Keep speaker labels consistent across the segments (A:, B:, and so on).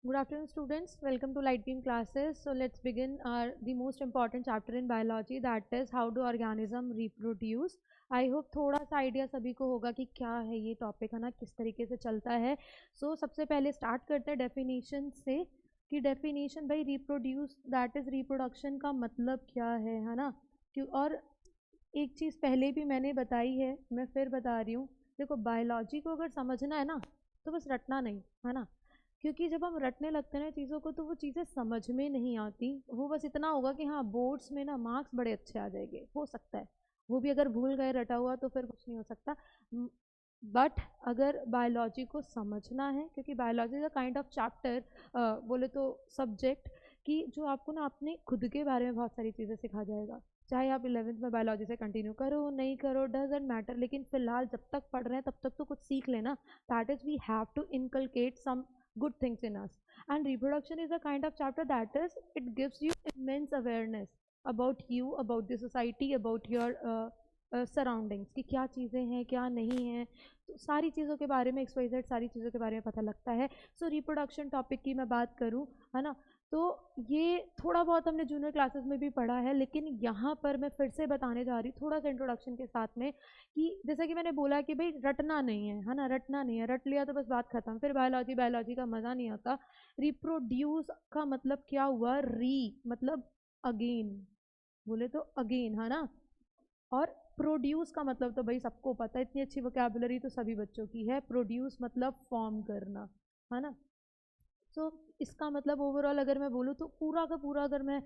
A: Good afternoon, students. Welcome to Light Beam classes. So let's begin the most important chapter in biology, that is how do organism reproduce. I hope थोड़ा सा idea सभी को होगा कि क्या है ये टॉपिक, है ना, किस तरीके से चलता है. सबसे पहले स्टार्ट करते हैं डेफिनेशन से कि डेफिनेशन भाई रिप्रोड्यूस दैट इज़ रिप्रोडक्शन का मतलब क्या है ना. क्यों, और एक चीज़ पहले भी मैंने बताई है, मैं फिर बता रही हूँ. देखो, बायोलॉजी को अगर समझना है ना तो बस रटना नहीं, है ना. क्योंकि जब हम रटने लगते हैं ना चीज़ों को तो वो चीज़ें समझ में नहीं आती. वो बस इतना होगा कि हाँ बोर्ड्स में ना मार्क्स बड़े अच्छे आ जाएंगे, हो सकता है. वो भी अगर भूल गए रटा हुआ तो फिर कुछ नहीं हो सकता. बट अगर बायोलॉजी को समझना है, क्योंकि biology is a kind of chapter, बोले तो सब्जेक्ट, कि जो आपको ना अपने खुद के बारे में बहुत सारी चीज़ें सिखा जाएगा. चाहे आप 11वीं में बायोलॉजी से कंटिन्यू करो नहीं करो, डजेंट मैटर, लेकिन फिलहाल जब तक पढ़ रहे हैं तब तक तो कुछ सीख लेना. That is we have to inculcate some good things in us. And reproduction is a kind of chapter that is, it gives you immense awareness about you, about the society, about your surroundings, कि क्या चीज़ें हैं क्या नहीं हैं. तो सारी चीज़ों के बारे में XYZ सारी चीज़ों के बारे में पता लगता है. रिप्रोडक्शन टॉपिक की मैं बात करूँ, है ना, तो ये थोड़ा बहुत हमने जूनियर क्लासेस में भी पढ़ा है, लेकिन यहाँ पर मैं फिर से बताने जा रही हूँ थोड़ा सा इंट्रोडक्शन के साथ में, कि जैसा कि मैंने बोला कि भाई रटना नहीं है ना, रटना नहीं है. रट लिया तो बस बात खत्म, फिर बायोलॉजी बायोलॉजी का मज़ा नहीं आता. रिप्रोड्यूस का मतलब क्या हुआ, मतलब अगेन, बोले तो अगेन, है ना. और प्रोड्यूस का मतलब तो भाई सबको पता है, इतनी अच्छी वोकैबुलरी तो सभी बच्चों की है. प्रोड्यूस मतलब फॉर्म करना, है ना. इसका मतलब ओवरऑल अगर मैं बोलूँ तो पूरा का पूरा, अगर मैं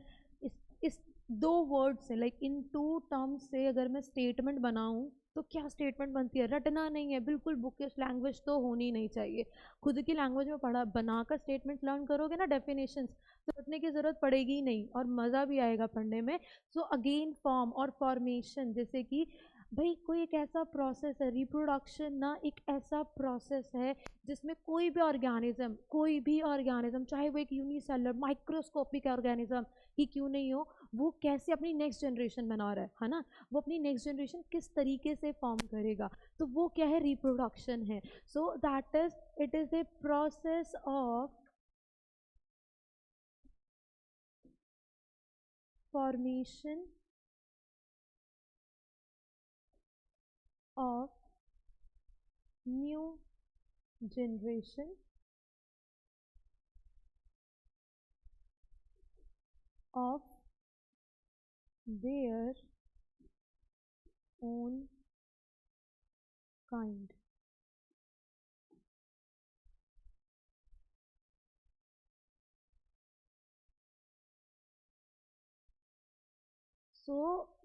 A: इस दो वर्ड से, लाइक इन टू टर्म्स से अगर मैं स्टेटमेंट बनाऊँ तो क्या स्टेटमेंट बनती है. रटना नहीं है बिल्कुल, बुकिश लैंग्वेज तो होनी नहीं चाहिए. खुद की लैंग्वेज में पढ़ा बनाकर स्टेटमेंट लर्न करोगे ना, डेफिनेशंस, तो रटने की ज़रूरत पड़ेगी ही नहीं और मज़ा भी आएगा पढ़ने में. अगेन फॉर्म और फॉर्मेशन, जैसे कि भाई कोई एक ऐसा प्रोसेस है, रिप्रोडक्शन ना एक ऐसा प्रोसेस है जिसमें कोई भी ऑर्गेनिज्म, चाहे वो एक यूनिसेलुलर माइक्रोस्कोपिक ऑर्गेनिज्म ही क्यों नहीं हो, वो कैसे अपनी नेक्स्ट जनरेशन बना रहा है ना, वो अपनी नेक्स्ट जनरेशन किस तरीके से फॉर्म करेगा, तो वो क्या है, रिप्रोडक्शन है. That is it is a process of formation of new generation of their own kind.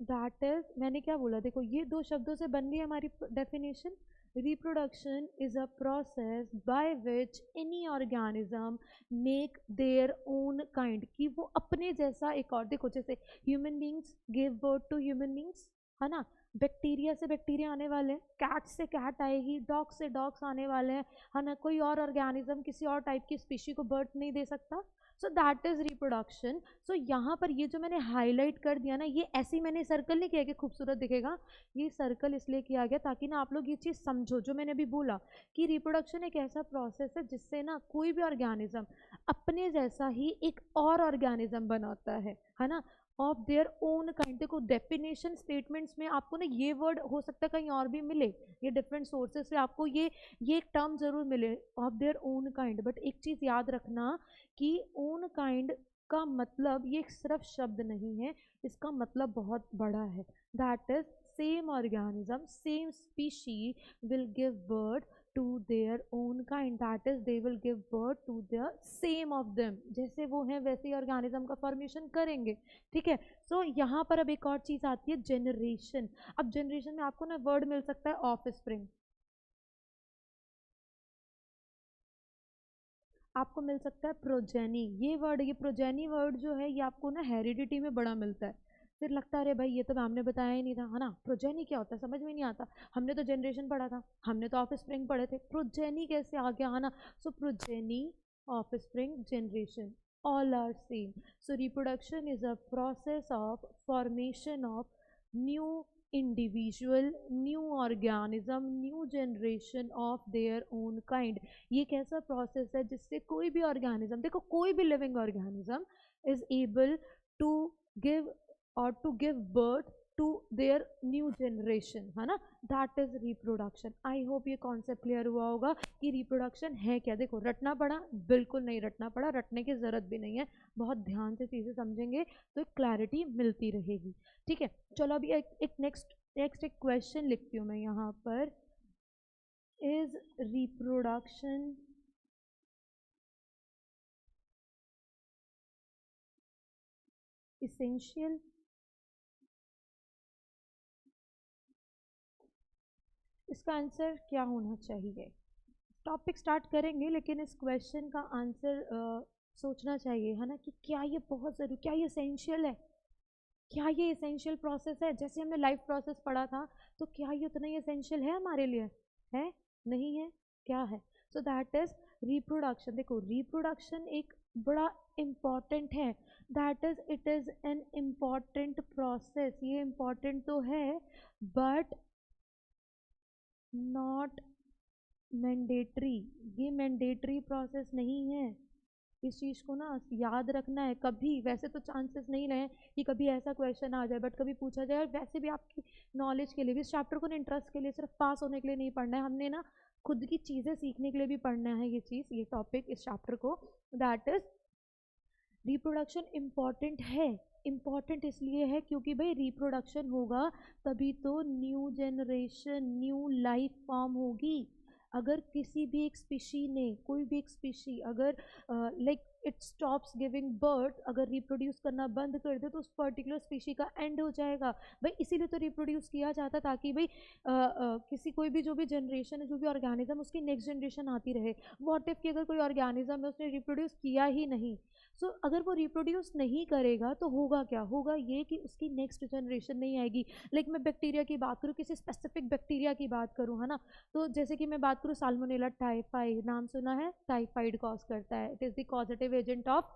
A: That is, मैंने क्या बोला, देखो ये दो शब्दों से बन गई हमारी definition. Reproduction is a process by which any organism make their own kind, कि वो अपने जैसा एक और, देखो जैसे human beings give birth to human beings, है ना. बैक्टीरिया से बैक्टीरिया आने वाले हैं, कैट से कैट आएगी, डॉग से डॉग्स आने वाले हैं, है ना. कोई और ऑर्गेनिज्म किसी और टाइप की स्पीशी को बर्थ नहीं दे सकता. That is reproduction. यहाँ पर ये जो मैंने हाईलाइट कर दिया ना, ये ऐसे ही मैंने सर्कल नहीं किया कि खूबसूरत दिखेगा. ये सर्कल इसलिए किया गया ताकि ना आप लोग ये चीज़ समझो जो मैंने अभी बोला, कि रिप्रोडक्शन एक ऐसा प्रोसेस है जिससे ना कोई भी ऑर्गेनिज्म अपने जैसा ही एक और ऑर्गेनिज्म बनाता है ना, ऑफ देयर ओन काइंड. देखो डेफिनेशन स्टेटमेंट्स में आपको ना ये वर्ड हो सकता है कहीं और भी मिले, ये डिफरेंट सोर्सेज से आपको ये एक टर्म जरूर मिले, of their own kind. But एक चीज़ याद रखना कि ओन काइंड का मतलब ये सिर्फ शब्द नहीं है, इसका मतलब बहुत बड़ा है. That is same organism same species will give birth to their own kind, that is they will give birth to their same of them, जैसे वो हैं वैसे ही ऑर्गेनिज्म का फॉर्मेशन करेंगे. ठीक है. यहाँ पर अब एक और चीज़ आती है, जनरेशन. अब जनरेशन में आपको ना वर्ड मिल सकता है ऑफ स्प्रिंग, आपको मिल सकता है प्रोजेनी. ये प्रोजेनी वर्ड जो है ये आपको ना हेरिडिटी में बड़ा मिलता है. फिर लगता है अरे भाई ये तो हमने बताया ही नहीं था, है ना. प्रोजेनी क्या होता है समझ में नहीं आता, हमने तो जनरेशन पढ़ा था, हमने तो ऑफ स्प्रिंग पढ़े थे, प्रोजेनी कैसे आ गया, है ना. Progeny, of spring, generation, all are same. Reproduction is a process of formation of new individual, new organism, new generation of their own kind. ये एक ऐसा प्रोसेस है जिससे कोई भी ऑर्गेनिज्म, देखो कोई भी living organism is able to give or to give birth to their new generation, है ना, that is reproduction. I hope ये कॉन्सेप्ट क्लियर हुआ होगा कि रिप्रोडक्शन है क्या। देखो रटना पड़ा, बिल्कुल नहीं रटना पड़ा, रटने की ज़रूरत भी नहीं है, बहुत ध्यान से चीज़ें समझेंगे तो क्लैरिटी मिलती रहेगी। ठीक है, चलो अभी एक नेक्स्ट एक क्वेश्चन लिखती हूँ मैं यहाँ पर। Is reproduction essential? इसका आंसर क्या होना चाहिए? टॉपिक स्टार्ट करेंगे लेकिन इस क्वेश्चन का आंसर सोचना चाहिए, है ना, कि क्या ये बहुत ज़रूरी, क्या ये एसेंशियल है, क्या ये एसेंशियल प्रोसेस है। जैसे हमने लाइफ प्रोसेस पढ़ा था, तो क्या ये उतना ही एसेंशियल है हमारे लिए? है, नहीं है, क्या है? So that is reproduction. देखो रिप्रोडक्शन एक बड़ा इम्पॉर्टेंट है, that is it is an important process. ये इम्पॉर्टेंट तो है बट नॉट मैंडेटरी। ये मैंडेटरी प्रोसेस नहीं है, इस चीज़ को ना याद रखना है। कभी वैसे तो चांसेस नहीं रहे कि कभी ऐसा क्वेश्चन आ जाए, बट कभी पूछा जाए। और वैसे भी आपकी नॉलेज के लिए भी, इस चैप्टर को ना इंटरेस्ट के लिए, सिर्फ पास होने के लिए नहीं पढ़ना है, हमने ना खुद की चीज़ें सीखने के लिए भी पढ़ना है ये चीज़, ये टॉपिक, इस चैप्टर को। दैट इज रिप्रोडक्शन इम्पॉर्टेंट है। इम्पॉर्टेंट इसलिए है क्योंकि भाई रिप्रोडक्शन होगा तभी तो new generation, new life form होगी। अगर किसी भी एक स्पीशी ने, कोई भी एक स्पीशी अगर like it stops giving birth, अगर रिप्रोड्यूस करना बंद कर दे तो उस पर्टिकुलर स्पीशी का एंड हो जाएगा। भाई इसीलिए तो रिप्रोड्यूस किया जाता, ताकि भाई किसी कोई भी जो भी जनरेशन है, जो भी ऑर्गेनिज्म, उसकी नेक्स्ट जनरेशन आती रहे। व्हाट इफ कि अगर कोई ऑर्गेनिज्म है उसने रिप्रोड्यूस किया ही नहीं, सो अगर वो रिप्रोड्यूस नहीं करेगा तो होगा क्या, होगा ये कि उसकी नेक्स्ट जनरेशन नहीं आएगी। लाइक मैं बैक्टीरिया की बात करूँ, किसी स्पेसिफिक बैक्टीरिया की बात करूँ, है ना, तो जैसे कि मैं बात करूँ साल्मोनेला टाइफाई, नाम सुना है, टाइफाइड कॉज करता है, it is the causative agent of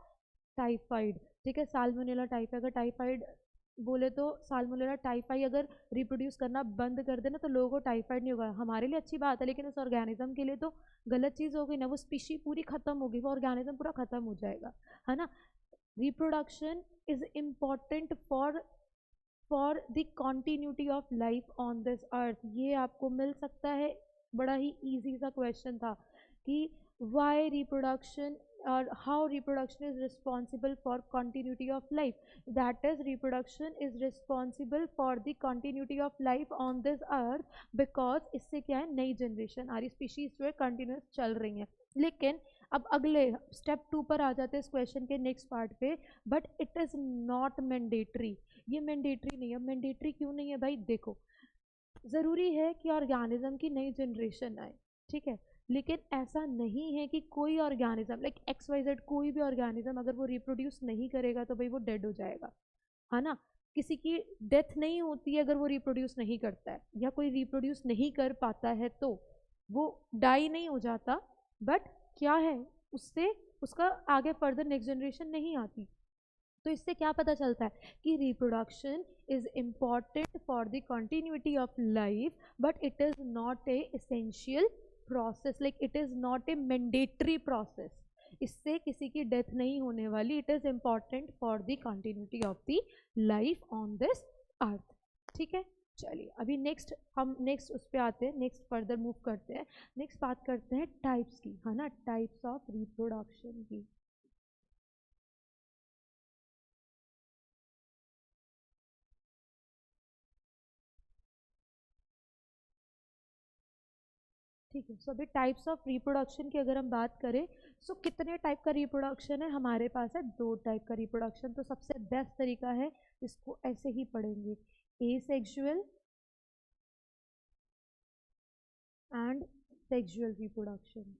A: typhoid. ठीक है, साल्मोनेला टाइफाई, अगर टाइफाइड बोले तो साल्मोनेला टाइफाई अगर रिप्रोड्यूस करना बंद कर देना तो लोगों को टाइफाइड नहीं होगा। हमारे लिए अच्छी बात है, लेकिन उस ऑर्गेनिज्म के लिए तो गलत चीज़ हो गई ना, वो स्पीशी पूरी खत्म होगी, वो ऑर्गेनिज्म पूरा खत्म हो जाएगा, है ना। Reproduction is important for the continuity of life on this earth. ये आपको मिल सकता है, बड़ा ही ईजी सा क्वेश्चन था कि वाई रिप्रोडक्शन और how reproduction is responsible for continuity of life. That is reproduction is responsible for the continuity of life on this earth, because इससे क्या है, नई जनरेशन आ रही, स्पीशीज जो है कंटिन्यूस चल रही हैं। लेकिन अब अगले स्टेप 2 पर आ जाते हैं इस क्वेश्चन के नेक्स्ट पार्ट पे, but it is not mandatory. ये मैंडेटरी नहीं है। मैंडेटरी क्यों नहीं है भाई? देखो ज़रूरी है कि ऑर्गेनिज्म की नई जनरेशन आए, ठीक है, लेकिन ऐसा नहीं है कि कोई ऑर्गेनिज्म लाइक XYZ, कोई भी ऑर्गेनिज्म अगर वो रिप्रोड्यूस नहीं करेगा तो भाई वो डेड हो जाएगा, है ना। किसी की डेथ नहीं होती है अगर वो रिप्रोड्यूस नहीं करता है, या कोई रिप्रोड्यूस नहीं कर पाता है तो वो डाई नहीं हो जाता, बट क्या है, उससे उसका आगे फर्दर नेक्स्ट जनरेशन नहीं आती। तो इससे क्या पता चलता है कि reproduction is important for the continuity of life, but it is not a essential process, like it is not a mandatory process. इससे किसी की डेथ नहीं होने वाली, it is important for the continuity of the life on this earth. ठीक है, चलिए अभी हम नेक्स्ट उस पर आते हैं, नेक्स्ट फर्दर मूव करते हैं। नेक्स्ट बात करते हैं टाइप्स की, है ना, टाइप्स ऑफ रिप्रोडक्शन की। ठीक है, सो अभी टाइप्स ऑफ रिप्रोडक्शन की अगर हम बात करें, सो कितने टाइप का रिप्रोडक्शन है हमारे पास? है 2 टाइप का रिप्रोडक्शन। तो सबसे बेस्ट तरीका है, इसको ऐसे ही पढ़ेंगे, asexual and sexual reproduction.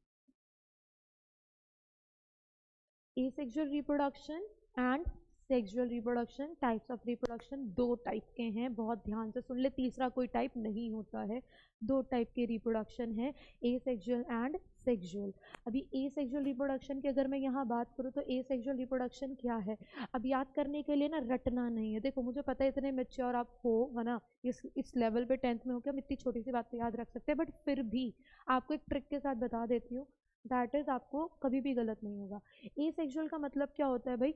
A: Asexual reproduction and sexual reproduction, types of reproduction 2 type के हैं, बहुत ध्यान से सुन ले, तीसरा कोई टाइप नहीं होता है। 2 टाइप के रिप्रोडक्शन है, एसेक्सुअल एंड सेक्सुअल। अभी ए सेक्सुअल रिप्रोडक्शन की अगर मैं यहाँ बात करूँ तो ए सेक्सुअल रिप्रोडक्शन क्या है, अब याद करने के लिए ना रटना नहीं है। देखो मुझे पता है इतने मेच्योर आप हो, है ना, इस लेवल पे 10th में हो के हम इतनी छोटी सी बात तो याद रख सकते हैं, बट फिर भी आपको एक ट्रिक के साथ बता देती हूँ, दैट इज आपको कभी भी गलत नहीं होगा। ए सेक्सुअल का मतलब क्या होता है भाई,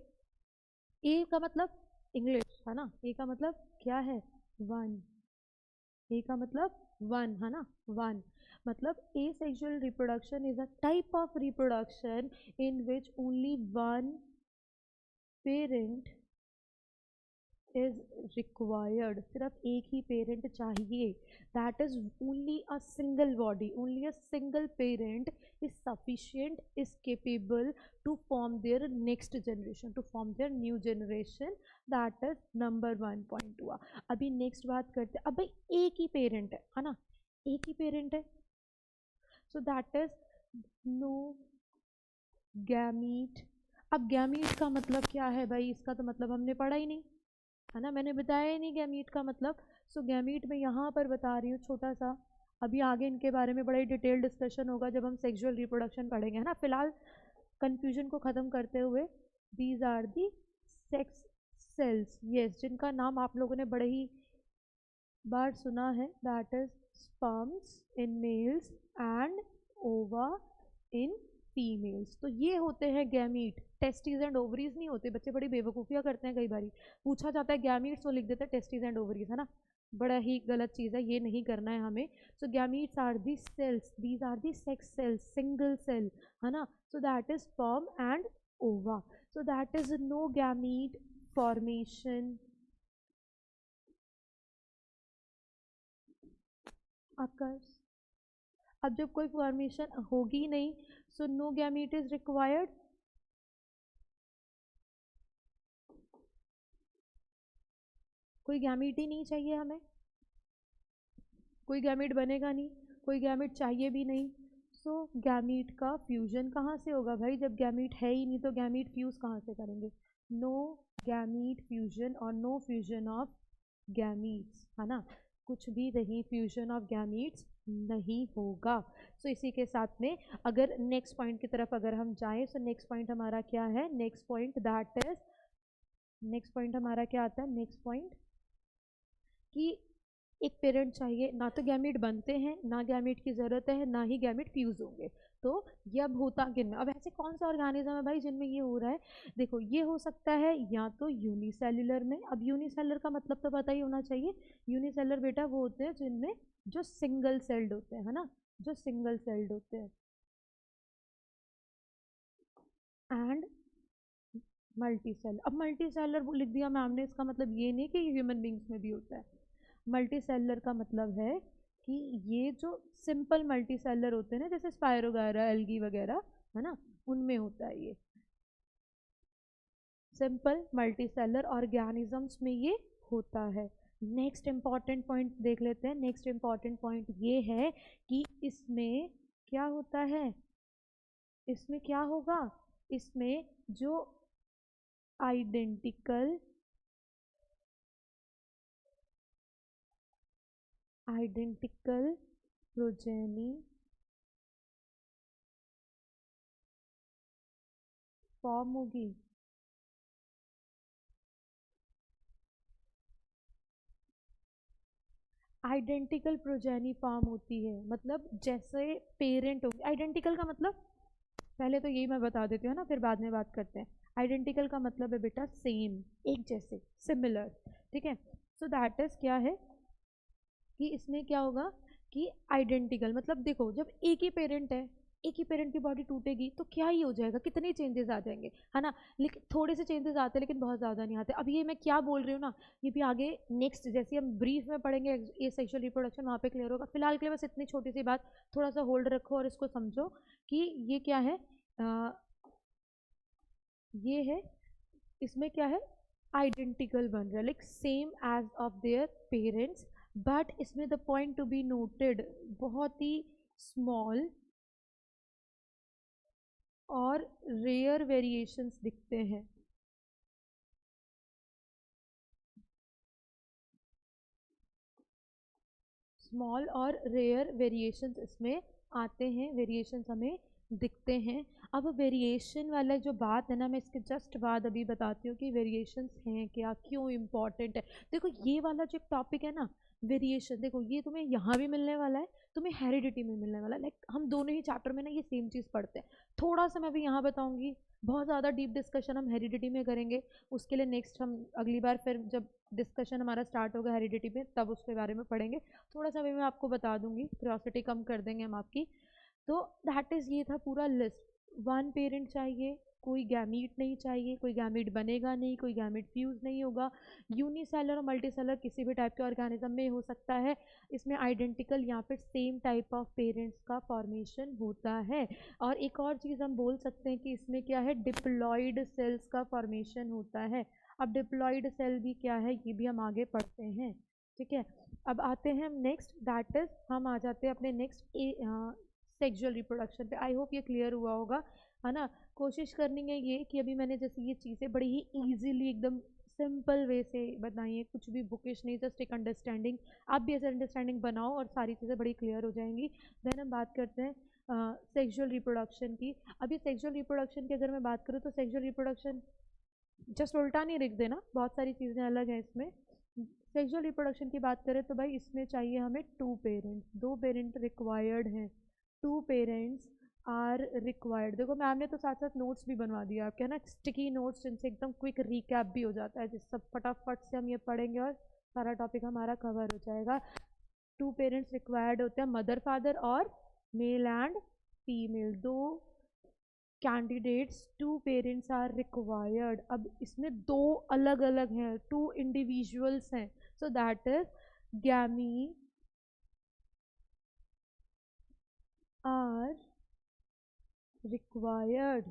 A: ए का मतलब इंग्लिश है ना, ए का मतलब क्या है, वन। ए का मतलब वन है ना, वन। मतलब asexual reproduction is a type of reproduction in which only one parent is required, सिर्फ एक ही पेरेंट चाहिए, that is only a single body, only a single parent is sufficient, is capable to form their next generation, to form their new generation, that is number 1.2 हुआ। अभी next बात करते हैं, अब भाई एक ही पेरेंट है ना, एक ही पेरेंट है, so that is no gamete. अब गैमीट का मतलब क्या है भाई, इसका तो मतलब हमने पढ़ा ही नहीं, है ना, मैंने बताया ही नहीं गैमीट का मतलब। सो गैमीट में यहाँ पर बता रही हूँ छोटा सा, अभी आगे इनके बारे में बड़ा ही डिटेल डिस्कशन होगा जब हम सेक्सुअल रिप्रोडक्शन पढ़ेंगे, है ना। फिलहाल कंफ्यूजन को ख़त्म करते हुए, these are the sex cells, yes, जिनका नाम आप लोगों ने बड़े ही बार सुना है, that is sperms in males and ओवा इन फीमेल्स। तो ये होते हैं गैमीट, टेस्टिस एंड ओवरीज नहीं होते। बच्चे बड़ी बेवकूफ़ियाँ करते हैं, कई बार पूछा जाता है गैमीट्स, तो लिख देते हैं टेस्टिस एंड ओवरीज, है ना, बड़ा ही गलत चीज़ है, ये नहीं करना है हमें। So gametes are the cells, these are the sex cells, single cell, है ना। So that is sperm and ova, so that is no gamete formation occurs। अब जब कोई फॉर्मेशन होगी नहीं, so no gamete is required. कोई gamete ही नहीं चाहिए हमें, कोई गैमीट बनेगा नहीं, कोई गैमीट चाहिए भी नहीं। सो गैमीट का फ्यूजन कहाँ से होगा भाई, जब गैमीट है ही नहीं तो गैमीट फ्यूज कहाँ से करेंगे। नो गैमीट फ्यूजन और नो फ्यूजन ऑफ गैमीट्स, है ना, कुछ भी नहीं, फ्यूजन ऑफ गैमीट्स नहीं होगा। सो इसी के साथ में अगर नेक्स्ट पॉइंट की तरफ अगर हम जाएं, सो नेक्स्ट पॉइंट हमारा क्या है, next point that is, next point हमारा क्या आता है, नेक्स्ट पॉइंट कि एक पेरेंट चाहिए, ना तो गैमीट बनते हैं, ना गैमीट की ज़रूरत है, ना ही गैमीट फ्यूज़ होंगे। तो ये अब होता किन में, अब ऐसे कौन सा ऑर्गेनिज्म है भाई जिनमें ये हो रहा है। देखो ये हो सकता है या तो यूनिसेल्युलर में, अब यूनिसेलुलर का मतलब तो पता ही होना चाहिए, यूनिसेलुलर बेटा वो होते हैं जिनमें जो सिंगल सेल्ड होते हैं, है ना, जो सिंगल सेल्ड होते हैं, एंड मल्टी सेल। अब मल्टी सेलर लिख दिया मैम ने, इसका मतलब ये नहीं कि ह्यूमन बींग्स में भी होता है। मल्टी सेलर का मतलब है कि ये जो सिंपल मल्टी सेलर होते हैं ना, जैसे स्पायरोगायरा, एल्गी वगैरह, है ना, उनमें होता है ये सिंपल मल्टी सेलर ऑर्गेनिजम्स में ये होता है। नेक्स्ट इंपॉर्टेंट पॉइंट देख लेते हैं, नेक्स्ट इंपॉर्टेंट पॉइंट ये है कि इसमें क्या होता है, इसमें क्या होगा, इसमें जो आइडेंटिकल आइडेंटिकल प्रोजेनी फॉर्म होगी, आइडेंटिकल प्रोजेनी फॉर्म होती है, मतलब जैसे पेरेंट होंगे। आइडेंटिकल का मतलब पहले तो यही मैं बता देती हूँ ना, फिर बाद में बात करते हैं। आइडेंटिकल का मतलब है बेटा सेम, एक जैसे, सिमिलर, ठीक है। सो दैट इज क्या है कि इसमें क्या होगा कि आइडेंटिकल मतलब देखो जब एक ही पेरेंट है, एक ही पेरेंट की बॉडी टूटेगी तो क्या ही हो जाएगा, कितने चेंजेस आ जाएंगे, है ना, लेकिन थोड़े से चेंजेस आते हैं लेकिन बहुत ज़्यादा नहीं आते। अब ये मैं क्या बोल रही हूँ ना, ये भी आगे नेक्स्ट जैसे हम ब्रीफ में पढ़ेंगे ये सेक्सुअल रिप्रोडक्शन, वहाँ पे क्लियर होगा। फिलहाल के लिए बस इतनी छोटी सी बात थोड़ा सा होल्ड रखो और इसको समझो कि ये क्या है, ये है, इसमें क्या है, आइडेंटिकल बन रहा है, like same age of their parents, but इसमें the point to be noted, बहुत ही स्मॉल और रेयर वेरिएशंस दिखते हैं, स्मॉल और रेयर वेरिएशंस इसमें आते हैं, वेरिएशंस हमें दिखते हैं। अब वेरिएशन वाला जो बात है ना, मैं इसके जस्ट बाद अभी बताती हूँ कि वेरिएशंस हैं क्या, क्यों इम्पॉर्टेंट है। देखो ये वाला जो टॉपिक है ना वेरिएशन, देखो ये तुम्हें यहाँ भी मिलने वाला है, तुम्हें हेरिडिटी में मिलने वाला है। लाइक हम दोनों ही चैप्टर में ना ये सेम चीज़ पढ़ते हैं। थोड़ा सा मैं अभी यहाँ बताऊँगी, बहुत ज़्यादा डीप डिस्कशन हम हेरिडिटी में करेंगे, उसके लिए नेक्स्ट हम अगली बार फिर जब डिस्कशन हमारा स्टार्ट होगा हेरिडिटी में तब उसके बारे में पढ़ेंगे। थोड़ा सा अभी मैं आपको बता दूंगी, क्यूरियोसिटी कम कर देंगे हम आपकी। तो दैट इज़ ये था पूरा लिस्ट। वन पेरेंट चाहिए, कोई गैमीट नहीं चाहिए, कोई गैमीट बनेगा नहीं, कोई गैमीट फ्यूज़ नहीं होगा। यूनिसेलर और मल्टीसेलर किसी भी टाइप के ऑर्गेनिज्म में हो सकता है। इसमें आइडेंटिकल या फिर सेम टाइप ऑफ पेरेंट्स का फॉर्मेशन होता है। और एक और चीज़ हम बोल सकते हैं कि इसमें क्या है, डिप्लॉयड सेल्स का फॉर्मेशन होता है। अब डिप्लॉयड सेल भी क्या है ये भी हम आगे पढ़ते हैं, ठीक है। अब आते हैं हम नेक्स्ट, दैट इज हम आ जाते हैं अपने नेक्स्ट सेक्सुअल रिप्रोडक्शन पे। आई होप ये क्लियर हुआ होगा, है ना। कोशिश करनी है ये कि अभी मैंने जैसे ये चीज़ें बड़ी ही ईजिली एकदम सिंपल वे से बताई है, कुछ भी बुकिश नहीं, जस्ट एक अंडरस्टैंडिंग। आप भी ऐसे अंडरस्टैंडिंग बनाओ और सारी चीज़ें बड़ी क्लियर हो जाएंगी। देन हम बात करते हैं सेक्सुअल रिप्रोडक्शन की। अभी सेक्सुअल रिप्रोडक्शन की अगर मैं बात करूँ तो सेक्सुअल रिप्रोडक्शन जस्ट उल्टा नहीं लिख देना, बहुत सारी चीज़ें अलग हैं इसमें। सेक्सुअल रिप्रोडक्शन की बात करें तो भाई इसमें चाहिए हमें 2 पेरेंट्स, 2 पेरेंट रिक्वायर्ड हैं, 2 पेरेंट्स आर रिक्वायर्ड। देखो मैम ने तो साथ साथ नोट्स भी बनवा दिया आपके, है ना, स्टिकी नोट्स जिनसे एकदम क्विक रिकैप भी हो जाता है, जिस सब फटाफट से हम ये पढ़ेंगे और सारा टॉपिक हमारा कवर हो जाएगा। 2 पेरेंट्स रिक्वायर्ड होते हैं, मदर फादर और male and female, 2 candidates, 2 parents are required. अब इसमें 2 अलग अलग हैं, 2 इंडिविजुअल्स हैं, so that is gamete are required.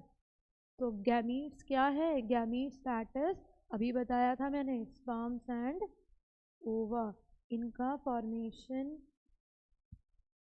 A: तो गैमीट्स क्या है, गैमीट्स दैट इज अभी बताया था मैंने, स्पर्म्स एंड ओवा, इनका फॉर्मेशन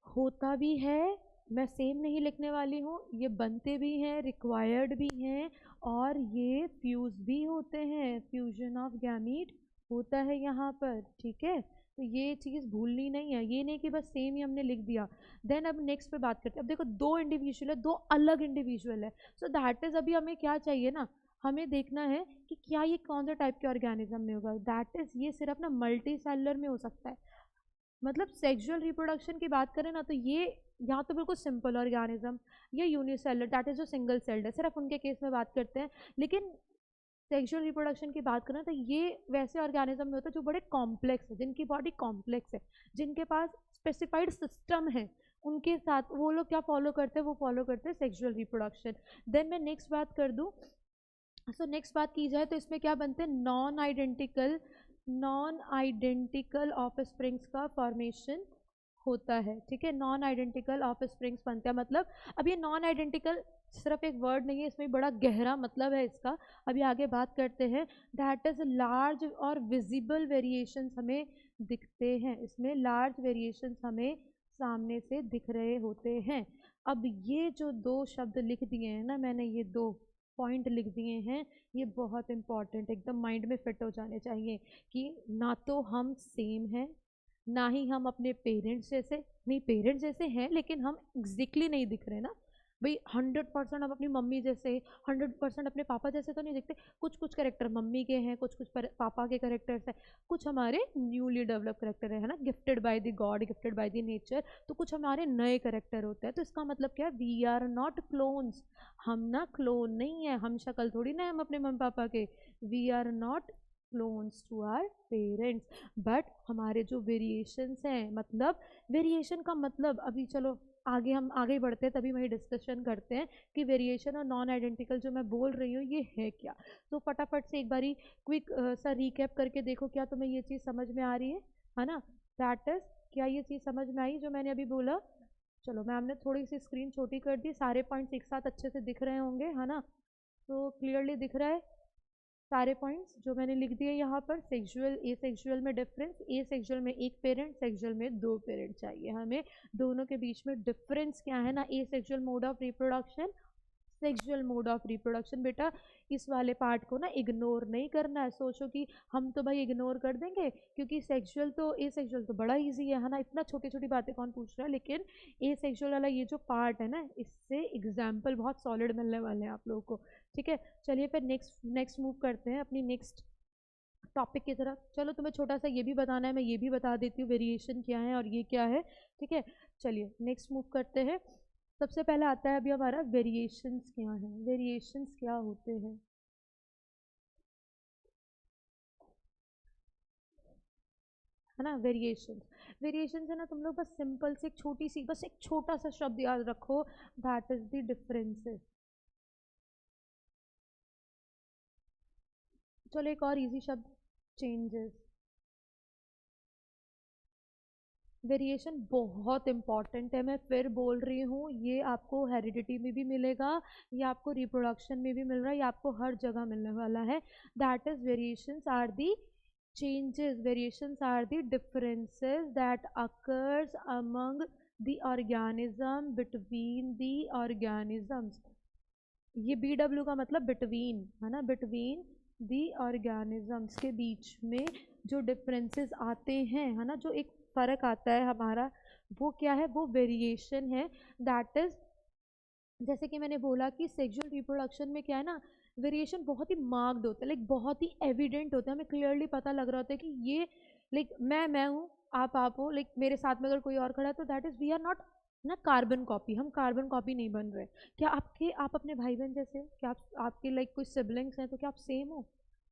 A: होता भी है। मैं सेम नहीं लिखने वाली हूँ, ये बनते भी हैं, रिक्वायर्ड भी हैं, और ये फ्यूज़ भी होते हैं, फ्यूजन ऑफ गैमीट होता है यहाँ पर, ठीक है। तो ये चीज़ भूलनी नहीं है, ये नहीं कि बस सेम ही हमने लिख दिया। देन अब नेक्स्ट पे बात करते हैं। अब देखो 2 इंडिविजुअल है, 2 अलग इंडिविजुअल है, सो दैट इज़ अभी हमें क्या चाहिए ना, हमें देखना है कि क्या ये कौन सा टाइप के ऑर्गेनिज्म में होगा। दैट इज़ ये सिर्फ ना मल्टी सेलुलर में हो सकता है। मतलब सेक्सुअल रिप्रोडक्शन की बात करें ना तो ये या तो बिल्कुल सिंपल ऑर्गेनिज्म या यूनिसेलर दैट इज जो सिंगल सेल्ड है, सिर्फ उनके केस में बात करते हैं। लेकिन सेक्सुअल रिप्रोडक्शन की बात करें तो ये वैसे ऑर्गेनिज्म में होता है जो बड़े कॉम्प्लेक्स है, जिनकी बॉडी कॉम्प्लेक्स है, जिनके पास स्पेसिफाइड सिस्टम है, उनके साथ वो लोग क्या फॉलो करते हैं, वो फॉलो करते हैं सेक्सुअल रिप्रोडक्शन। देन मैं नेक्स्ट बात कर दूँ, सो नेक्स्ट बात की जाए तो इसमें क्या बनते हैं, नॉन आइडेंटिकल ऑफ स्प्रिंग्स का फॉर्मेशन होता है, ठीक है। नॉन आइडेंटिकल ऑफ स्प्रिंग्स बनते हैं, मतलब अब ये नॉन आइडेंटिकल सिर्फ एक वर्ड नहीं है, इसमें बड़ा गहरा मतलब है इसका। अभी आगे बात करते हैं। दैट इज लार्ज और विजिबल वेरिएशंस हमें दिखते हैं, इसमें लार्ज वेरिएशंस हमें सामने से दिख रहे होते हैं। अब ये जो 2 शब्द लिख दिए हैं ना मैंने, ये 2 पॉइंट लिख दिए हैं, ये बहुत इंपॉर्टेंट एकदम माइंड में फिट हो जाने चाहिए कि ना तो हम सेम हैं, ना ही हम अपने पेरेंट्स जैसे, नहीं पेरेंट्स जैसे हैं लेकिन हम एग्जैक्टली नहीं दिख रहे ना भाई। 100% हम अपनी मम्मी जैसे, 100% अपने पापा जैसे तो नहीं दिखते। कुछ कुछ करेक्टर मम्मी के हैं, कुछ कुछ पापा के करेक्टर्स हैं, कुछ हमारे न्यूली डेवलप करेक्टर है ना, gifted by the God, gifted by the nature. तो कुछ हमारे नए करेक्टर होते हैं। तो इसका मतलब क्या है, वी आर नॉट क्लोन्स, हम ना क्लोन नहीं है, हम शक्ल थोड़ी ना हम अपने मम्मी पापा के, we are not clones to our parents. But हमारे जो वेरिएशंस हैं, मतलब वेरिएशन का मतलब अभी चलो आगे हम आगे बढ़ते हैं तभी वही डिस्कशन करते हैं कि वेरिएशन और नॉन आइडेंटिकल जो मैं बोल रही हूँ ये है क्या। तो फटाफट से एक बारी क्विक सा रिकैप करके देखो, क्या तुम्हें ये चीज़ समझ में आ रही है ना। दैट इज, क्या ये चीज़ समझ में आई जो मैंने अभी बोला। चलो मैम ने थोड़ी सी स्क्रीन छोटी कर दी, सारे पॉइंट्स एक साथ अच्छे से दिख रहे होंगे, है ना। तो क्लियरली दिख रहा है सारे पॉइंट्स जो मैंने लिख दिए यहाँ पर। सेक्सुअल ए सेक्सुअल में डिफरेंस, ए सेक्सुअल में 1 पेरेंट, सेक्सुअल में 2 पेरेंट चाहिए हमें। दोनों के बीच में डिफरेंस क्या है ना, ए sexual mode of reproduction, sexual mode of reproduction. बेटा इस वाले पार्ट को ना इग्नोर नहीं करना है। सोचो कि हम तो भाई इग्नोर कर देंगे क्योंकि सेक्सुअल तो ए सेक्सुअल तो बड़ा इजी है ना, इतना छोटी छोटी बातें कौन पूछ रहा है। लेकिन ए सेक्सुअल वाला ये जो पार्ट है ना, इससे एग्जाम्पल बहुत सॉलिड मिलने वाले हैं आप लोगों को। ठीक है, चलिए फिर नेक्स्ट नेक्स्ट मूव करते हैं अपनी नेक्स्ट टॉपिक की तरफ। चलो तुम्हें छोटा सा ये भी बताना है, मैं ये भी बता देती हूँ वेरिएशन क्या है और ये क्या है। ठीक है, चलिए नेक्स्ट मूव करते हैं। सबसे पहले आता है अभी हमारा वेरिएशंस क्या है, वेरिएशंस क्या होते हैं, है ना। वेरिएशंस, वेरिएशंस है ना, तुम लोग बस सिंपल से एक छोटी सी, बस एक छोटा सा शब्द याद रखो, दैट इज द डिफरेंसेस। चलो एक और इजी शब्द, चेंजेस। वेरिएशन बहुत इंपॉर्टेंट है, मैं फिर बोल रही हूँ, ये आपको हेरिडिटी में भी मिलेगा, ये आपको रिप्रोडक्शन में भी मिल रहा है, ये आपको हर जगह मिलने वाला है। That is variations are the changes, variations are the differences that occurs among the organism between the organisms। ये BW का मतलब बिटवीन है ना, बिटवीन दी ऑर्गेनिजम्स के बीच में जो डिफरेंसेस आते हैं, है ना, जो एक फ़र्क आता है हमारा, वो क्या है, वो वेरिएशन है। दैट इज, जैसे कि मैंने बोला कि सेक्सुअल रिप्रोडक्शन में क्या है ना, वेरिएशन बहुत ही मार्क्ड होता है, लाइक बहुत ही एविडेंट होता है, हमें क्लियरली पता लग रहा होता है कि ये लाइक मैं हूँ, आप हो, लाइक मेरे साथ में अगर कोई और खड़ा है तो that is we are not ना कार्बन कॉपी, हम कार्बन कॉपी नहीं बन रहे। क्या आप अपने भाई बहन जैसे हो, क्या आप आपके लाइक कोई सिबलिंग्स हैं तो क्या आप सेम हो,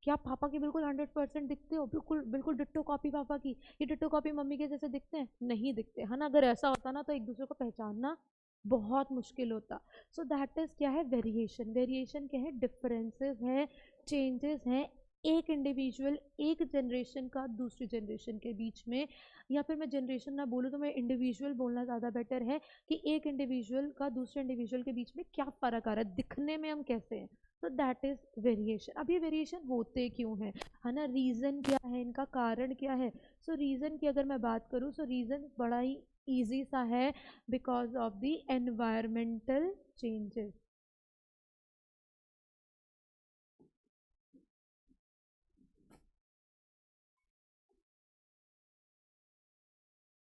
A: क्या आप पापा के बिल्कुल 100% दिखते हो, बिल्कुल बिल्कुल डिट्टो कॉपी पापा की, ये डिट्टो कॉपी मम्मी के जैसे दिखते हैं, नहीं दिखते, है ना। अगर ऐसा होता ना तो एक दूसरे को पहचानना बहुत मुश्किल होता। सो दैट इज क्या है, वेरिएशन। वेरिएशन क्या है, डिफरेंसेस हैं, चेंजेस हैं, एक इंडिविजुअल एक जनरेशन का दूसरी जनरेशन के बीच में, या फिर मैं जनरेशन ना बोलूँ तो मैं इंडिविजुअल बोलना ज़्यादा बेटर है, कि एक इंडिविजुअल का दूसरे इंडिविजुअल के बीच में क्या फ़र्क आ रहा है, दिखने में हम कैसे हैं। तो दैट इज़ वेरिएशन। अब ये वेरिएशन होते क्यों हैं, है ना, रीज़न क्या है, इनका कारण क्या है। सो रीज़न की अगर मैं बात करूँ, सो रीज़न बड़ा ही ईजी सा है, because of the environmental changes.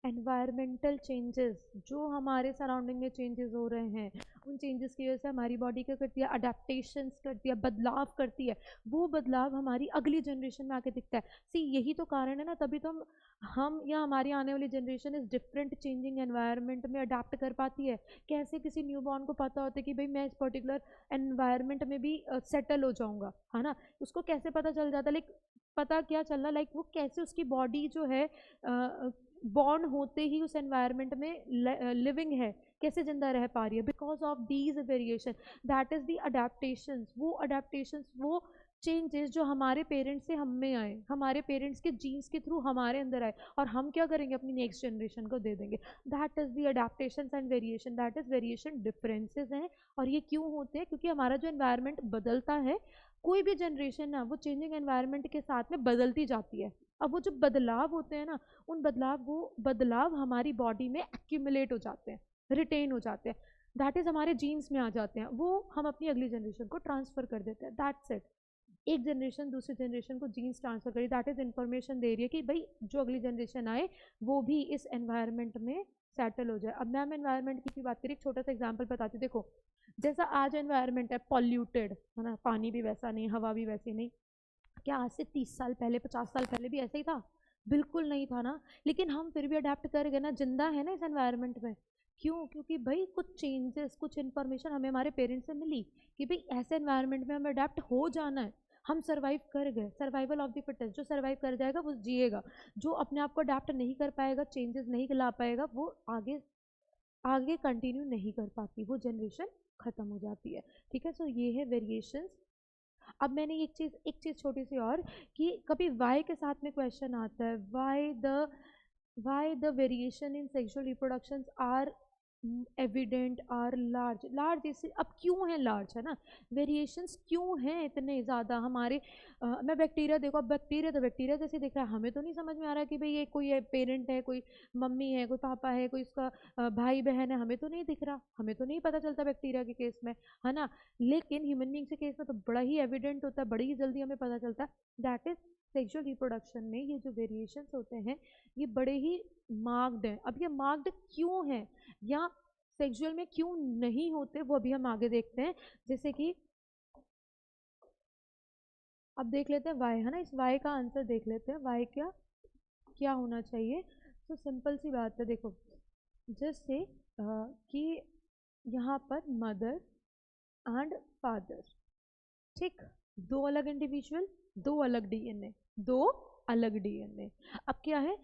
A: Environmental changes, जो हमारे सराउंडिंग में चेंजेस हो रहे हैं, उन चेंजेस की वजह से हमारी बॉडी क्या करती है, अडेप्टेशंस करती है, बदलाव करती है। वो बदलाव हमारी अगली जनरेशन में आके दिखता है। सी यही तो कारण है ना, तभी तो हम या हमारी आने वाली जनरेशन इस डिफरेंट चेंजिंग एनवायरनमेंट में अडेप्ट कर पाती है। कैसे किसी न्यू बॉर्न को पता होता है कि भाई मैं इस पर्टिकुलर एनवायरनमेंट में भी सेटल हो जाऊंगा, है ना, उसको कैसे पता चल जाता है, लाइक पता क्या चलना, लाइक वो कैसे उसकी बॉडी जो है बॉर्न होते ही उस एनवायरनमेंट में लिविंग है, कैसे जिंदा रह पा रही है, because of these variation. That is the adaptations, वो अडेप्टेशंस, वो चेंजेस जो हमारे पेरेंट्स से हम में आए, हमारे पेरेंट्स के जीन्स के थ्रू हमारे अंदर आए, और हम क्या करेंगे, अपनी नेक्स्ट जनरेशन को दे देंगे। That is the adaptation and variation, that is variation differences हैं। और ये क्यों होते हैं, क्योंकि हमारा जो एनवायरनमेंट बदलता है, कोई भी जनरेशन ना वो चेंजिंग एनवायरनमेंट के साथ में बदलती जाती है। अब वो जो बदलाव होते हैं ना, उन बदलाव, वो बदलाव हमारी बॉडी में एक्यूमुलेट हो जाते हैं, रिटेन हो जाते हैं, दैट इज हमारे जीन्स में आ जाते हैं, वो हम अपनी अगली जनरेशन को ट्रांसफर कर देते हैं। That's it. एक जनरेशन दूसरी जनरेशन को जीन्स ट्रांसफर करी, दैट इज इंफॉर्मेशन दे रही है कि भाई जो अगली जनरेशन आए वो भी इस एनवायरनमेंट में सेटल हो जाए। अब मैम एनवायरनमेंट की बात करें, एक छोटा सा एग्जाम्पल बताती हूँ। देखो जैसा आज एनवायरनमेंट है पॉल्यूटेड, है ना, पानी भी वैसा नहीं, हवा भी वैसी नहीं, क्या आज से 30 साल पहले 50 साल पहले भी ऐसा ही था? बिल्कुल नहीं था ना। लेकिन हम फिर भी अडेप्ट कर गए ना, जिंदा है ना इस एनवायरनमेंट में। क्यों? क्योंकि भाई कुछ चेंजेस, कुछ इन्फॉर्मेशन हमें हमारे पेरेंट्स से मिली कि भाई ऐसे एनवायरनमेंट में हमें अडेप्ट हो जाना है। हम सर्वाइव कर गए, सर्वाइवल ऑफ द फिटेस्ट, जो सर्वाइव कर जाएगा वो जिएगा, जो अपने आप को अडेप्ट नहीं कर पाएगा, चेंजेस नहीं ला पाएगा, वो आगे आगे कंटिन्यू नहीं कर पाती, वो जनरेशन खत्म हो जाती है। ठीक है, सो ये है वेरिएशंस। अब मैंने एक चीज़ छोटी सी और, कि कभी वाई के साथ में क्वेश्चन आता है, why the variation in sexual reproductions are evident are large, large इसे अब क्यों है लार्ज, है ना, वेरिएशंस क्यों हैं इतने ज़्यादा हमारे। मैं बैक्टीरिया देखो, अब बैक्टीरिया तो बैक्टीरिया जैसे दिख रहा है, हमें तो नहीं समझ में आ रहा कि भाई ये कोई पेरेंट है, कोई मम्मी है, कोई पापा है, कोई उसका भाई बहन है, हमें तो नहीं दिख रहा, हमें तो नहीं पता चलता बैक्टीरिया के केस में, है ना। लेकिन ह्यूमन बींग के केस में तो बड़ा ही एविडेंट होता है, बड़ी ही जल्दी हमें पता चलता है। दैट इज सेक्सुअल रिप्रोडक्शन में ये जो वेरिएशंस होते हैं ये बड़े ही मार्क्ड हैं। अब ये मार्क्ड क्यों है या सेक्सुअल में क्यों नहीं होते वो अभी हम आगे देखते हैं। जैसे कि अब देख लेते हैं वाई, है ना, इस वाई का आंसर देख लेते हैं, वाई क्या क्या होना चाहिए। तो सिंपल सी बात है, देखो जैसे कि यहाँ पर मदर एंड फादर, ठीक, दो अलग इंडिविजुअल, दो अलग डीएनए, दो अलग डीएनए। अब क्या है,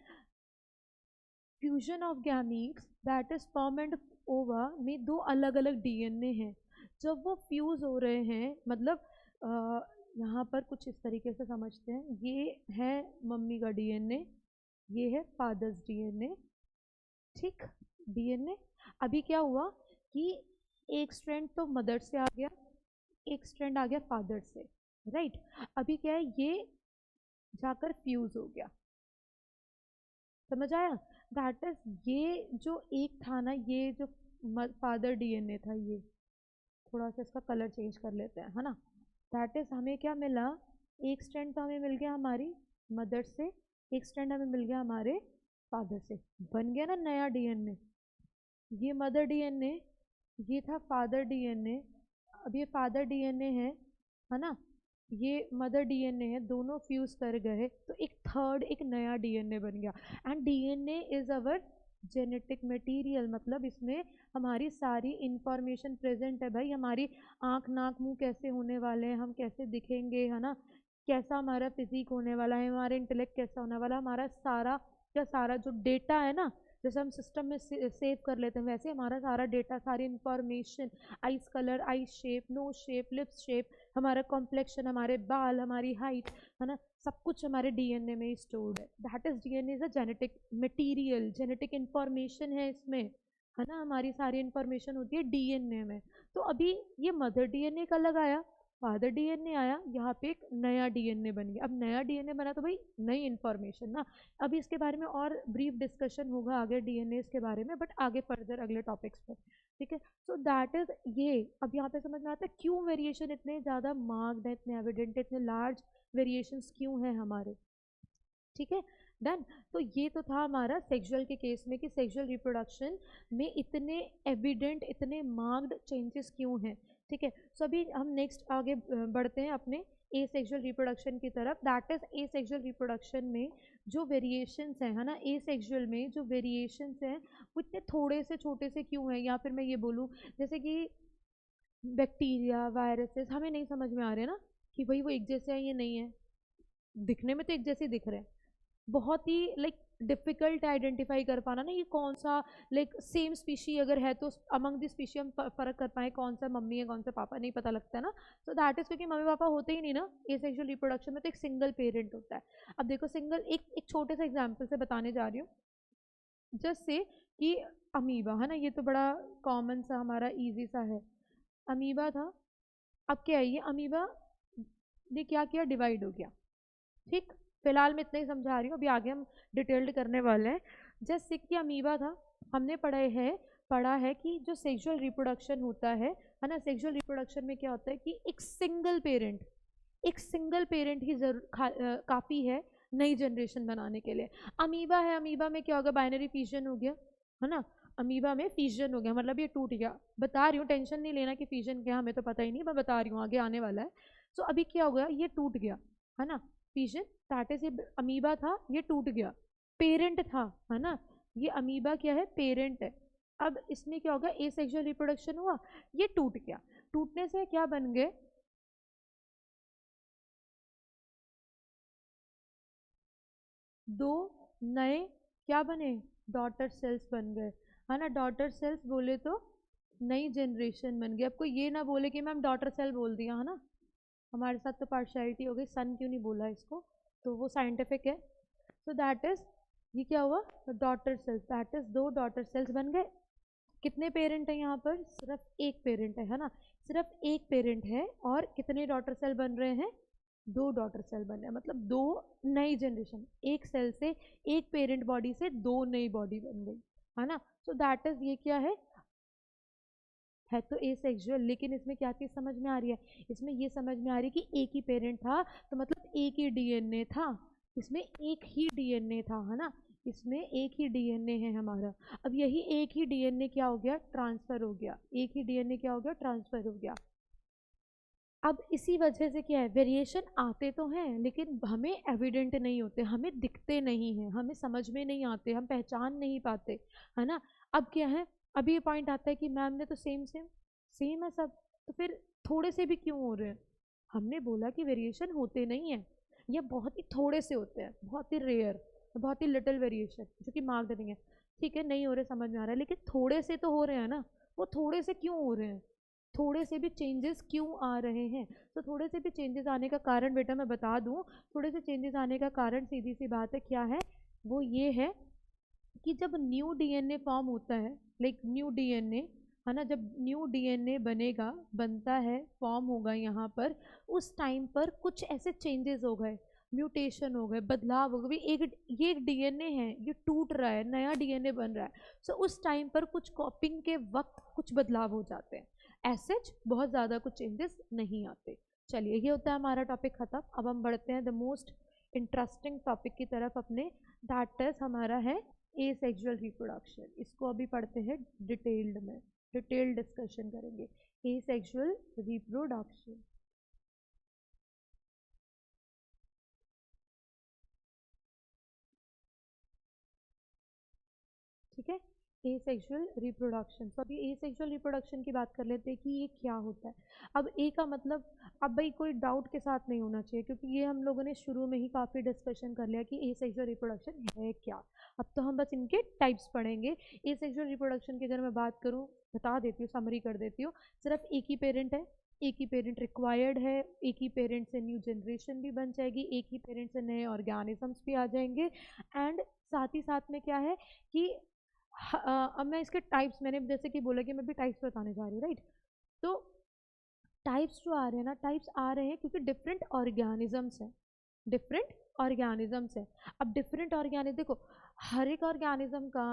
A: fusion of gametes that is sperm and ओवा में दो अलग अलग डीएनए हैं। जब वो फ्यूज हो रहे हैं, मतलब यहाँ पर कुछ इस तरीके से समझते हैं, ये है मम्मी का डीएनए, ये है फादर्स डीएनए, ठीक, डीएनए। अभी क्या हुआ कि एक स्ट्रैंड तो मदर से आ गया, एक स्ट्रैंड आ गया फादर से, राइट। अभी क्या है, ये जाकर फ्यूज हो गया, समझ आया। दैट इज ये जो एक था ना, ये जो फादर डीएनए था, ये थोड़ा सा इसका कलर चेंज कर लेते हैं, है ना। दैट इज हमें क्या मिला, एक स्ट्रैंड तो हमें मिल गया हमारी मदर से, एक स्ट्रैंड हमें मिल गया हमारे फादर से, बन गया ना नया डीएनए। ये मदर डीएनए, ये था फादर डीएनए, अब ये फादर डीएनए है ना, ये मदर डीएनए है, दोनों फ्यूज कर गए तो एक थर्ड एक नया डीएनए बन गया। And DNA is our genetic material, मतलब इसमें हमारी सारी इंफॉर्मेशन प्रेजेंट है भाई, हमारी आँख नाक मुंह कैसे होने वाले हैं, हम कैसे दिखेंगे, है ना, कैसा हमारा फिजिक होने वाला है, हमारा इंटेलेक्ट कैसा होने वाला, हमारा सारा का सारा जो डेटा है ना, जैसे हम सिस्टम में सेव कर लेते हैं वैसे हमारा सारा डेटा, सारी information, eyes colour, eyes shape, nose shape, lips shape, हमारा कॉम्प्लेक्शन, हमारे बाल, हमारी हाइट, है ना, सब कुछ हमारे डीएनए में स्टोर्ड है। That is DNA is a genetic material, genetic information है इसमें, है ना, हमारी सारी इंफॉर्मेशन होती है डीएनए में। तो अभी ये मदर डीएनए का अलग आया, फादर डीएनए आया, यहाँ पे एक नया डीएनए बन गया। अब नया डीएनए बना तो भाई नई इंफॉर्मेशन ना। अभी इसके बारे में और ब्रीफ डिस्कशन होगा आगे डीएनए के बारे में, बट आगे फर्दर अगले टॉपिक्स पर, ठीक है। सो दैट इज ये, अब यहाँ पे समझ में आता है क्यों वेरिएशन इतने ज़्यादा मार्क्ड है, इतने एविडेंट, इतने लार्ज वेरिएशंस क्यों हैं हमारे, ठीक है, डन। तो ये तो था हमारा सेक्सुअल के केस में कि सेक्सुअल रिप्रोडक्शन में इतने एविडेंट, इतने मार्क्ड चेंजेस क्यों हैं, ठीक है। सो अभी हम नेक्स्ट आगे बढ़ते हैं अपने ए सेक्सुअल रिप्रोडक्शन की तरफ। That is a sexual reproduction में जो वेरिएशंस हैं, है ना, ए सेक्सुअल में जो वेरिएशंस हैं वो इतने थोड़े से छोटे से क्यों हैं, या फिर मैं ये बोलूँ जैसे कि बैक्टीरिया, वायरसेस हमें नहीं समझ में आ रहे ना कि भाई वो एक जैसे हैं ये नहीं है, दिखने में तो एक जैसे दिख रहे हैं, बहुत ही लाइक डिफिकल्ट आइडेंटिफाई कर पाना ना ये कौन सा, लाइक सेम स्पीशी अगर है तो अमंग द स्पीशी हम फर्क कर पाए कौन सा मम्मी है कौन सा पापा, नहीं पता लगता है ना। सो दैट इज क्योंकि मम्मी पापा होते ही नहीं ना एसेक्सुअल रिप्रोडक्शन में, तो एक सिंगल पेरेंट होता है। अब देखो सिंगल, एक छोटे से एग्जाम्पल से बताने जा रही हूँ, जस्ट से कि अमीबा, है ना, ये तो बड़ा कॉमन सा हमारा इजी सा है, अमीबा था। अब क्या है, ये अमीबा ने क्या किया, डिवाइड हो गया, ठीक। फिलहाल मैं इतना ही समझा रही हूँ, अभी आगे हम डिटेल्ड करने वाले हैं। जैसे कि अमीबा था, हमने पढ़ा है कि जो सेक्सुअल रिप्रोडक्शन होता है ना, सेक्सुअल रिप्रोडक्शन में क्या होता है कि एक सिंगल पेरेंट ही काफ़ी है नई जनरेशन बनाने के लिए। अमीबा है, अमीबा में क्या होगा, बाइनरी फिजन हो गया, है ना, अमीबा में फिजन हो गया, मतलब ये टूट गया, बता रही हूँ, टेंशन नहीं लेना कि फिजन क्या, हमें तो पता ही नहीं, मैं बता रही हूँ आगे आने वाला है। सो अभी क्या हो गया, ये टूट गया, है ना, फिजन, दैट इज, ये अमीबा था, ये टूट गया, पेरेंट था, है ना, ये अमीबा क्या है, पेरेंट है। अब इसमें क्या होगा, ए सेक्सुअल रिप्रोडक्शन हुआ, ये टूट गया, टूटने से क्या बन गए, दो नए क्या बने, डॉटर सेल्स बन गए, है ना, डॉटर सेल्स बोले तो नई जनरेशन बन गई। आपको ये ना बोले कि मैम डॉटर सेल बोल दिया, है ना, हमारे साथ तो पार्शियलिटी हो गई, सन क्यों नहीं बोला इसको, तो वो साइंटिफिक है। सो दैट इज, ये क्या हुआ, डॉटर सेल्स, दैट इज दो डॉटर सेल्स बन गए, कितने पेरेंट है यहाँ पर? सिर्फ एक पेरेंट है ना, सिर्फ एक पेरेंट है और कितने डॉटर सेल बन रहे हैं? 2 डॉटर सेल बन रहे हैं, मतलब 2 नई जनरेशन, एक सेल से, एक पेरेंट बॉडी से 2 नई बॉडी बन गई, है ना। सो दैट इज, ये क्या है तो एसेक्सुअल। लेकिन इसमें क्या चीज़ समझ में आ रही है? इसमें ये समझ में आ रही है कि एक ही पेरेंट था, तो मतलब एक ही डीएनए था, इसमें एक ही डीएनए था, है ना, इसमें एक ही डीएनए है हमारा। अब यही एक ही डीएनए क्या हो गया? ट्रांसफर हो गया। एक ही डीएनए क्या हो गया? ट्रांसफर हो गया। अब इसी वजह से क्या है, वेरिएशन आते तो हैं लेकिन हमें एविडेंट नहीं होते, हमें दिखते नहीं हैं, हमें समझ में नहीं आते, हम पहचान नहीं पाते, है ना। अब क्या है, अभी ये पॉइंट आता है कि मैम ने तो सेम सेम सेम है सब, तो फिर थोड़े से भी क्यों हो रहे हैं? हमने बोला कि वेरिएशन होते नहीं हैं, या बहुत ही थोड़े से होते हैं, बहुत ही रेयर, बहुत ही लिटिल वेरिएशन जो कि मार्क्ड नहीं है। ठीक है, नहीं हो रहे समझ में आ रहा है, लेकिन थोड़े से तो हो रहे हैं ना। वो थोड़े से क्यों हो रहे हैं? थोड़े से भी चेंजेस क्यों आ रहे हैं? तो थोड़े से भी चेंजेस आने का कारण बेटा मैं बता दूं, थोड़े से चेंजेस आने का कारण सीधी सी बात है, क्या है वो? ये है कि जब न्यू डीएनए फॉर्म होता है, लाइक न्यू डीएनए, है ना, जब न्यू डीएनए बनेगा, बनता है, फॉर्म होगा यहाँ पर, उस टाइम पर कुछ ऐसे चेंजेस हो गए, म्यूटेशन हो गए, बदलाव हो गए। एक ये एक डीएनए है, ये टूट रहा है, नया डीएनए बन रहा है। सो उस टाइम पर कुछ कॉपिंग के वक्त कुछ बदलाव हो जाते हैं, ऐसे बहुत ज़्यादा कुछ चेंजेस नहीं आते। चलिए, ये होता है हमारा टॉपिक ख़त्म। अब हम बढ़ते हैं द मोस्ट इंटरेस्टिंग टॉपिक की तरफ अपने, दैट इज हमारा है एसेक्सुअल रिप्रोडक्शन। इसको अभी पढ़ते हैं डिटेल्ड में, डिटेल्ड डिस्कशन करेंगे एसेक्सुअल रिप्रोडक्शन। ठीक है, एसेक्सुअल रिप्रोडक्शन। तो अभी एसेक्सुअल रिप्रोडक्शन की बात कर लेते हैं कि ये क्या होता है। अब ए का मतलब, अब भाई कोई डाउट के साथ नहीं होना चाहिए, क्योंकि ये हम लोगों ने शुरू में ही काफ़ी डिस्कशन कर लिया कि एसेक्सुअल रिप्रोडक्शन है क्या। अब तो हम बस इनके टाइप्स पढ़ेंगे। एसेक्सुअल रिप्रोडक्शन की अगर मैं बात करूँ, बता देती हूँ, समरी कर देती हूँ। सिर्फ एक ही पेरेंट है, एक ही पेरेंट रिक्वायर्ड है, एक ही पेरेंट से न्यू जनरेशन भी बन जाएगी, एक ही पेरेंट से नए ऑर्गेनिजम्स भी आ जाएंगे, एंड साथ ही साथ में क्या है कि अब मैं इसके टाइप्स, मैंने जैसे कि बोला कि मैं भी टाइप्स बताने जा रही हूँ, राइट। तो टाइप्स जो आ रहे हैं ना, टाइप्स आ रहे हैं क्योंकि डिफरेंट ऑर्गेनिजम्स हैं, डिफरेंट ऑर्गेनिजम्स है। अब डिफरेंट ऑर्गेनिज्म देखो, हर एक ऑर्गेनिज्म का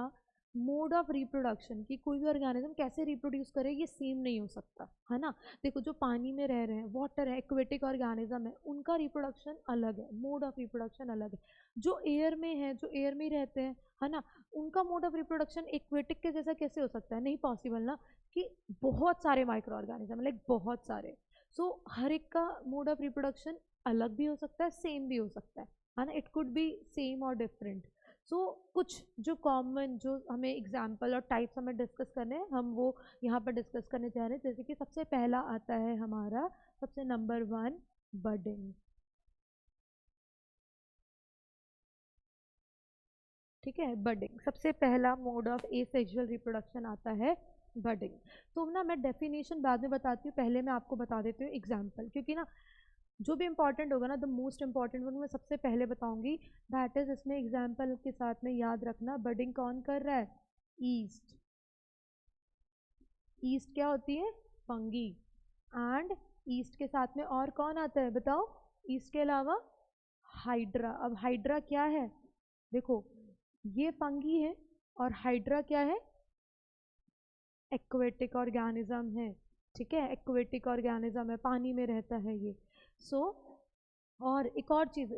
A: मोड ऑफ रिप्रोडक्शन, कि कोई भी ऑर्गेनिज्म कैसे रिप्रोड्यूस करे ये सेम नहीं हो सकता, है ना। देखो, जो पानी में रह रहे हैं, वाटर है, एक्वेटिक ऑर्गेनिज्म है, उनका रिप्रोडक्शन अलग है, मोड ऑफ रिप्रोडक्शन अलग है। जो एयर में है, जो एयर में ही रहते हैं, है ना, उनका मोड ऑफ रिप्रोडक्शन एक्वेटिक के जैसा कैसे हो सकता है? नहीं पॉसिबल ना, कि बहुत सारे माइक्रो ऑर्गेनिज्म, लाइक बहुत सारे। सो हर एक का मोड ऑफ रिप्रोडक्शन अलग भी हो सकता है, सेम भी हो सकता है ना। इट कुड बी सेम और डिफरेंट। सो कुछ जो कॉमन, जो हमें एग्जाम्पल और टाइप्स हमें डिस्कस करने हैं, हम वो यहाँ पर डिस्कस करने जा रहे हैं। जैसे कि सबसे पहला आता है हमारा, सबसे नंबर 1, बडिंग। ठीक है, बडिंग सबसे पहला मोड ऑफ एसेक्सुअल रिप्रोडक्शन आता है, बडिंग। तो ना मैं डेफिनेशन बाद में बताती हूँ, पहले मैं आपको बता देती हूँ एग्जाम्पल, क्योंकि ना जो भी इंपॉर्टेंट होगा ना, द मोस्ट इंपॉर्टेंट वन मैं सबसे पहले बताऊंगी, दैट इज, इसमें एग्जाम्पल के साथ में याद रखना, बडिंग कौन कर रहा है? ईस्ट। ईस्ट क्या होती है? फंगी। एंड ईस्ट के साथ में और कौन आता है बताओ? ईस्ट के अलावा हाइड्रा। अब हाइड्रा क्या है? देखो, ये फंगी है और हाइड्रा क्या है? एक्वेटिक ऑर्गेनिज्म है। ठीक है, एक्वेटिक ऑर्गेनिज्म है, पानी में रहता है ये। सो और एक और चीज़,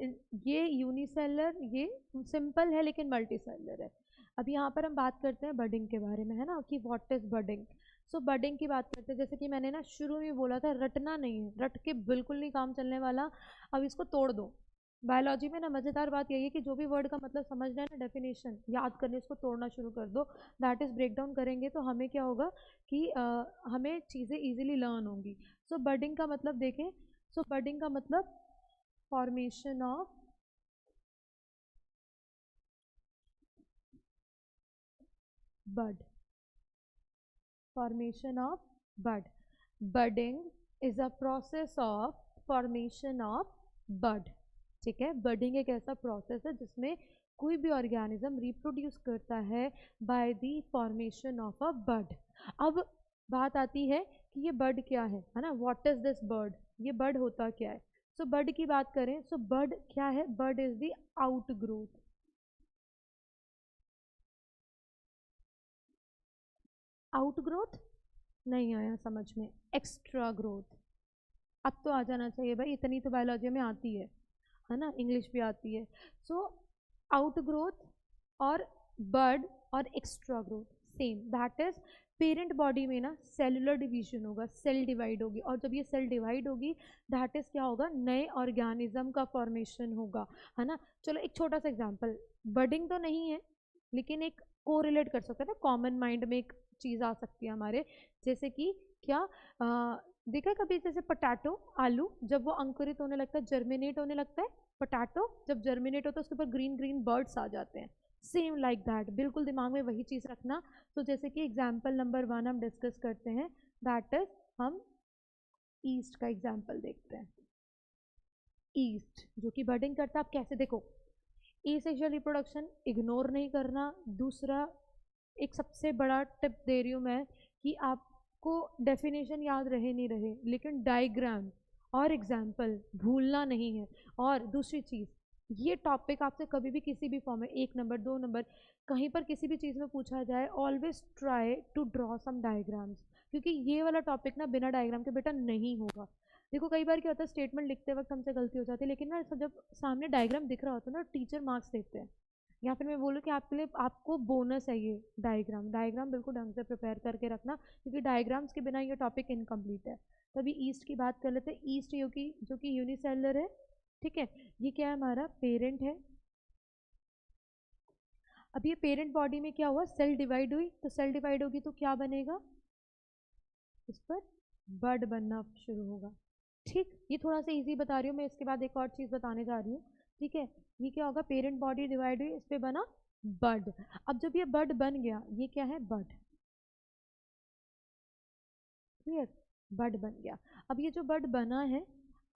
A: ये यूनिसेलर, ये सिंपल है लेकिन मल्टी सेलर है। अब यहाँ पर हम बात करते हैं बडिंग के बारे में, है ना, कि what is budding. So budding की बात करते हैं, जैसे कि मैंने ना शुरू में बोला था, रटना नहीं है, रट के बिल्कुल नहीं काम चलने वाला। अब इसको तोड़ दो। बायोलॉजी में ना मज़ेदार बात यही है कि जो भी वर्ड का मतलब समझना है ना, डेफिनेशन याद करने, इसको तोड़ना शुरू कर दो। दैट इज़ ब्रेक डाउन करेंगे तो हमें क्या होगा कि हमें चीज़ें ईजिली लर्न होंगी। सो बडिंग का मतलब देखें, सो बडिंग का मतलब formation of bud, formation of bud, budding is a process of formation of bud। ठीक है, बडिंग एक ऐसा प्रोसेस है जिसमें कोई भी ऑर्गेनिज्म रिप्रोड्यूस करता है by the formation of a bud. अब बात आती है कि ये बड क्या है ना, व्हाट इज दिस बर्ड, ये बड होता क्या है। सो बड की बात करें, सो बड क्या है, bud is the outgrowth. Outgrowth नहीं आया समझ में, एक्स्ट्रा ग्रोथ। अब तो आ जाना चाहिए भाई, इतनी तो बायोलॉजी में आती है ना, इंग्लिश भी आती है। सो आउट ग्रोथ और बर्ड और extra growth same, that is parent body में ना सेलुलर डिवीजन होगा, सेल डिवाइड होगी, और जब ये सेल डिवाइड होगी दैट इज क्या होगा, नए ऑर्गेनिज्म का फॉर्मेशन होगा, है ना। चलो एक छोटा सा एग्जांपल, बर्डिंग तो नहीं है लेकिन एक कोरिलेट कर सकते हैं ना, कॉमन माइंड में एक चीज़ आ सकती है हमारे, जैसे कि क्या देखा कभी, जैसे पोटैटो, आलू जब वो अंकुरित होने लगता है, जर्मिनेट होने लगता है, पोटैटो जब जर्मिनेट होता है उसके ऊपर ग्रीन ग्रीन बर्ड्स आ जाते हैं, सेम लाइक दैट, बिल्कुल दिमाग में वही चीज़ रखना। तो जैसे कि एग्जाम्पल नंबर 1 हम डिस्कस करते हैं, दैट इज हम ईस्ट का एग्जाम्पल देखते हैं। ईस्ट जो कि बर्डिंग करता है, आप कैसे देखो, एसेक्सुअल रिप्रोडक्शन इग्नोर नहीं करना। दूसरा एक सबसे बड़ा टिप दे रही हूँ मैं कि आपको डेफिनेशन याद रहे नहीं रहे लेकिन डायग्राम और एग्जाम्पल भूलना नहीं है। और दूसरी चीज़, ये टॉपिक आपसे कभी भी किसी भी फॉर्म में 1 नंबर 2 नंबर कहीं पर किसी भी चीज़ में पूछा जाए, always try to draw some diagrams, क्योंकि ये वाला टॉपिक ना बिना डायग्राम के बेटा नहीं होगा। देखो कई बार क्या होता है, स्टेटमेंट लिखते वक्त हमसे गलती हो जाती है, लेकिन ना जब सामने डायग्राम दिख रहा होता है ना, टीचर मार्क्स देते हैं। या फिर मैं बोलूँ कि आपके लिए आपको बोनस है ये डायग्राम, डायग्राम बिल्कुल ढंग से प्रिपेयर करके रखना, क्योंकि डायग्राम्स के बिना ये टॉपिक इनकम्प्लीट है। तो अभी ईस्ट की बात कर लेते हैं। ईस्ट जो कि यूनिसेलुलर है, ठीक है, ये क्या है, हमारा पेरेंट है। अब ये पेरेंट बॉडी में क्या हुआ, सेल डिवाइड हुई, तो सेल डिवाइड होगी तो क्या बनेगा, इस पर बड बनना शुरू होगा। ठीक, ये थोड़ा सा इजी बता रही हूँ मैं, इसके बाद एक और चीज़ बताने जा रही हूँ। ठीक है, ये क्या होगा, पेरेंट बॉडी डिवाइड हुई, इस पे बना बड। अब जब ये बड बन गया, ये क्या है, बड, क्लियर, बड बन गया। अब ये जो बड बना है,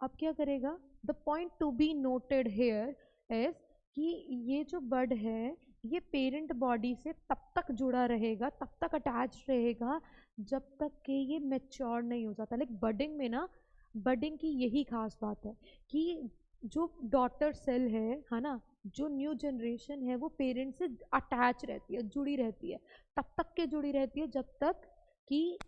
A: अब क्या करेगा, the point to be noted here is कि ये जो बड है ये पेरेंट बॉडी से तब तक जुड़ा रहेगा, तब तक अटैच रहेगा जब तक कि ये मेच्योर नहीं हो जाता। लाइक बडिंग में ना, बडिंग की यही खास बात है कि जो डॉटर सेल है ना, जो न्यू जनरेशन है वो पेरेंट से अटैच रहती है, जुड़ी रहती है, तब तक के जुड़ी रहती है जब तक कि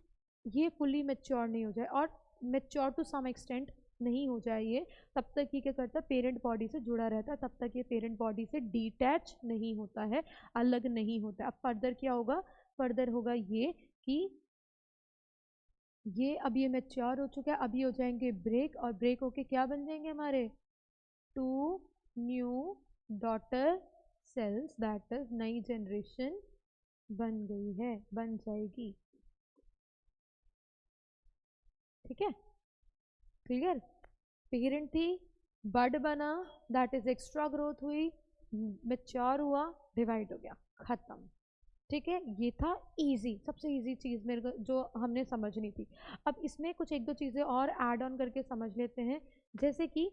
A: ये फुली मेच्योर नहीं हो जाए, और मेच्योर टू सम एक्सटेंट नहीं हो जाए ये, तब तक ये क्या करता है, पेरेंट बॉडी से जुड़ा रहता है, तब तक ये पेरेंट बॉडी से डिटैच नहीं होता है, अलग नहीं होता है। अब फर्दर क्या होगा, फर्दर होगा ये कि ये अब ये मेच्योर हो चुका है, अब ये हो जाएंगे ब्रेक, और ब्रेक होके क्या बन जाएंगे हमारे, two new daughter cells, that is नई जनरेशन बन गई है, बन जाएगी। ठीक है, क्लियर, पेरेंट थी, बड बना, दैट इज एक्स्ट्रा ग्रोथ हुई, मेच्योर हुआ, डिवाइड हो गया, खत्म। ठीक है, ये था इजी, सबसे इजी चीज़ मेरे को जो हमने समझनी थी। अब इसमें कुछ एक दो चीज़ें और ऐड ऑन करके समझ लेते हैं, जैसे कि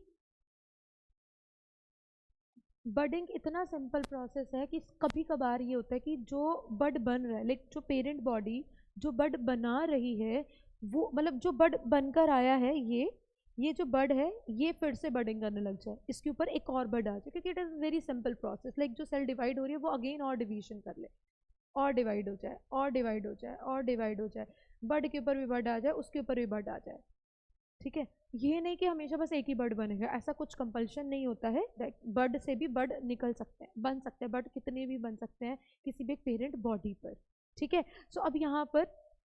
A: बडिंग इतना सिंपल प्रोसेस है कि कभी कभार ये होता है कि जो बड बन रहा है, लाइक जो पेरेंट बॉडी जो बड बना रही है, वो मतलब जो बड बनकर आया है, ये जो बड है ये फिर से बडिंग करने लग जाए, इसके ऊपर एक और बड आ जाए, क्योंकि it is very simple process. Like जो सेल डिवाइड हो रही है वो अगेन और डिवीजन कर ले, और डिवाइड हो जाए, और डिवाइड हो जाए, और डिवाइड हो जाए, बड के ऊपर भी बड आ जाए, उसके ऊपर भी बड आ जाए। ठीक है, ये नहीं कि हमेशा बस एक ही बर्ड बनेगा, ऐसा कुछ कंपल्शन नहीं होता है। बर्ड से भी बर्ड निकल सकते हैं, बन सकते हैं, बर्ड कितने भी बन सकते हैं किसी भी एक पेरेंट बॉडी पर। ठीक है, सो अब यहाँ पर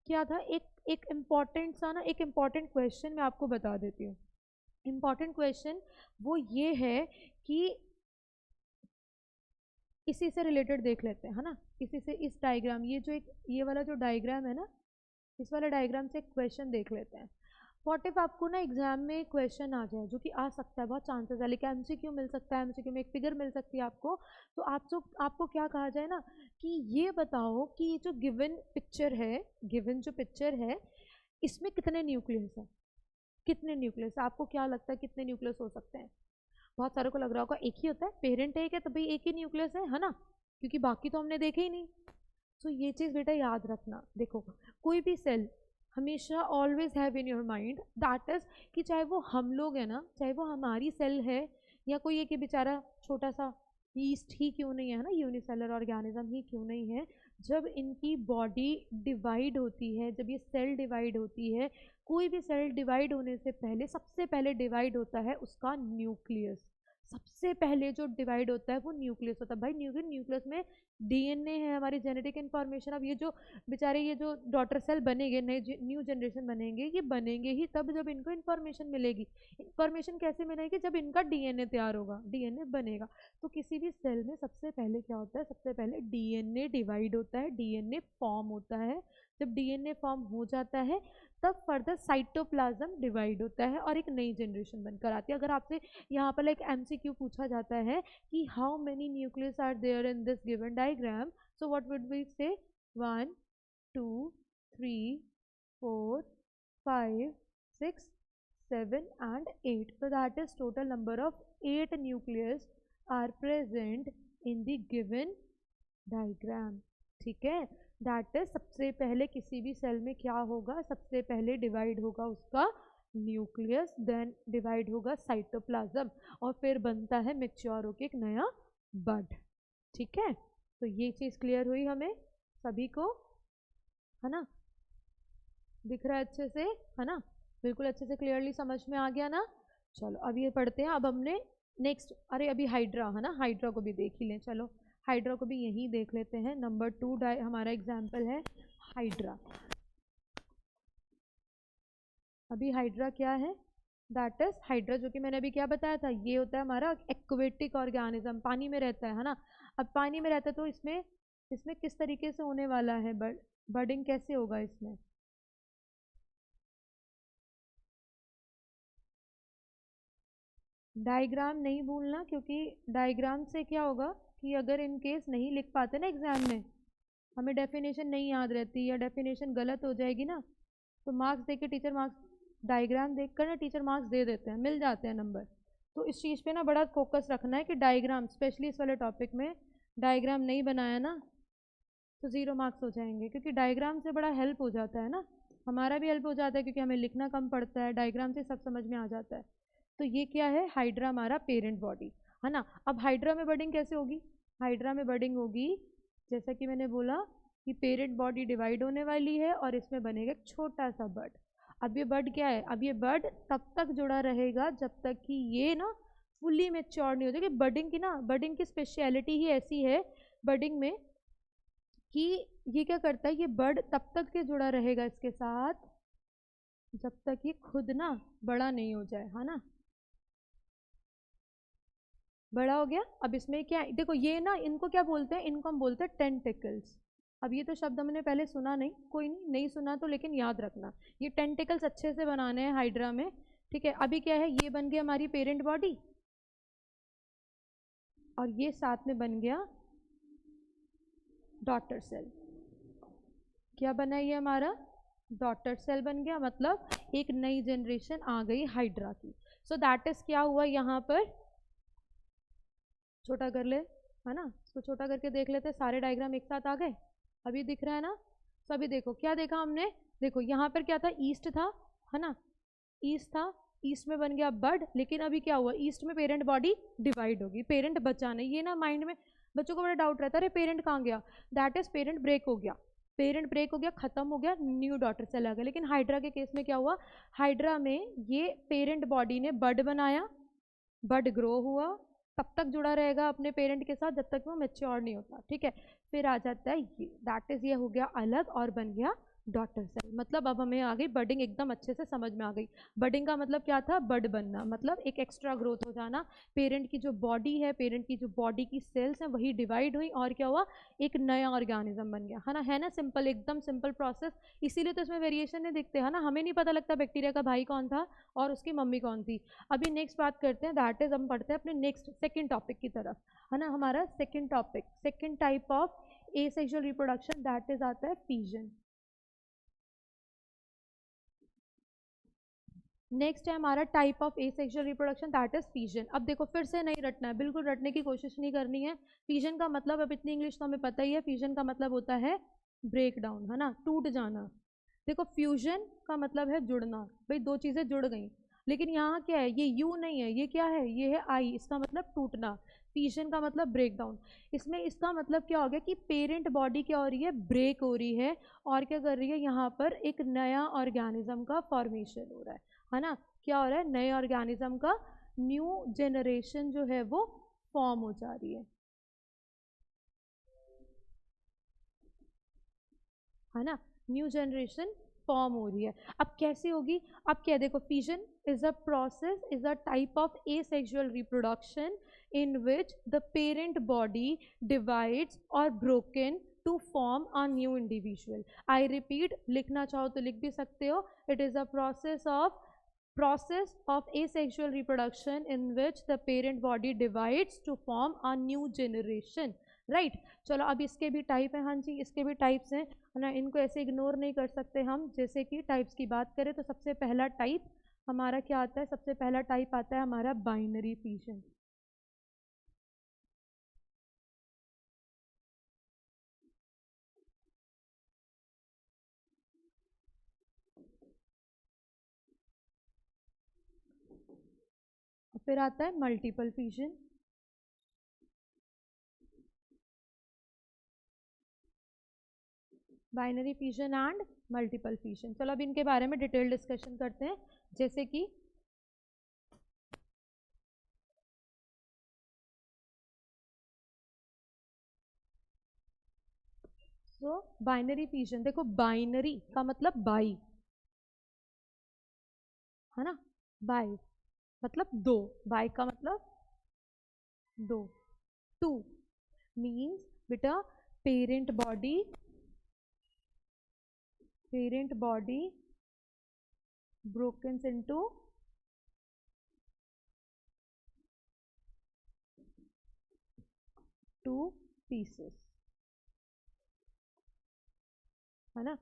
A: क्या था, एक इम्पॉर्टेंट सा ना, एक इम्पॉर्टेंट क्वेश्चन मैं आपको बता देती हूँ। इम्पॉर्टेंट क्वेश्चन वो ये है कि इसी से रिलेटेड देख लेते हैं, है ना, इसी से, इस डायग्राम, ये जो एक ये वाला जो डायग्राम है ना, इस वाले डायग्राम से एक क्वेश्चन देख लेते हैं। व्हाट इफ आपको ना एग्जाम में क्वेश्चन आ जाए, जो कि आ सकता है, बहुत चांसेस है, लेकिन एमसीक्यू मिल सकता है, एमसीक्यू में एक फिगर मिल सकती है आपको। तो आपको क्या कहा जाए ना, कि ये बताओ कि ये जो गिवन पिक्चर है, गिवन जो पिक्चर है, इसमें कितने न्यूक्लियस है, कितने न्यूक्लियस, आपको क्या लगता है कितने न्यूक्लियस हो सकते हैं। बहुत सारों को लग रहा होगा एक ही होता है, पेरेंट एक है तो भाई एक ही न्यूक्लियस है ना, क्योंकि बाकी तो हमने देखे ही नहीं। तो ये चीज़ बेटा याद रखना। देखो कोई भी सेल हमेशा always have in your mind that is कि चाहे वो हम लोग है ना, चाहे वो हमारी सेल है या कोई एक बेचारा छोटा सा ईस्ट ही क्यों नहीं है ना, यूनिसेलर ऑर्गेनिज्म ही क्यों नहीं है, जब इनकी बॉडी डिवाइड होती है, जब ये सेल डिवाइड होती है, कोई भी सेल डिवाइड होने से पहले सबसे पहले डिवाइड होता है उसका न्यूक्लियस। सबसे पहले जो डिवाइड होता है वो न्यूक्लियस होता है। भाई न्यूक्लियस में डीएनए है, हमारी जेनेटिक इन्फॉर्मेशन। अब ये जो बेचारे ये जो डॉटर सेल बनेंगे, नए न्यू जनरेशन बनेंगे, ये बनेंगे ही तब जब इनको इन्फॉर्मेशन मिलेगी। इन्फॉर्मेशन कैसे मिलेगी? जब इनका डीएनए तैयार होगा, डीएनए बनेगा। तो किसी भी सेल में सबसे पहले क्या होता है? सबसे पहले डीएनए डिवाइड होता है, डीएनए फॉर्म होता है। जब डीएनए फॉर्म हो जाता है तब फर्दर साइटोप्लाज्म डिवाइड होता है और एक नई जनरेशन बनकर आती है। अगर आपसे यहाँ पर एक एमसीक्यू पूछा जाता है कि how many nucleus are there in this given diagram, so what would we say? 1 2 3 4 5 6 7 and 8. So that is total number of 8 nucleus are present in the given diagram. ठीक है, दैट इज सबसे पहले किसी भी सेल में क्या होगा? सबसे पहले डिवाइड होगा उसका न्यूक्लियस, देन डिवाइड होगा साइटोप्लाज्म और फिर बनता है मैच्योर होके एक नया बड। ठीक है, तो ये चीज़ क्लियर हुई हमें सभी को, है ना? दिख रहा है अच्छे से, है ना? बिल्कुल अच्छे से क्लियरली समझ में आ गया ना? चलो अब ये पढ़ते हैं। अब हमने नेक्स्ट, अरे अभी हाइड्रा है ना, हाइड्रा को भी देख ही लें। चलो हाइड्रा को भी यहीं देख लेते हैं। नंबर 2 हमारा एग्जाम्पल है हाइड्रा। अभी हाइड्रा क्या है? दैट इज हाइड्रा, जो कि मैंने अभी क्या बताया था, ये होता है हमारा एक्वेटिक ऑर्गेनिज्म, पानी में रहता है ना। अब पानी में रहता है तो इसमें इसमें किस तरीके से होने वाला है बर्डिंग कैसे होगा इसमें? डायग्राम नहीं भूलना, क्योंकि डायग्राम से क्या होगा कि अगर इन केस नहीं लिख पाते ना एग्जाम में, हमें डेफिनेशन नहीं याद रहती या डेफिनेशन गलत हो जाएगी ना, तो मार्क्स दे के टीचर मार्क्स, डायग्राम देख कर ना टीचर मार्क्स दे देते हैं, मिल जाते हैं नंबर। तो इस चीज़ पे ना बड़ा फोकस रखना है कि डायग्राम, स्पेशली इस वाले टॉपिक में डायग्राम नहीं बनाया ना तो 0 मार्क्स हो जाएंगे, क्योंकि डायग्राम से बड़ा हेल्प हो जाता है ना, हमारा भी हेल्प हो जाता है क्योंकि हमें लिखना कम पड़ता है, डायग्राम से सब समझ में आ जाता है। तो ये क्या है? हाइड्रा हमारा पेरेंट बॉडी है ना। अब हाइड्रा में बर्डिंग कैसे होगी? हाइड्रा में बर्डिंग होगी जैसा कि मैंने बोला कि पेरेंट बॉडी डिवाइड होने वाली है और इसमें बनेगा एक छोटा सा बर्ड। अब ये बर्ड क्या है? अब ये बर्ड तब तक जुड़ा रहेगा जब तक कि ये ना फुली मैच्योर नहीं हो जाएगी। बर्डिंग की ना, बर्डिंग की स्पेशलिटी ही ऐसी है बर्डिंग में कि ये क्या करता है, ये बर्ड तब तक के जुड़ा रहेगा इसके साथ जब तक ये खुद ना बड़ा नहीं हो जाए, है ना। बड़ा हो गया, अब इसमें क्या है? देखो ये ना, इनको क्या बोलते हैं? इनको हम बोलते हैं टेंटिकल्स। अब ये तो शब्द हमने पहले सुना नहीं, कोई नहीं, नहीं सुना तो लेकिन याद रखना, ये टेंटिकल्स अच्छे से बनाने हैं हाइड्रा में। ठीक है, अभी क्या है? ये बन गया हमारी पेरेंट बॉडी और ये साथ में बन गया डॉटर सेल। क्या बना ये हमारा? डॉटर सेल बन गया, मतलब एक नई जनरेशन आ गई हाइड्रा की। सो दैट इज क्या हुआ यहाँ पर? छोटा कर ले, है ना, इसको छोटा करके देख लेते, सारे डायग्राम एक साथ आ गए, अभी दिख रहा है ना? तो अभी देखो क्या देखा हमने, देखो यहाँ पर क्या था? ईस्ट था, है ना, ईस्ट था, ईस्ट में बन गया बर्ड, लेकिन अभी क्या हुआ? ईस्ट में पेरेंट बॉडी डिवाइड होगी, पेरेंट बचा नहीं। ये ना माइंड में बच्चों को बड़ा डाउट रहता है, अरे पेरेंट कहाँ गया? दैट इज पेरेंट ब्रेक हो गया, पेरेंट ब्रेक हो गया, खत्म हो गया, न्यू डॉटर सेल आ गया। लेकिन हाइड्रा के केस में क्या हुआ? हाइड्रा में ये पेरेंट बॉडी ने बर्ड बनाया, बर्ड ग्रो हुआ, तब तक जुड़ा रहेगा अपने पेरेंट के साथ जब तक वो मैच्योर नहीं होता। ठीक है, फिर आ जाता है ये, दैट इज ये हो गया अलग और बन गया डॉटर सेल। मतलब अब हमें आ गई बर्डिंग, एकदम अच्छे से समझ में आ गई। बर्डिंग का मतलब क्या था? बर्ड बनना, मतलब एक एक्स्ट्रा ग्रोथ हो जाना। पेरेंट की जो बॉडी है, पेरेंट की जो बॉडी की सेल्स हैं वही डिवाइड हुई और क्या हुआ? एक नया ऑर्गेनिज्म बन गया, है ना सिंपल, एकदम सिंपल प्रोसेस। इसीलिए तो इसमें वेरिएशन नहीं दिखते, है ना, हमें नहीं पता लगता बैक्टीरिया का भाई कौन था और उसकी मम्मी कौन थी। अभी नेक्स्ट बात करते हैं, दैट इज हम पढ़ते हैं अपने नेक्स्ट सेकेंड टॉपिक की तरफ, है ना। हमारा second topic, second type of asexual reproduction, that is आता है फीजन। नेक्स्ट है हमारा type of asexual reproduction, that is fission. अब देखो फिर से नहीं रटना है, बिल्कुल रटने की कोशिश नहीं करनी है। फिजन का मतलब, अब इतनी इंग्लिश तो हमें पता ही है, फिजन का मतलब होता है ब्रेक डाउन, है ना, टूट जाना। देखो फ्यूजन का मतलब है जुड़ना, भाई दो चीजें जुड़ गई। लेकिन यहाँ क्या है, ये यू नहीं है, ये क्या है, ये है आई, इसका मतलब टूटना। फिजन का मतलब ब्रेक डाउन। इसमें इसका मतलब क्या हो गया कि पेरेंट बॉडी क्या हो रही है, ब्रेक हो रही है, और क्या कर रही है, यहाँ पर एक नया ऑर्गेनिज्म का फॉर्मेशन हो रहा है ना। क्या हो रहा है, नए ऑर्गेनिज्म का न्यू जनरेशन जो है वो फॉर्म हो जा रही है ना, न्यू जनरेशन फॉर्म हो रही है। अब कैसे होगी, अब क्या देखो, fission is a process, is a type of asexual reproduction in which the parent body divides or broken to form a new individual. I repeat, लिखना चाहो तो लिख भी सकते हो, it is a process of asexual reproduction in which the parent body divides to form a new generation, right. चलो अब इसके भी टाइप हैं, हाँ जी इसके भी टाइप्स हैं, है ना, इनको ऐसे इग्नोर नहीं कर सकते हम। जैसे कि टाइप्स की बात करें तो सबसे पहला टाइप हमारा क्या आता है, सबसे पहला टाइप आता है हमारा बाइनरी फिजन। फिर आता है multiple fission. Binary fission and multiple fission. चलो अब इनके बारे में डिटेल डिस्कशन करते हैं। जैसे कि तो बाइनरी फिजन, देखो बाइनरी का मतलब बाई, है ना, बाई मतलब दो, बाई का मतलब दो, टू मीन्स बेटा parent body broken into two pieces, है ना,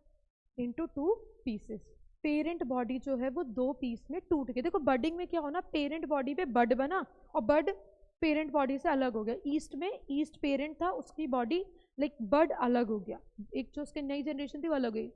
A: into two pieces. Parent body जो है वो दो पीस में टूट गई। देखो बडिंग में क्या होना, पेरेंट बॉडी पे बड बना और बड पेरेंट बॉडी से अलग हो गया। ईस्ट में ईस्ट पेरेंट था, उसकी बॉडी लाइक बड अलग हो गया, एक जो उसकी नई जनरेशन थी वो अलग गई,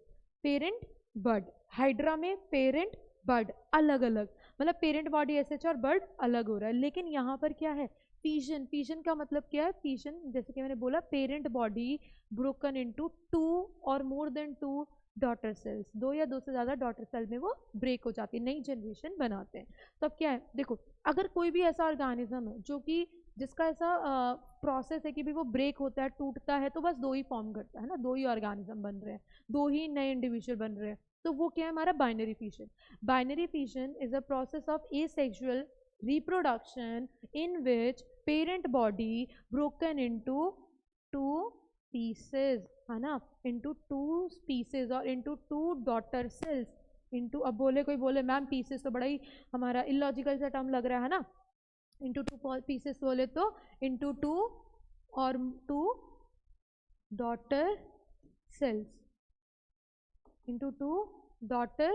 A: पेरेंट बड। हाइड्रा में पेरेंट बड अलग अलग, मतलब पेरेंट बॉडी एस और बड अलग हो रहा है। लेकिन यहाँ पर क्या है, फिजन। फिजन का मतलब क्या है, फिजन जैसे कि मैंने बोला, parent body broken into two or more than two daughter cells, दो या दो से ज़्यादा डॉटर सेल में वो ब्रेक हो जाती है, नई जनरेशन बनाते हैं। तो अब क्या है, देखो अगर कोई भी ऐसा ऑर्गेनिज्म है जो कि जिसका ऐसा प्रोसेस है कि भी वो ब्रेक होता है, टूटता है, तो बस दो ही फॉर्म करता है ना, दो ही ऑर्गेनिज्म बन रहे हैं, दो ही नए इंडिविजुअल बन रहे हैं, तो वो क्या है हमारा binary fission. Binary fission is a process of asexual reproduction in which parent body broken into two pieces, है ना, into two pieces और into two daughter cells into, अब बोले कोई बोले मैम पीसेस तो बड़ा ही हमारा इलॉजिकल सा टर्म लग रहा है ना, into two pieces बोले तो into two और two daughter cells, into two daughter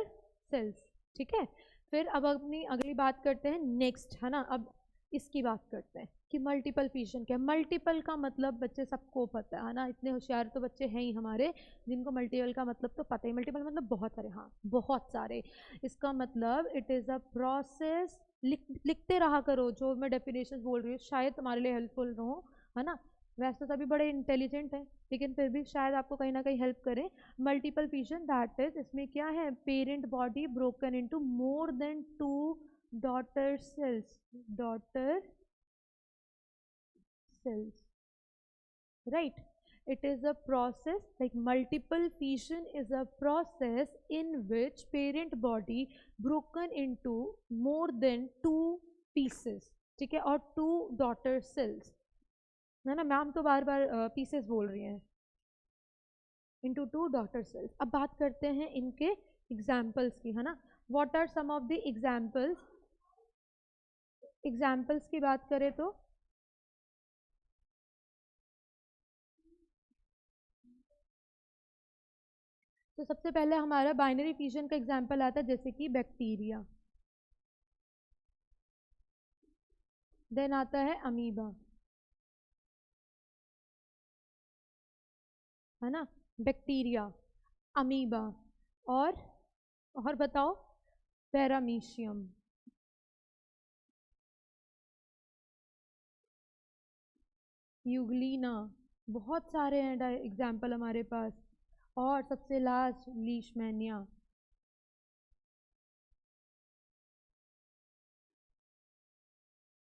A: cells, ठीक है। फिर अब अपनी अगली बात करते हैं नेक्स्ट, है ना, अब इसकी बात करते हैं कि मल्टीपल फिजन क्या है। मल्टीपल का मतलब बच्चे सबको पता है ना, इतने होशियार तो बच्चे हैं ही हमारे जिनको मल्टीपल का मतलब तो पता ही। मल्टीपल मतलब बहुत सारे, हाँ बहुत सारे। इसका मतलब इट इज़ अ प्रोसेस, लिखते रहा करो जो मैं डेफिनेशन बोल रही हूँ, शायद तुम्हारे लिए हेल्पफुल हो, है ना। वैसे तो सभी बड़े इंटेलिजेंट हैं लेकिन फिर भी शायद आपको कहीं ना कहीं हेल्प करें। मल्टीपल फिजन दैट इज, इसमें क्या है, parent body broken into more than two daughter cells, daughter cells, right? It is a process, like multiple fission is a process in which parent body broken into more than two pieces, ठीक है, और two daughter cells, है ना, ma'am तो बार बार pieces बोल रही हैं, into two daughter cells। अब बात करते हैं इनके एग्जाम्पल्स की, है ना। What are some of the examples, examples की बात करें तो सबसे पहले हमारा बाइनरी फिजन का एग्जाम्पल आता है जैसे कि बैक्टीरिया, देन आता है अमीबा, है ना, बैक्टीरिया, अमीबा, और बताओ, पैरामीशियम, यूग्लिना, बहुत सारे हैं एग्जाम्पल हमारे पास, और सबसे लास्ट लीशमैनिया।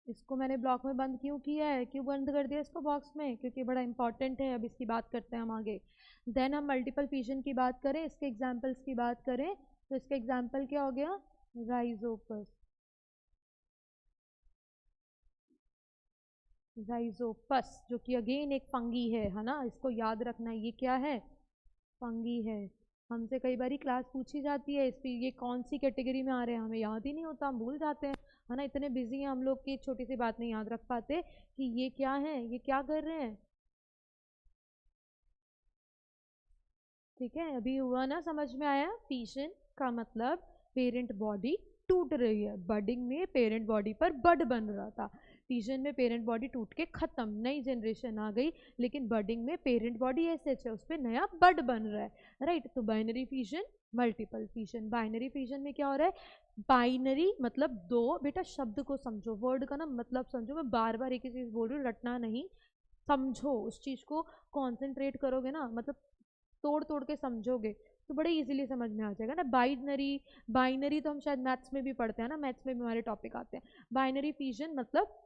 A: इसको मैंने ब्लॉक में बंद क्यों किया है, क्यों बंद कर दिया इसको बॉक्स में, क्योंकि बड़ा इंपॉर्टेंट है, अब इसकी बात करते हैं हम आगे। देन हम मल्टीपल फिशन की बात करें, इसके एग्जाम्पल्स की बात करें, तो इसका एग्जाम्पल क्या हो गया, राइजोपस, राइजोपस जो कि अगेन एक फंगी है ना, इसको याद रखना, ये क्या है, फंगी है। हमसे कई बार क्लास पूछी जाती है इस पे, ये कौन सी कैटेगरी में आ रहे हैं, हमें याद ही नहीं होता, हम भूल जाते हैं, है ना, इतने बिजी हैं हम लोग की छोटी सी बात नहीं याद रख पाते कि ये क्या है, ये क्या कर रहे हैं। ठीक है, अभी हुआ ना, समझ में आया, फिशन का मतलब पेरेंट बॉडी टूट रही है, बडिंग में पेरेंट बॉडी पर बड बन रहा था, फिशन में पेरेंट बॉडी टूट के खत्म, नई जनरेशन आ गई, लेकिन बडिंग में पेरेंट बॉडी ऐसे है, उस पर नया बड बन रहा है, राइट। तो binary fission, multiple fission, binary fission में क्या हो रहा है, बाइनरी मतलब दो, बेटा शब्द को समझो, वर्ड का ना मतलब समझो, मैं बार बार एक ही चीज बोल रही हूँ, रटना नहीं, समझो उस चीज को, कॉन्सेंट्रेट करोगे ना, मतलब तोड़ तोड़ के समझोगे तो बड़े इजीली समझ में आ जाएगा ना। बाइनरी, बाइनरी तो हम शायद मैथ्स में भी पढ़ते हैं ना, मैथ्स में भी हमारे टॉपिक आते हैं। बाइनरी फिजन मतलब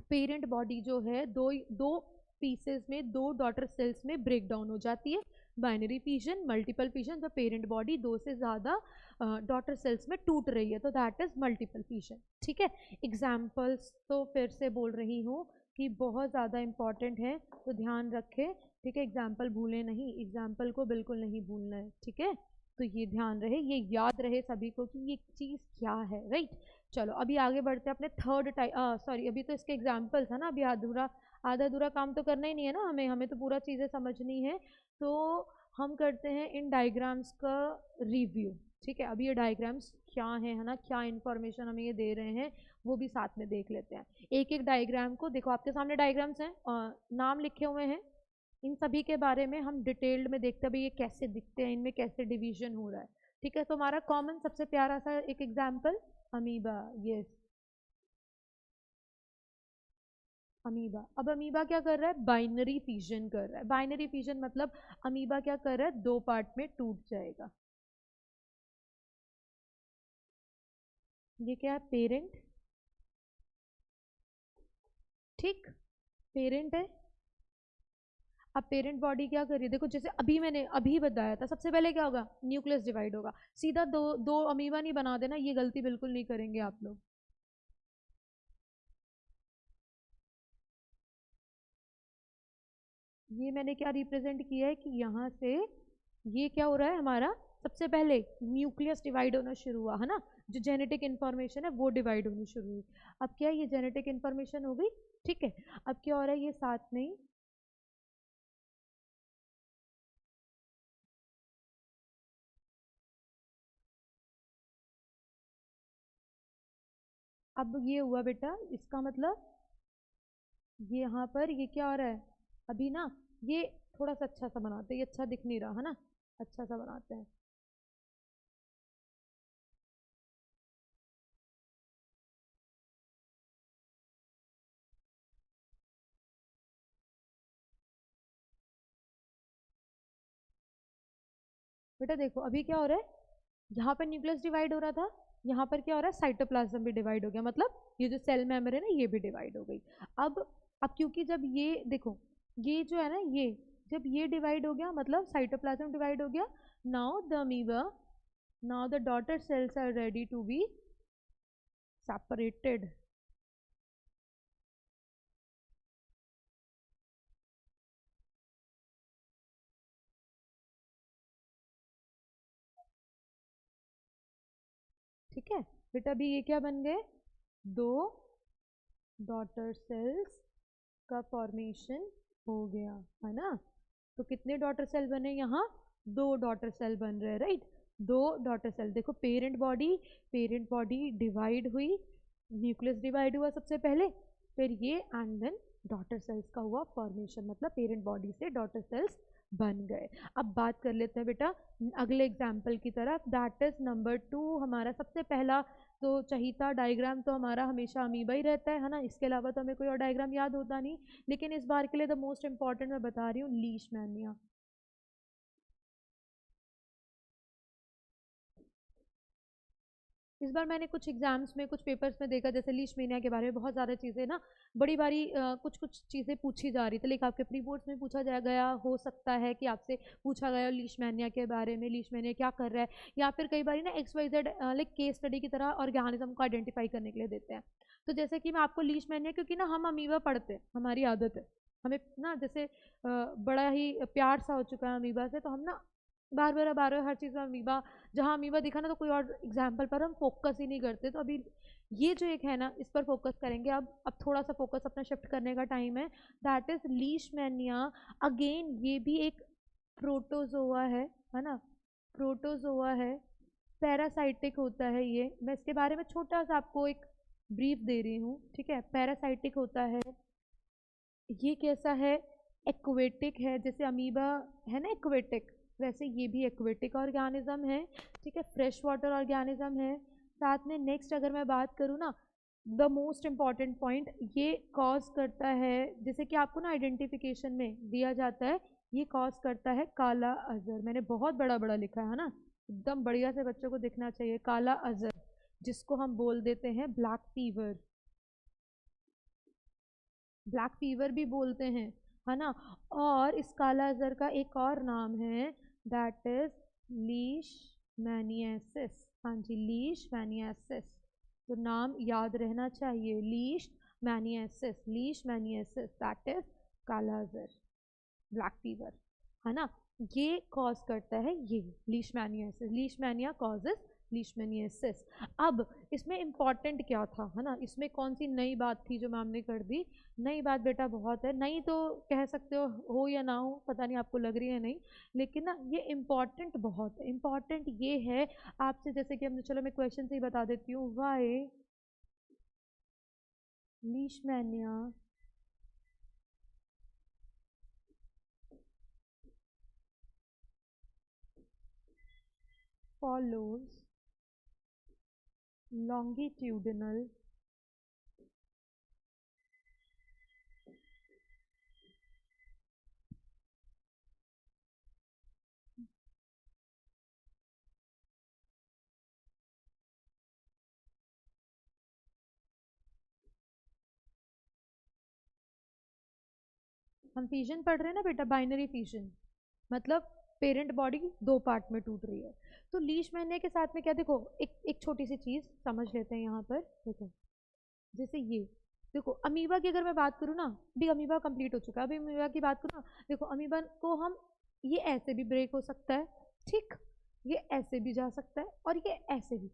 A: पेरेंट बॉडी जो है दो दो पीसेस में, दो डॉटर सेल्स में ब्रेक डाउन हो जाती है, बाइनरी फिजन। मल्टीपल फिजन जब पेरेंट बॉडी दो से ज़्यादा डॉटर सेल्स में टूट रही है, तो दैट इज मल्टीपल फिजन। ठीक है, एग्जाम्पल्स तो फिर से बोल रही हूँ कि बहुत ज़्यादा इंपॉर्टेंट है, तो ध्यान रखें, ठीक है, एग्जाम्पल भूलें नहीं, एग्जाम्पल को बिल्कुल नहीं भूलना है, ठीक है, तो ये ध्यान रहे, ये याद रहे सभी को कि ये चीज़ क्या है, राइट। चलो अभी आगे बढ़ते हैं अपने थर्ड टाइप, सॉरी अभी तो इसके एग्जाम्पल्स है ना, अभी आधा अधूरा काम तो करना ही नहीं है ना, हमें हमें तो पूरा चीज़ें समझनी है, तो हम करते हैं इन डायग्राम्स का रिव्यू। ठीक है, अभी ये डायग्राम्स क्या है ना, क्या इन्फॉर्मेशन हमें ये दे रहे हैं, वो भी साथ में देख लेते हैं। एक एक डायग्राम को देखो, आपके सामने डायग्राम्स हैं, नाम लिखे हुए हैं, इन सभी के बारे में हम डिटेल्ड में देखते हैं भाई ये कैसे दिखते हैं, इनमें कैसे डिवीजन हो रहा है। ठीक है, तो हमारा कॉमन सबसे प्यारा सा एक एग्जाम्पल, अमीबा, यस, अमीबा। अब अमीबा क्या कर रहा है, बाइनरी फिजन कर रहा है, बाइनरी फिजन मतलब अमीबा क्या कर रहा है, दो पार्ट में टूट जाएगा। ये क्या है, पेरेंट, ठीक, पेरेंट है। अब पेरेंट बॉडी क्या कर रही है, देखो जैसे अभी मैंने अभी बताया था, सबसे पहले क्या होगा, न्यूक्लियस डिवाइड होगा, सीधा दो दो अमीबा नहीं बना देना, ये गलती बिल्कुल नहीं करेंगे आप लोग। ये मैंने क्या रिप्रेजेंट किया है कि यहाँ से ये क्या हो रहा है हमारा, सबसे पहले न्यूक्लियस डिवाइड होना शुरू हुआ, है ना, जो जेनेटिक इन्फॉर्मेशन है वो डिवाइड होनी शुरू हुई। अब क्या है, ये जेनेटिक इन्फॉर्मेशन हो गई, ठीक है, अब क्या हो रहा है, ये साथ में ही, अब ये हुआ बेटा, इसका मतलब ये यहाँ पर ये क्या हो रहा है, अभी ना ये थोड़ा सा अच्छा सा बनाते हैं, ये अच्छा दिख नहीं रहा है ना, अच्छा सा बनाते हैं। बेटा देखो अभी क्या हो रहा है, यहाँ पर न्यूक्लियस डिवाइड हो रहा था, यहाँ पर क्या हो रहा है, साइटोप्लाज्म भी डिवाइड हो गया, मतलब ये जो सेल मेम्ब्रेन है ना, ये भी डिवाइड हो गई। अब अब क्योंकि जब ये देखो, ये जो है ना, ये जब ये डिवाइड हो गया मतलब साइटोप्लाज्म डिवाइड हो गया, now the amoeba, now the daughter cells are ready to be separated. ठीक है बेटा, अभी ये क्या बन गए, दो डॉटर सेल्स का फॉर्मेशन हो गया, है ना, तो कितने डॉटर सेल बने यहाँ, दो डॉटर सेल बन रहे हैं, राइट, दो डॉटर सेल। देखो पेरेंट बॉडी डिवाइड हुई, न्यूक्लियस डिवाइड हुआ सबसे पहले, फिर ये एंड देन डॉटर सेल्स का हुआ फॉर्मेशन, मतलब पेरेंट बॉडी से डॉटर सेल्स बन गए। अब बात कर लेते हैं बेटा अगले एग्जाम्पल की तरफ, दैट इज नंबर 2। हमारा सबसे पहला तो चहीता डायग्राम तो हमारा हमेशा अमीबा ही रहता है ना, इसके अलावा तो हमें कोई और डायग्राम याद होता नहीं। लेकिन इस बार के लिए द मोस्ट इंपॉर्टेंट मैं बता रही हूँ, लीशमैनिया। इस बार मैंने कुछ एग्जाम्स में कुछ पेपर्स में देखा, जैसे लीशमैनिया के बारे में बहुत ज़्यादा चीज़ें ना बड़ी बारी कुछ कुछ चीज़ें पूछी जा रही थी, लेकिन आपके प्री बोर्ड्स में पूछा जा गया हो सकता है कि आपसे पूछा गया लीशमैनिया के बारे में, लीशमैनिया क्या कर रहा है, या फिर कई बार ना XYZ लाइक केस स्टडी की तरह ऑर्गेनिज्म को आइडेंटिफाई करने के लिए देते हैं। तो जैसे कि मैं आपको लीशमैनिया, क्योंकि ना हम अमीबा पढ़ते हैं, हमारी आदत है, हमें ना जैसे बड़ा ही प्यार सा हो चुका है अमीबा से, तो हम ना बार बार हर चीज़ में अमीबा, जहाँ अमीबा दिखा ना तो कोई और एग्जाम्पल पर हम फोकस ही नहीं करते। तो अभी ये जो एक है ना, इस पर फोकस करेंगे। अब थोड़ा सा फोकस अपना शिफ्ट करने का टाइम है, दैट इज लीशमैनिया। अगेन ये भी एक प्रोटोजोआ है ना, प्रोटोजोआ है, पैरासाइटिक होता है ये। मैं इसके बारे में छोटा सा आपको एक ब्रीफ दे रही हूँ, ठीक है। पैरासाइटिक होता है ये, कैसा है, एक्वेटिक है, जैसे अमीबा है ना एक्वेटिक, वैसे ये भी एक्वेटिक ऑर्गेनिज्म है, ठीक है, फ्रेश वाटर ऑर्गेनिज्म है। साथ में नेक्स्ट अगर मैं बात करूँ ना, द मोस्ट इम्पॉर्टेंट पॉइंट, ये कॉज करता है, जैसे कि आपको ना आइडेंटिफिकेशन में दिया जाता है, ये कॉज करता है काला अजहर। मैंने बहुत बड़ा बड़ा लिखा है ना, एकदम बढ़िया से बच्चों को दिखना चाहिए। काला अजहर, जिसको हम बोल देते हैं ब्लैक फीवर, ब्लैक फीवर भी बोलते हैं, है ना। और इस काला अजहर का एक और नाम है, दैट इज लीशमैनियासिस। हाँ जी, लीशमैनियासिस, तो नाम याद रहना चाहिए, लीशमैनियासिस, लीशमैनियासिस, दैट इज काला अजहर, ब्लैक फीवर, है ना। ये कॉज करता है ये लीशमैनियासिस, लीशमैनिया कॉजेज लीशमैनियासिस। अब इसमें इम्पॉर्टेंट क्या था, है ना, इसमें कौन सी नई बात थी जो मैम ने कर दी। नई बात बेटा बहुत है, नई तो कह सकते हो या ना हो, पता नहीं आपको लग रही है नहीं, लेकिन ना ये इम्पॉर्टेंट बहुत है। इम्पॉर्टेंट ये है आपसे, जैसे कि हमने, चलो मैं क्वेश्चन से ही बता देती हूँ, वाई लीशमैनिया follows longitudinal हम फिजन पढ़ रहे हैं ना बेटा, बाइनरी फिजन, मतलब पेरेंट बॉडी दो पार्ट में टूट रही है। तो लीशमैनिया के साथ में क्या, देखो एक एक छोटी सी चीज़ समझ लेते हैं यहाँ पर, देखो जैसे ये, देखो अमीबा की अगर मैं बात करूँ ना, अभी अमीबा कंप्लीट हो चुका है, अभी अमीबा की बात करूँ ना, देखो अमीबा को हम, ये ऐसे भी ब्रेक हो सकता है, ठीक, ये ऐसे भी जा सकता है, और ये ऐसे भी,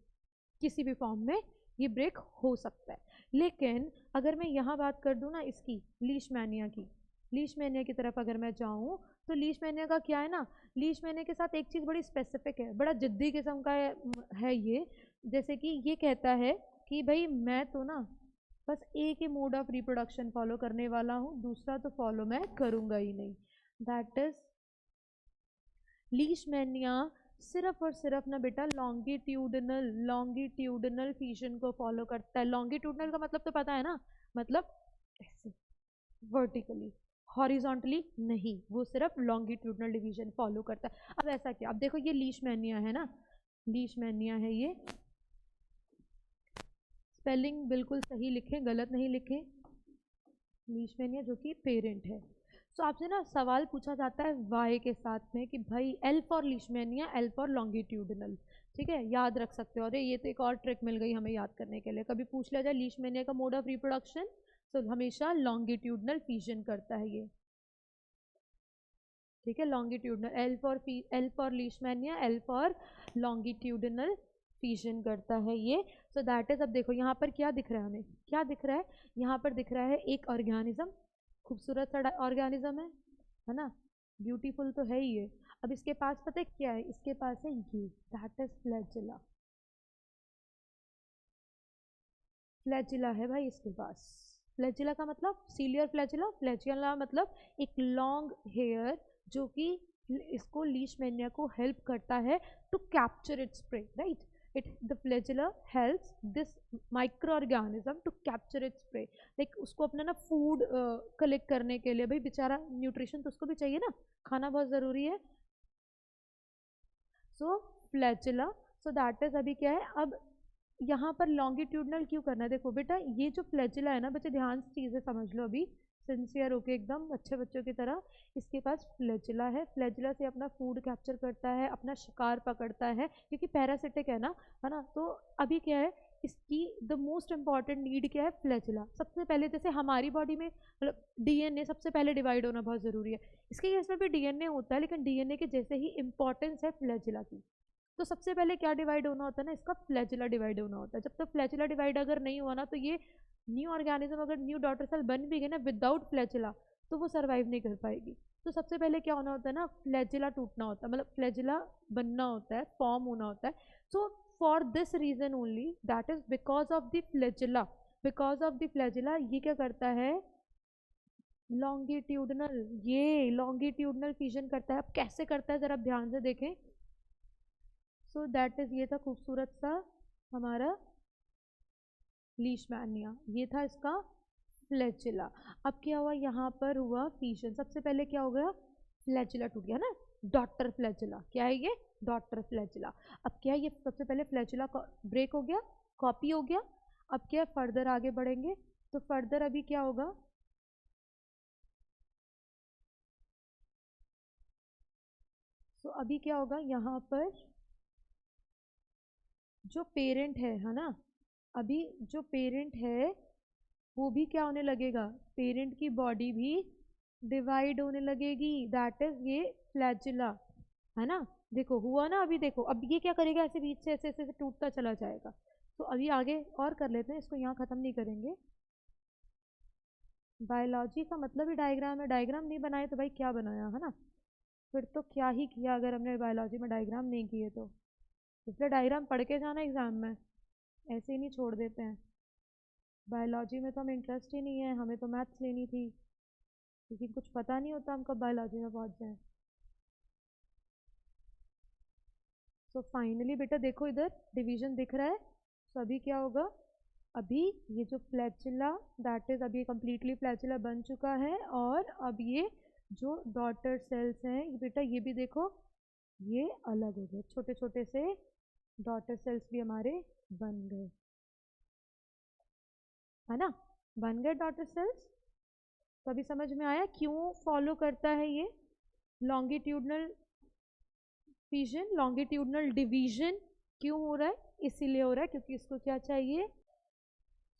A: किसी भी फॉर्म में ये ब्रेक हो सकता है। लेकिन अगर मैं यहाँ बात कर दूँ ना इसकी, लीशमैनिया की, लीशमैनिया की तरफ अगर मैं जाऊँ, तो लीशमैनिया का क्या है ना, लीशमैनिया के साथ एक चीज़ बड़ी स्पेसिफिक है, बड़ा जिद्दी किस्म का है ये। जैसे कि ये कहता है कि भाई मैं तो ना बस एक ही मोड ऑफ रिप्रोडक्शन फॉलो करने वाला हूँ, दूसरा तो फॉलो मैं करूँगा ही नहीं। दैट इज लीशमैनिया सिर्फ और सिर्फ ना बेटा लॉन्गिट्यूडनल, लॉन्गिट्यूडनल फिजन को फॉलो करता है। लॉन्गिट्यूडनल का मतलब तो पता है ना, मतलब ऐसे वर्टिकली, हॉरिजॉन्टली नहीं, वो सिर्फ लॉन्गिट्यूडनल डिवीजन फॉलो करता है। अब ऐसा क्या, अब देखो ये लीशमैनिया है ना, लीशमैनिया है ये, स्पेलिंग बिल्कुल सही लिखें, गलत नहीं लिखें, लीशमैनिया जो कि पेरेंट है। तो आपसे ना सवाल पूछा जाता है वाई के साथ में कि भाई L for Leishmania, L for longitudinal, ठीक है, याद रख सकते हो। अरे ये तो एक और ट्रिक मिल गई हमें याद करने के लिए, कभी पूछ लिया जाए लीशमैनिया का मोड ऑफ रिप्रोडक्शन, तो हमेशा लॉन्गिट्यूडनल फिजन करता है ये, ठीक है, longitudinal, L for Leishmania, L for longitudinal fission करता है ये। सो दैट इज, अब देखो यहाँ पर क्या दिख रहा है हमें, क्या दिख रहा है, यहाँ पर दिख रहा है एक ऑर्गेनिज्म, खूबसूरत सा ऑर्गेनिज्म है ना, ब्यूटीफुल तो है ही ये। अब इसके पास पता है क्या है, इसके पास है ये, दैट इज फ्लैजेला, फ्लैजिला है भाई इसके पास। फ्लैजिला का मतलब सीलियर फ्लैजिला, फ्लैजिला मतलब एक लॉन्ग हेयर जो कि इसको लीशमैनिया को हेल्प करता है to capture its prey, right. It the flagella helps this micro organism to capture its prey, like उसको अपना ना फूड कलेक्ट करने के लिए, भाई बेचारा न्यूट्रिशन तो उसको भी चाहिए ना, खाना बहुत ज़रूरी है। सो फ्लैजिला, सो दैट इज, अभी क्या है अब यहाँ पर लॉन्गिट्यूडनल क्यों करना है, देखो बेटा ये जो फ्लैजिला है ना, बच्चे ध्यान से चीज़ें समझ लो अभी, सिंसियर होके एकदम अच्छे बच्चों की तरह। इसके पास फ्लैजिला है, फ्लैजिला से अपना फूड कैप्चर करता है, अपना शिकार पकड़ता है, क्योंकि पैरासिटिक है ना। तो अभी क्या है इसकी द मोस्ट इंपॉर्टेंट नीड क्या है, फ्लैजिला। सबसे पहले जैसे हमारी बॉडी में मतलब डीएनए सबसे पहले डिवाइड होना बहुत ज़रूरी है, इसके केस में भी डीएनए होता है, लेकिन डीएनए के जैसे ही इंपॉर्टेंस है फ्लैजिला की। तो सबसे पहले क्या डिवाइड होना होता है ना, इसका फ्लैजिला डिवाइड होना होता है। जब तक फ्लैजिला डिवाइड अगर नहीं हुआ ना, तो ये न्यू ऑर्गेनिज्म अगर न्यू डॉटर सेल बन भी गई ना विदाउट फ्लैजिला, तो वो सर्वाइव नहीं कर पाएगी। तो सबसे पहले क्या होना होता है ना, फ्लैजिला टूटना होता है, मतलब फ्लैजिला बनना होता है, फॉर्म होना होता है। So for this reason only, that is because of the flagella, because of the flagella ये क्या करता है, लॉन्गिट्यूडनल, ये लॉन्गिट्यूडनल फिजन करता है। अब कैसे करता है जरा ध्यान से देखें। सो दैट इज, ये था खूबसूरत सा हमारा लीशमैनिया, ये था इसका फ्लैजिला। अब क्या हुआ, यहाँ पर हुआ फिजन, सबसे पहले क्या हो गया, फ्लैजिला टूट गया ना, डॉटर फ्लैजिला, क्या है ये, डॉटर फ्लैजिला। अब क्या है, ये सबसे पहले फ्लैजिला ब्रेक हो गया, कॉपी हो गया। अब क्या फर्दर आगे बढ़ेंगे, तो फर्दर अभी क्या होगा, तो अभी क्या होगा, यहाँ पर जो पेरेंट है ना, अभी जो पेरेंट है वो भी क्या होने लगेगा, पेरेंट की बॉडी भी डिवाइड होने लगेगी, दैट इज ये फ्लैजिला, है ना। देखो हुआ ना, अभी देखो अब ये क्या करेगा, ऐसे बीच से ऐसे ऐसे टूटता चला जाएगा। तो अभी आगे और कर लेते हैं, इसको यहाँ ख़त्म नहीं करेंगे। बायोलॉजी का मतलब ही डायग्राम है, डायग्राम नहीं बनाए तो भाई क्या बनाया, है ना। फिर तो क्या ही किया अगर हमने बायोलॉजी में डायग्राम नहीं किए तो। इसलिए डायग्राम पढ़ के जाना एग्ज़ाम में, ऐसे ही नहीं छोड़ देते हैं। बायोलॉजी में तो हमें इंटरेस्ट ही नहीं है, हमें तो मैथ्स लेनी थी, लेकिन कुछ पता नहीं होता हम कब बायोलॉजी में पहुंच जाए। सो फाइनली बेटा देखो इधर डिवीजन दिख रहा है। सो अभी क्या होगा, अभी ये जो फ्लैजिला, दैट इज अभी कम्प्लीटली फ्लैजिला बन चुका है, और अब ये जो डॉटर सेल्स हैं बेटा, ये भी देखो ये अलग हो गए, छोटे छोटे से डॉटर सेल्स भी हमारे बन गए, है ना, बन गए डॉटर सेल्स। तो अभी समझ में आया क्यों फॉलो करता है ये लॉन्गिट्यूडनल फिजन, लॉन्गिट्यूडनल डिवीजन क्यों हो रहा है, इसीलिए हो रहा है क्योंकि इसको क्या चाहिए।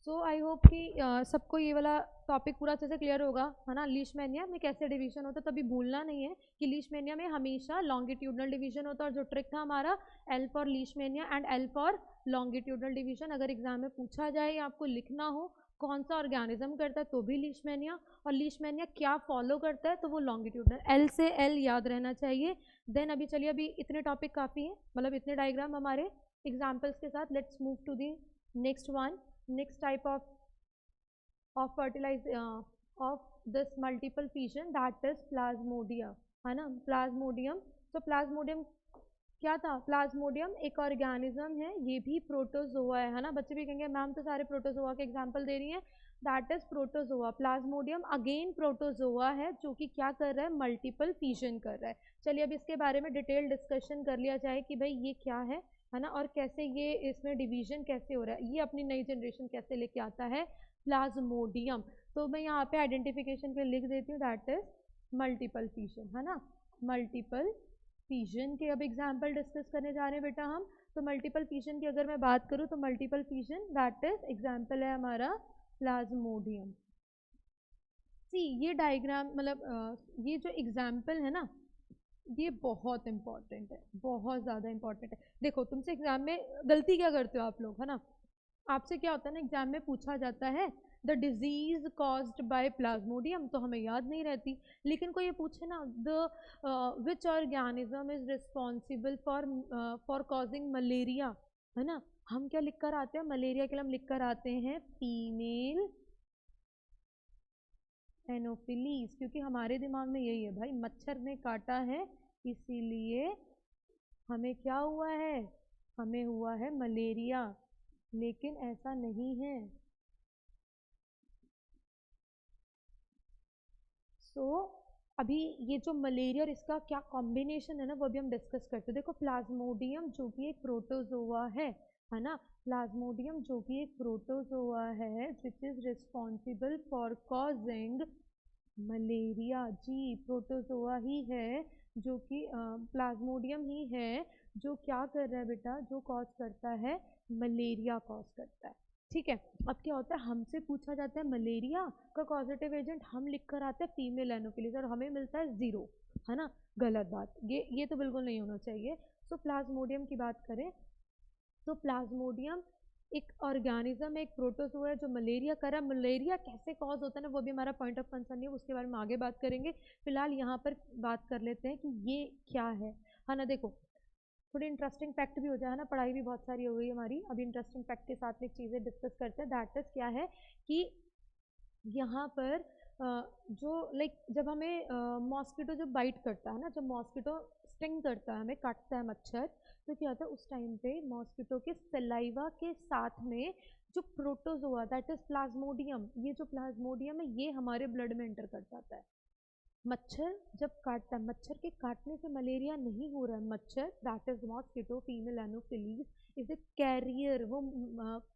A: सो आई होप कि सबको ये वाला टॉपिक पूरा अच्छे से क्लियर होगा, है ना। लीशमैनिया में कैसे डिवीजन होता है, तो अभी भूलना नहीं है कि लीशमैनिया में हमेशा लॉन्गिट्यूडनल डिवीजन होता है, और जो ट्रिक था हमारा L for Leishmania and L for longitudinal division. अगर एग्जाम में पूछा जाए या आपको लिखना हो कौन सा ऑर्गेनिज्म करता है, तो भी लीशमैनिया, और लीशमैनिया क्या फॉलो करता है, तो वो लॉन्गिट्यूडनल, एल से एल याद रहना चाहिए। देन अभी चलिए, अभी इतने टॉपिक काफ़ी हैं, मतलब इतने डायग्राम हमारे एग्जाम्पल्स के साथ। Let's move to the next one, next type of fertilize of this multiple fission, that is plasmodium, है ना, प्लाज्मोडियम। तो प्लाज्मोडियम क्या था, प्लाज्मोडियम एक ऑर्गेनिज्म है, ये भी प्रोटोजोआ है ना। बच्चे भी कहेंगे मैम तो सारे प्रोटोजोआ के एग्जांपल दे रही हैं, that is protozoa. Plasmodium again protozoa है जो कि क्या कर रहा है, मल्टीपल फिजन कर रहा है। चलिए अब इसके बारे में डिटेल डिस्कशन कर लिया जाए कि भाई ये क्या है ना, और कैसे ये इसमें डिवीजन कैसे हो रहा है, ये अपनी नई जनरेशन कैसे लेके आता है प्लाज्मोडियम। तो मैं यहाँ पे आइडेंटिफिकेशन पे लिख देती हूँ, दैट इज मल्टीपल फिजन, है ना, मल्टीपल फिजन के अब एग्जाम्पल डिस्कस करने जा रहे हैं बेटा हम। तो मल्टीपल फिजन की अगर मैं बात करूँ तो multiple fission that is example है हमारा प्लाज्मोडियम। सी ये डायग्राम मतलब ये जो एग्जाम्पल है ना, ये बहुत इंपॉर्टेंट है, बहुत ज़्यादा इंपॉर्टेंट है। देखो तुमसे एग्जाम में गलती क्या करते हो आप लोग, है ना, आपसे क्या होता है ना, एग्जाम में पूछा जाता है the disease caused by Plasmodium, तो हमें याद नहीं रहती। लेकिन कोई ये पूछे ना the which organism is responsible for causing malaria, है ना, हम क्या लिख कर आते हैं, मलेरिया के लिए हम लिख कर आते हैं फीमेल एनोफिलीज, क्योंकि हमारे दिमाग में यही है भाई, मच्छर ने काटा है इसीलिए हमें क्या हुआ है, हमें हुआ है मलेरिया। लेकिन ऐसा नहीं है। अभी ये जो मलेरिया और इसका क्या कॉम्बिनेशन है ना, वो अभी हम डिस्कस करते हैं। देखो प्लाज्मोडियम जो कि एक प्रोटोजोआ है ना, प्लाज्मोडियम जो कि एक प्रोटोजोआ है which is responsible for causing malaria. जी प्रोटोजोआ ही है जो कि प्लाज्मोडियम ही है जो क्या कर रहा है बेटा, जो कॉज करता है मलेरिया, कॉज करता है। ठीक है, अब क्या होता है, हमसे पूछा जाता है मलेरिया का कॉजेटिव एजेंट, हम लिख कर आते हैं फीमेल एनोफिलीज और हमें मिलता है 0, है ना, गलत बात, ये तो बिल्कुल नहीं होना चाहिए। सो प्लाज्मोडियम की बात करें तो प्लाज्मोडियम एक ऑर्गेनिज्म, एक प्रोटोजोआ है जो मलेरिया कर रहा है। मलेरिया कैसे कॉज होता है ना, वो भी हमारा पॉइंट ऑफ कंसर्न है, उसके बारे में आगे बात करेंगे। फिलहाल यहाँ पर बात कर लेते हैं कि ये क्या है ना। देखो थोड़ी इंटरेस्टिंग फैक्ट भी हो जाए, है ना, पढ़ाई भी बहुत सारी हो गई हमारी, अभी इंटरेस्टिंग फैक्ट के साथ में चीज़ें डिस्कस करते हैं। दैट इज क्या है कि यहाँ पर जो लाइक जब हमें मॉस्किटो जब बाइट करता है ना, जब मॉस्किटो स्टिंग करता है, हमें काटता है मच्छर, तो क्या होता है उस टाइम पे मॉस्किटो के सलाइवा के साथ में जो प्रोटोजोआ दैट इज प्लाज्मोडियम, ये जो प्लाज्मोडियम है ये हमारे ब्लड में एंटर कर जाता है। मच्छर जब काटता है, मच्छर के काटने से मलेरिया नहीं हो रहा है, मच्छर that is mosquito female anopheles is a carrier, वो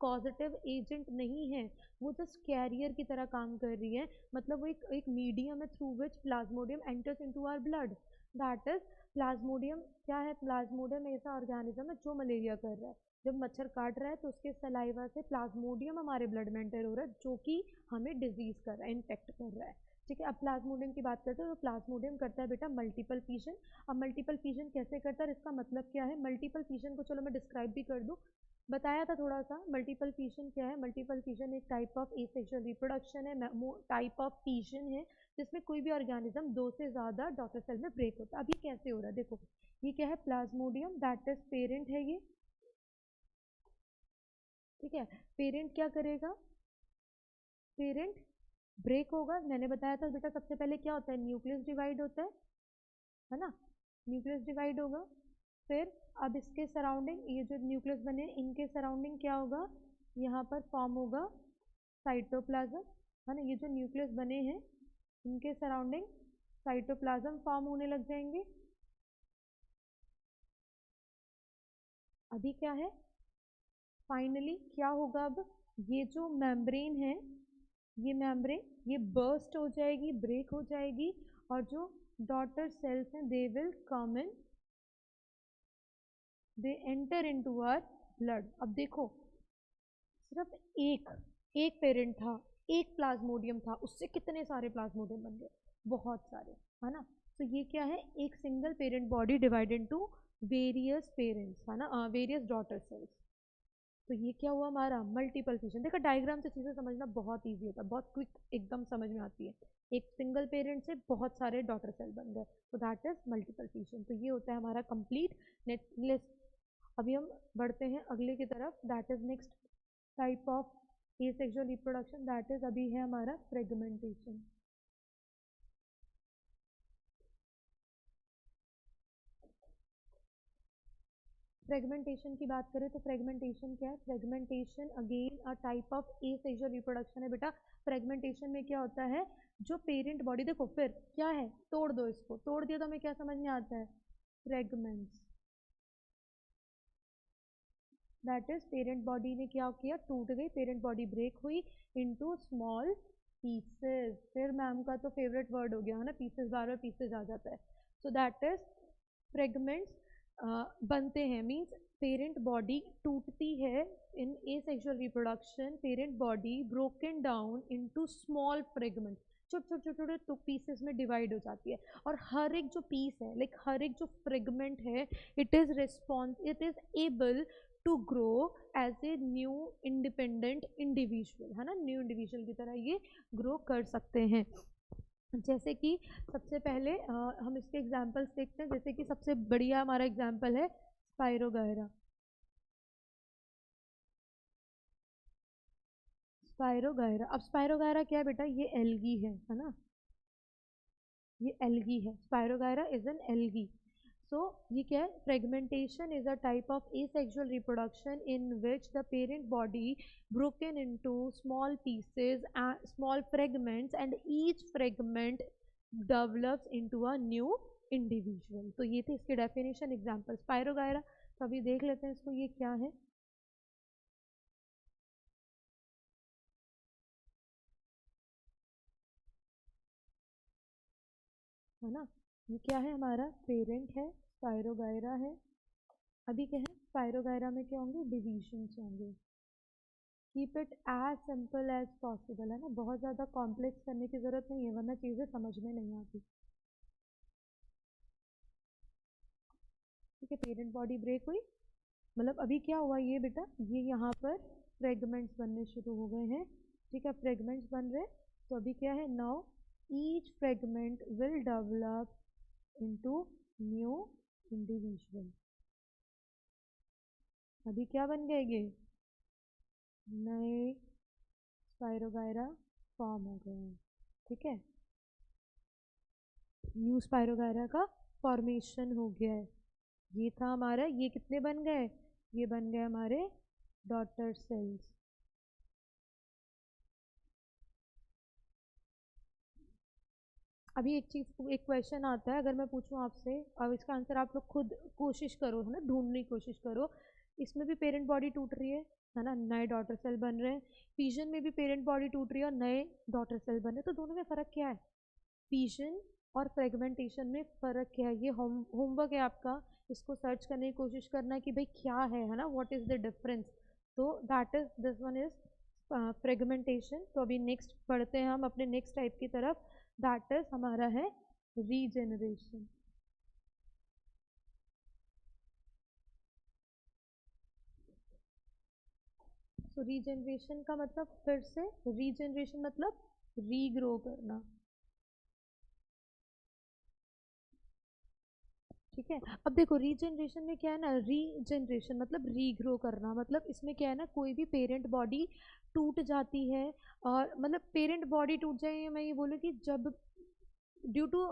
A: पॉजिटिव एजेंट नहीं है, वो जस्ट कैरियर की तरह काम कर रही है। मतलब वो एक मीडियम है through which plasmodium enters into our blood. That is plasmodium क्या है, प्लाज्मोडियम ऐसा ऑर्गेनिज्म है जो मलेरिया कर रहा है। जब मच्छर काट रहा है तो उसके सलाइवा से प्लाज्मोडियम हमारे ब्लड में एंटर हो रहा है जो कि हमें डिजीज कर रहा है, इन्फेक्ट कर रहा है। ठीक है, अब प्लाज्मोडियम की बात करते हैं तो प्लाज्मोडियम करता है बेटा मल्टीपल फिशन। अब मल्टीपल फिशन कैसे करता है, इसका मतलब क्या है, मल्टीपल फिशन को चलो मैं डिस्क्राइब भी कर दूं, बताया था थोड़ा सा। मल्टीपल फिशन क्या है, मल्टीपल फिशन एक टाइप ऑफ एसेक्सुअल रिप्रोडक्शन है, टाइप ऑफ फिशन है जिसमें कोई भी ऑर्गेनिज्म 2 से ज़्यादा डॉटर सेल में ब्रेक होता है। अब ये कैसे हो रहा है, देखो ये क्या है, प्लाज्मोडियम दैट इज पेरेंट है ये, ठीक है, पेरेंट क्या करेगा, पेरेंट ब्रेक होगा। मैंने बताया था बेटा सबसे पहले क्या होता है, न्यूक्लियस डिवाइड होता है ना, न्यूक्लियस डिवाइड होगा। फिर अब इसके सराउंडिंग ये जो न्यूक्लियस बने इनके सराउंडिंग क्या होगा, यहाँ पर फॉर्म होगा साइटोप्लाज्म, है ना, ये जो न्यूक्लियस बने हैं इनके सराउंडिंग साइटोप्लाज्म फॉर्म होने लग जाएंगे। अभी क्या है, फाइनली क्या होगा, अब ये जो मेम्ब्रेन है, ये मेम्ब्रेन ये बर्स्ट हो जाएगी, ब्रेक हो जाएगी, और जो डॉटर सेल्स हैं they will come in, they enter into our blood. अब देखो सिर्फ एक पेरेंट था, एक प्लाज्मोडियम था, उससे कितने सारे प्लाज्मोडियम बन गए, बहुत सारे, है ना। तो ये क्या है, एक single parent body divide into various parents, है ना, वेरियस डॉटर सेल्स। तो ये क्या हुआ हमारा मल्टीपल फिशन। देखो डायग्राम से चीज़ें समझना बहुत ईजी होता है, बहुत क्विक एकदम समझ में आती है। एक सिंगल पेरेंट से बहुत सारे डॉटर सेल बन गए, तो दैट इज मल्टीपल फिशन। तो ये होता है हमारा कंप्लीट नेट लिस्ट। अभी हम बढ़ते हैं अगले की तरफ, that is next type of asexual reproduction, that is अभी है हमारा फ्रेगमेंटेशन। फ्रेगमेंटेशन की बात करें तो फ्रेगमेंटेशन क्या है, fragmentation again a type of asexual reproduction है बेटा। फ्रेगमेंटेशन में क्या होता है, जो पेरेंट बॉडी, देखो फिर क्या है, तोड़ दो इसको, तोड़ दिया तो हमें क्या समझ में आता है, fragments, that is parent body ने क्या किया, टूट गई, पेरेंट बॉडी ब्रेक हुई इनटू स्मॉल पीसेस। फिर मैम का तो फेवरेट वर्ड हो गया है ना, पीसेस, बार बार पीसेस आ जाता है। सो दैट इज फ्रेगमेंट्स बनते हैं, मीन्स पेरेंट बॉडी टूटती है in asexual reproduction, parent body broken down into small fragment, छोटे छोटे छोटे छोटे पीसेस में डिवाइड हो जाती है। और हर एक जो पीस है, लाइक हर एक जो फ्रेगमेंट है, it is able to grow as a new independent individual, है ना, न्यू इंडिविजुअल की तरह ये ग्रो कर सकते हैं। जैसे कि सबसे पहले हम इसके एग्जाम्पल्स देखते हैं, जैसे कि सबसे बढ़िया हमारा एग्जाम्पल है स्पायरोगायरा। स्पायरोगायरा। अब स्पायरोगायरा क्या है बेटा, ये एल्गी है ना, ये एल्गी है। Spirogyra is an algae. So ये क्या है, fragmentation is a type of asexual reproduction in which the parent body broken into small pieces and small fragments and each fragment develops into a new individual। तो ये थी इसकी definition, example spirogyra. तो अभी देख लेते हैं इसको, ये क्या है। है ना, ये क्या है हमारा, पेरेंट है, स्पायरोगायरा है। अभी क्या है, स्पायरोगायरा में क्या होंगे, डिविजन्स होंगे। Keep it as simple as possible, है ना, बहुत ज़्यादा कॉम्प्लेक्स करने की ज़रूरत नहीं है वरना चीज़ें समझ में नहीं आती। ठीक है, पेरेंट बॉडी ब्रेक हुई, मतलब अभी क्या हुआ ये बेटा, ये यहाँ पर फ्रेगमेंट्स बनने शुरू हो गए हैं। ठीक है, फ्रेगमेंट्स बन रहे, तो अभी क्या है, now each fragment will develop into new individual. अभी क्या बन गए, ये नए स्पायरोगायरा फॉर्म हो गए हैं। ठीक है, न्यू स्पायरोगायरा का फॉर्मेशन हो गया है। ये था हमारा, ये कितने बन गए, ये बन गए हमारे डॉटर सेल्स। अभी एक चीज़, एक क्वेश्चन आता है, अगर मैं पूछूं आपसे, अब इसका आंसर आप लोग खुद कोशिश करो, है ना, ढूंढने की कोशिश करो। इसमें भी पेरेंट बॉडी टूट रही है ना, नए डॉटर सेल बन रहे हैं। फीजन में भी पेरेंट बॉडी टूट रही है और नए डॉटर सेल बन रहे हैं। तो दोनों में फ़र्क क्या है, फीजन और फ्रेगमेंटेशन में फ़र्क क्या है, ये होमवर्क है आपका। इसको सर्च करने की कोशिश करना है कि भाई क्या है ना, व्हाट इज़ द डिफरेंस। तो that is, this one is fragmentation. तो अभी नेक्स्ट पढ़ते हैं हम अपने नेक्स्ट टाइप की तरफ, दैट इज़ हमारा है रीजेनरेशन। तो रीजेनरेशन का मतलब, फिर से रीजेनरेशन मतलब रीग्रो करना। ठीक है, अब देखो रीजनरेशन में क्या है ना, रीजनरेशन मतलब रीग्रो करना, मतलब इसमें क्या है ना, कोई भी पेरेंट बॉडी टूट जाती है, और मतलब पेरेंट बॉडी टूट जाए, मैं ये बोलूँ कि जब ड्यू टू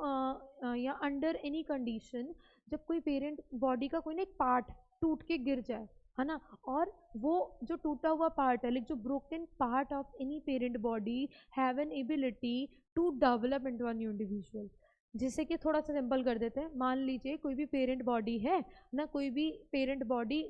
A: या अंडर एनी कंडीशन, जब कोई पेरेंट बॉडी का कोई ना एक पार्ट टूट के गिर जाए, है ना, और वो जो टूटा हुआ पार्ट है, लाइक जो broken part of any parent body have an ability to develop into a new individual. जिसे कि थोड़ा सा सिंपल कर देते हैं, मान लीजिए कोई भी पेरेंट बॉडी है ना, कोई भी पेरेंट बॉडी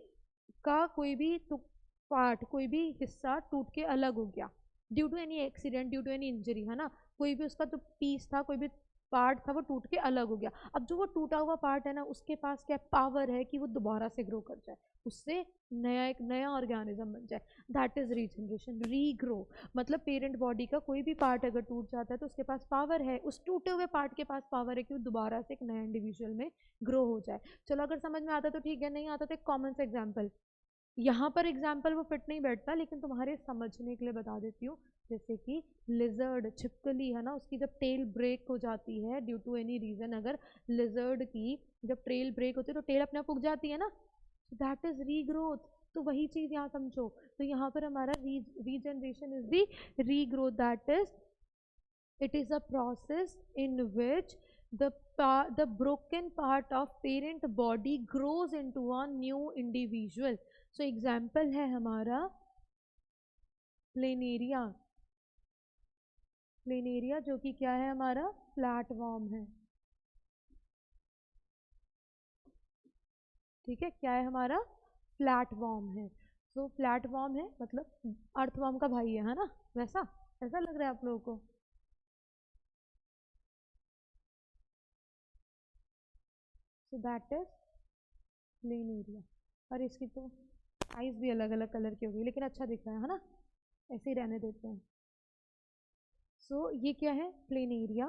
A: का कोई भी पार्ट, कोई भी हिस्सा टूट के अलग हो गया due to any accident, due to any injury, है ना, कोई भी उसका जो पीस था, कोई भी पार्ट था, वो टूट के अलग हो गया। अब जो वो टूटा हुआ पार्ट है ना, उसके पास क्या पावर है कि वो दोबारा से ग्रो कर जाए, उससे नया एक नया ऑर्गेनिज्म बन जाए। That is regeneration, regrow. मतलब पेरेंट बॉडी का कोई भी पार्ट अगर टूट जाता है तो उसके पास पावर है, उस टूटे हुए पार्ट के पास पावर है कि वो दोबारा से एक नया इंडिविजुअल में ग्रो हो जाए। चलो अगर समझ में आता तो ठीक है, नहीं आता तो एक कॉमन सा एग्जाम्पल, यहाँ पर एग्जाम्पल वो फिट नहीं बैठता, लेकिन तुम्हारे समझने के लिए बता देती हूँ। जैसे कि लिजर्ड, छिपकली, है ना, उसकी जब टेल ब्रेक हो जाती है ड्यू टू एनी रीजन, अगर लिजर्ड की जब टेल ब्रेक होती है तो टेल अपने आप उग जाती है ना, दैट इज रीग्रोथ। तो वही चीज यहाँ समझो, तो यहाँ पर हमारा regeneration is the regrowth, that is it is a process in which the broken part of parent body grows into a new individual। so example है हमारा प्लेनेरिया। प्लेनेरिया जो कि क्या है हमारा, फ्लैट वॉर्म है। ठीक है, क्या है हमारा, फ्लैट वॉर्म है। तो फ्लैट वॉर्म है मतलब अर्थवॉर्म का भाई है ना, वैसा ऐसा लग रहा है आप लोगों को। सो दैट इज प्लेनेरिया। और इसकी तो आइज भी अलग अलग कलर की होगी, लेकिन अच्छा दिख रहा है ना, ऐसे ही रहने देते हैं। सो ये क्या है, प्लेनेरिया।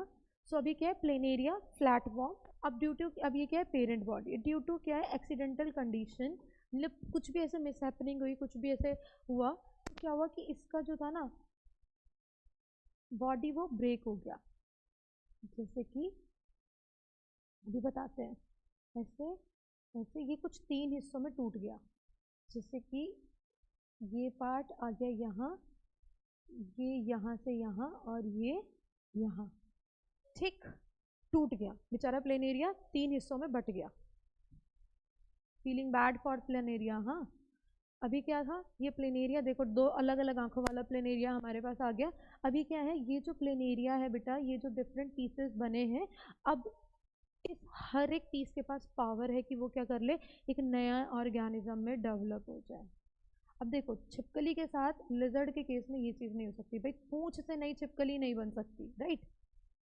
A: सो अभी क्या है, प्लेनेरिया फ्लैट वॉर्म। अब ड्यू टू, अब ये क्या है, पेरेंट बॉडी, ड्यू टू क्या है, एक्सीडेंटल कंडीशन, मतलब कुछ भी ऐसे मिस हैपनिंग हुई, कुछ भी ऐसे हुआ, तो क्या हुआ कि इसका जो था ना बॉडी, वो ब्रेक हो गया। जैसे कि अभी बताते हैं, ऐसे ऐसे ये कुछ 3 हिस्सों में टूट गया। जैसे कि ये पार्ट आ गया यहाँ, ये यहाँ से यहाँ और ये यहाँ, ठीक, टूट गया बेचारा प्लेनेरिया, 3 हिस्सों में बट गया। Feeling bad for planaria. हाँ, अभी क्या था, ये प्लेनेरिया देखो, 2 अलग अलग आंखों वाला प्लेनेरिया हमारे पास आ गया। अभी क्या है, ये जो प्लेनेरिया है बेटा, ये जो डिफरेंट पीसेस बने हैं, अब इस हर एक पीस के पास पावर है कि वो क्या कर ले, एक नया ऑर्गेनिज्म में डेवलप हो जाए। अब देखो, छिपकली के साथ लिजर्ड के केस में ये चीज़ नहीं हो सकती भाई, पूंछ से नई छिपकली नहीं बन सकती, right.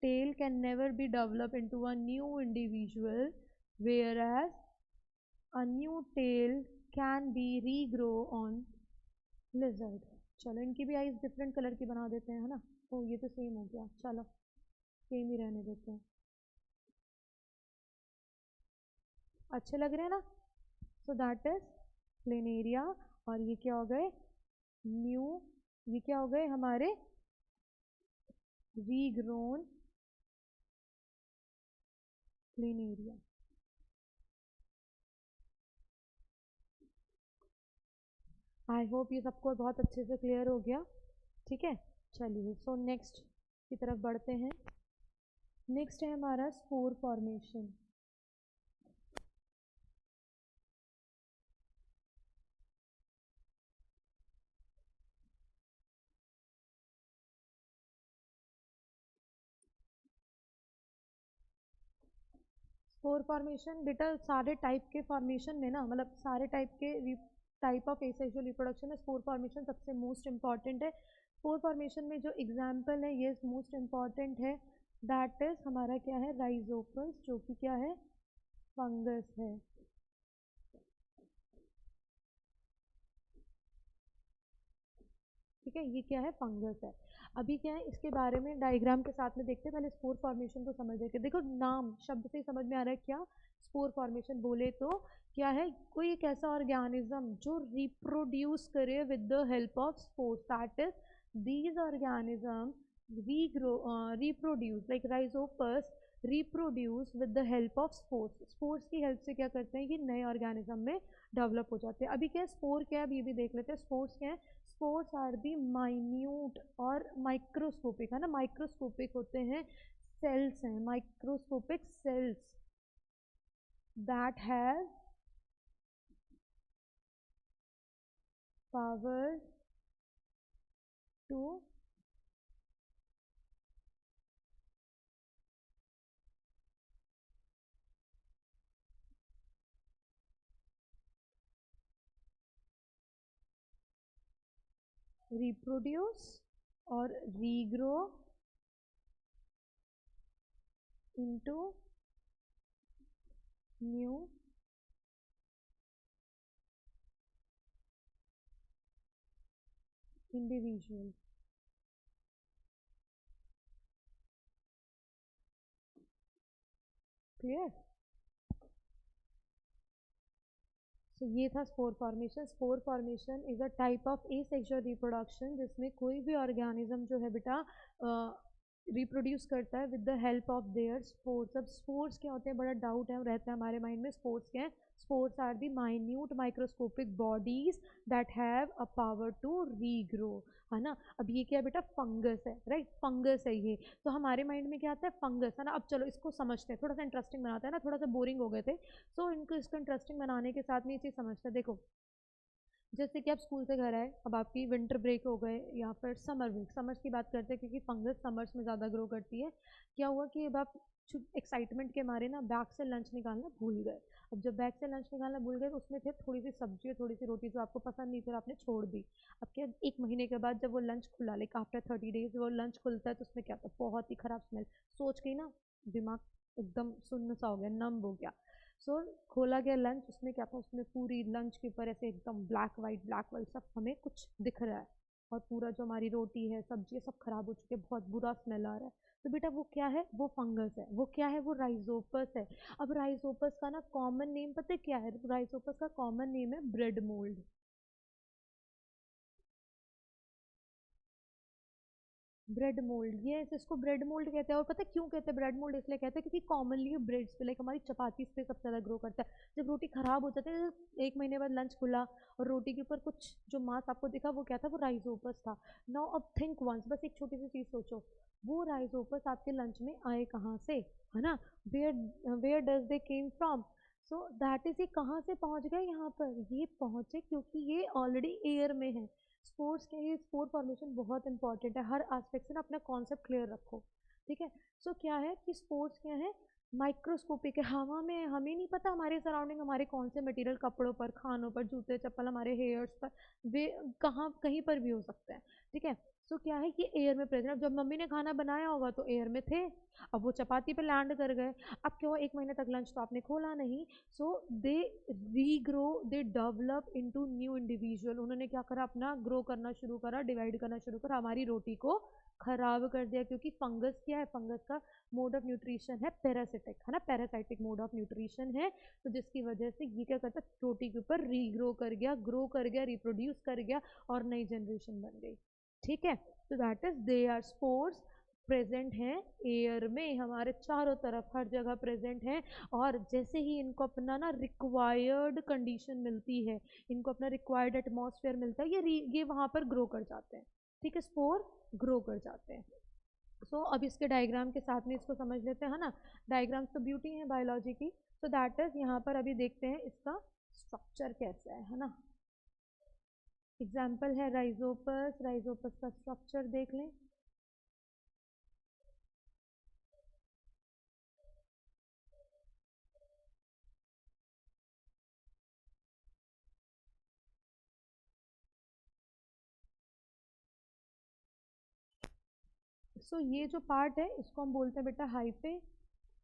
A: Tail can never be develop into a new individual, whereas a new tail can be regrow on lizard। चलो इनकी भी आईज डिफरेंट कलर की बना देते हैं, है ना। ओ ये तो सेम हो गया, चलो सेम ही रहने देते हैं, अच्छे लग रहे हैं ना। So that is planaria. और ये क्या हो गए, न्यू, ये क्या हो गए हमारे रीग्रोन प्लेनेरिया। आई होप ये सबको बहुत अच्छे से क्लियर हो गया, ठीक है। चलिए सो नेक्स्ट की तरफ बढ़ते हैं। नेक्स्ट है हमारा स्पोर फॉर्मेशन। स्पोर फॉर्मेशन बेटा, सारे टाइप के फॉर्मेशन में ना, मतलब सारे टाइप के टाइप ऑफ एसेक्सुअल रिप्रोडक्शन में स्पोर फॉर्मेशन सबसे मोस्ट इम्पॉर्टेंट है। स्पोर फॉर्मेशन में जो एग्जाम्पल है, ये मोस्ट इम्पॉर्टेंट है, दैट इज हमारा क्या है, राइजोपस, जो कि क्या है, फंगस है। ठीक है, ये क्या है, फंगस है। अभी क्या है, इसके बारे में डायग्राम के साथ में देखते हैं, पहले स्पोर फॉर्मेशन को समझ लेते हैं। देखो नाम शब्द से ही समझ में आ रहा है क्या, स्पोर फॉर्मेशन बोले तो क्या है, कोई एक ऐसा ऑर्गेनिज्म जो रिप्रोड्यूस करे with the help of spores, that is these organism reproduce like rhizopus reproduce with the help of spores। Spores की हेल्प से क्या करते हैं, ये नए ऑर्गेनिज्म में डेवलप हो जाते हैं। अभी क्या है, स्पोर क्या है, अभी ये भी देख लेते हैं। स्पोर्स क्या है, स्पोर्स आर दी माइन्यूट और माइक्रोस्कोपिक, है ना, माइक्रोस्कोपिक होते हैं, सेल्स हैं, microscopic cells that have power to reproduce और regrow into new individual। क्लियर। तो ये था spore formation. Spore formation is a type of asexual reproduction जिसमें कोई भी ऑर्गेनिज्म जो है बेटा रिप्रोड्यूस करता है with the help of their spores. अब स्पोर्स क्या होते हैं, बड़ा डाउट है रहता है हमारे माइंड में, स्पोर्स क्या है। Spores are the minute microscopic bodies that have a power to regrow, है ना। अब ये क्या है बेटा, फंगस है, राइट, फंगस है ये। तो हमारे माइंड में क्या आता है, फंगस, है ना। अब चलो इसको समझते हैं, थोड़ा सा इंटरेस्टिंग बनाते हैं ना, थोड़ा सा बोरिंग हो गए थे, सो इनको इसको इंटरेस्टिंग बनाने के साथ में ये चीज़ समझते हैं। देखो जैसे कि आप स्कूल से घर आए, अब आपकी विंटर ब्रेक हो गए या फिर समर ब्रेक, समर्स की बात करते हैं क्योंकि फंगस समर्स में ज़्यादा ग्रो करती है। क्या हुआ कि अब आप एक्साइटमेंट के मारे ना बैग से लंच निकालना भूल गए। अब जब बैग से लंच निकालना भूल गए तो उसमें थे थोड़ी सी सब्जी और थोड़ी सी रोटी जो आपको पसंद नहीं, फिर आपने छोड़ दी। अब क्या, 1 महीने के बाद जब वो लंच खुला, लाइक आफ्टर 30 डेज वो लंच खुलता है, तो उसमें क्या था, बहुत ही ख़राब स्मेल। सोच के ही ना दिमाग एकदम सुन्न सा हो गया, नम हो गया। सो खोला गया लंच, उसमें क्या था, उसमें पूरी लंच के ऊपर ऐसे एकदम ब्लैक वाइट सब हमें कुछ दिख रहा है, और पूरा जो हमारी रोटी है, सब्जी है, सब खराब हो चुके हैं, बहुत बुरा स्मेल आ रहा है। तो बेटा वो क्या है, वो फंगस है। वो क्या है, वो राइजोपस है। अब राइजोपस का ना कॉमन नेम पता है क्या है, राइजोपस का कॉमन नेम है ब्रेड मोल्ड। ब्रेड मोल्ड, ये इसको ब्रेड मोल्ड कहते हैं। और पता है क्यों कहते हैं ब्रेड मोल्ड? इसलिए कहते हैं क्योंकि कॉमनली ब्रेड्स पे, लाइक हमारी चपाती पे सबसे ज़्यादा ग्रो करता है। जब रोटी खराब हो जाती है, एक महीने बाद लंच खुला और रोटी के ऊपर कुछ जो मांस आपको दिखा वो क्या था? वो राइजोपस था। नाउ अब थिंक वंस, बस एक छोटी सी चीज़ सोचो, वो राइजोपस आपके लंच में आए कहाँ से, है ना? Where does they came from? So that is, ये कहाँ से पहुँच गए यहाँ पर? ये पहुँचे क्योंकि ये ऑलरेडी एयर में है। स्पोर्ट्स के लिए स्पोर फॉर्मेशन बहुत इंपॉर्टेंट है, हर एस्पेक्ट से ना अपना कॉन्सेप्ट क्लियर रखो, ठीक है? सो क्या है कि स्पोर्ट्स क्या है? माइक्रोस्कोपिक है, हवा में है, हमें नहीं पता हमारे सराउंडिंग हमारे कौन से मटेरियल, कपड़ों पर, खानों पर, जूते चप्पल, हमारे हेयर्स पर, वे कहाँ कहीं पर भी हो सकते हैं, ठीक है? सो क्या है कि एयर में प्रेजेंट। अब जब मम्मी ने खाना बनाया होगा तो एयर में थे, अब वो चपाती पे लैंड कर गए। अब क्या हुआ, एक महीने तक लंच तो आपने खोला नहीं, so they regrow, they develop into new individual. उन्होंने क्या करा? अपना ग्रो करना शुरू करा, डिवाइड करना शुरू करा, हमारी रोटी को खराब कर दिया। क्योंकि फंगस क्या है? फंगस का मोड ऑफ न्यूट्रिशन है पैरासिटिक, है ना? पैरासाइटिक मोड ऑफ न्यूट्रिशन है। तो जिसकी वजह से ये क्या करता है? रोटी के ऊपर रीग्रो कर गया, ग्रो कर गया, रिप्रोड्यूस कर गया और नई जनरेशन बन गई, ठीक है? तो that is, they are spores, present हैं एयर में, हमारे चारों तरफ हर जगह प्रेजेंट हैं। और जैसे ही इनको अपना ना रिक्वायर्ड कंडीशन मिलती है, इनको अपना रिक्वायर्ड एटमॉस्फेयर मिलता है, ये वहाँ पर ग्रो कर जाते हैं, ठीक है? स्पोर ग्रो कर जाते हैं। सो अब इसके डायग्राम के साथ में इसको समझ लेते हैं, है ना? डायग्राम्स तो ब्यूटी है बायोलॉजी की। सो दैट इज, यहाँ पर अभी देखते हैं इसका स्ट्रक्चर कैसा है ना? एग्जाम्पल है राइजोपस, राइजोपस का स्ट्रक्चर देख लें। सो ये जो पार्ट है इसको हम बोलते हैं बेटा हाइफे,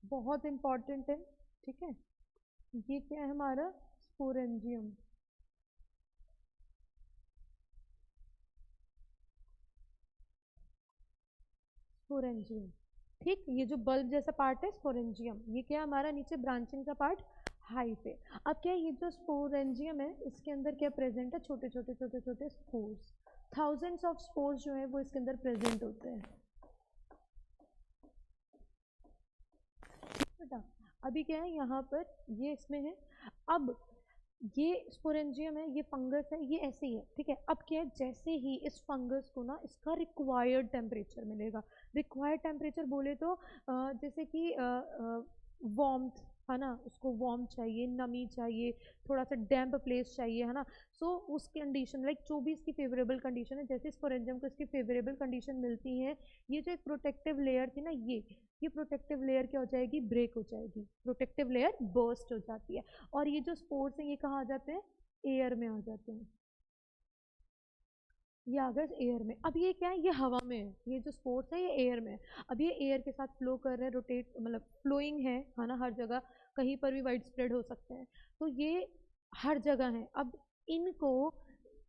A: बहुत इंपॉर्टेंट है, ठीक है? ये क्या है हमारा? स्पोरेंजियम। स्पोरेंजियम, ठीक, ये जो बल्ब जैसा पार्ट है स्पोरेंजियम, ये क्या है हमारा? नीचे ब्रांचिंग का पार्ट हाइफे। अब क्या है, ये जो स्पोरेंजियम है इसके अंदर क्या प्रेजेंट है? छोटे छोटे छोटे छोटे स्पोर्स, थाउजेंड्स ऑफ स्पोर्स जो है वो इसके अंदर प्रेजेंट होते हैं, बेटा। अभी क्या है यहाँ पर, ये इसमें है। अब ये स्पोरेंजियम है, ये फंगस है, ये ऐसे ही है, ठीक है? अब क्या है, जैसे ही इस फंगस को ना इसका रिक्वायर्ड टेम्परेचर मिलेगा, रिक्वायर्ड टेम्परेचर बोले तो जैसे कि वार्मथ, है ना? उसको वार्म चाहिए, नमी चाहिए, थोड़ा सा डैम्प प्लेस चाहिए, है ना? सो उस कंडीशन, लाइक जो भी इसकी फेवरेबल कंडीशन है, जैसे स्पोरेंजियम को इसकी फेवरेबल कंडीशन मिलती है, ये जो एक प्रोटेक्टिव लेयर थी ना, ये प्रोटेक्टिव लेयर क्या हो जाएगी? ब्रेक हो जाएगी, प्रोटेक्टिव लेयर बर्स्ट हो जाती है। और ये जो स्पोर्स हैं ये कहाँ आ जाते हैं? एयर में आ जाते हैं, ये आ गए एयर में। अब ये क्या है? ये हवा में है, ये जो स्पोर्स है ये एयर में है। अब ये एयर के साथ फ्लो कर रहे हैं, रोटेट मतलब फ्लोइंग है ना? हर जगह, कहीं पर भी वाइड स्प्रेड हो सकते हैं, तो ये हर जगह है। अब इनको,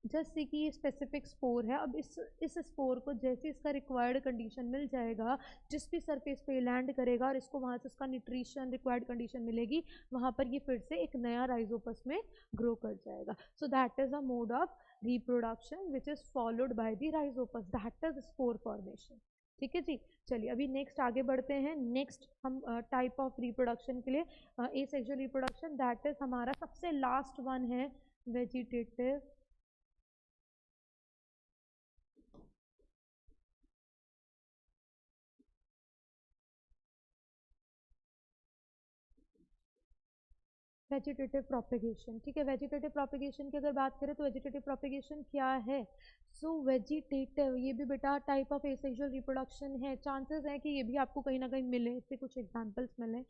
A: जैसे कि ये स्पेसिफिक स्पोर है, अब इस स्पोर को जैसे इसका रिक्वायर्ड कंडीशन मिल जाएगा, जिस भी सरफेस पे लैंड करेगा और इसको वहाँ से उसका न्यूट्रिशन रिक्वायर्ड कंडीशन मिलेगी, वहाँ पर ये फिर से एक नया राइजोपस में ग्रो कर जाएगा। सो that is a mode of reproduction which is followed by the Rhizopus, that is spore formation, ठीक है जी? चलिए अभी नेक्स्ट आगे बढ़ते हैं। नेक्स्ट हम टाइप ऑफ रिप्रोडक्शन के लिए, ए सेक्सुअल रिप्रोडक्शन, दैट इज हमारा सबसे लास्ट वन है वेजिटेटिव। वेजिटेटिव प्रोपेगेशन, ठीक है? वेजिटेटिव प्रोपेगेशन की अगर बात करें तो वेजिटेटिव प्रोपेगेशन क्या है? सो वेजिटेटिव, ये भी बेटा टाइप ऑफ एसेक्सुअल रिप्रोडक्शन है। चांसेस है कि ये भी आपको कहीं ना कहीं मिले, इससे कुछ एग्जांपल्स मिले।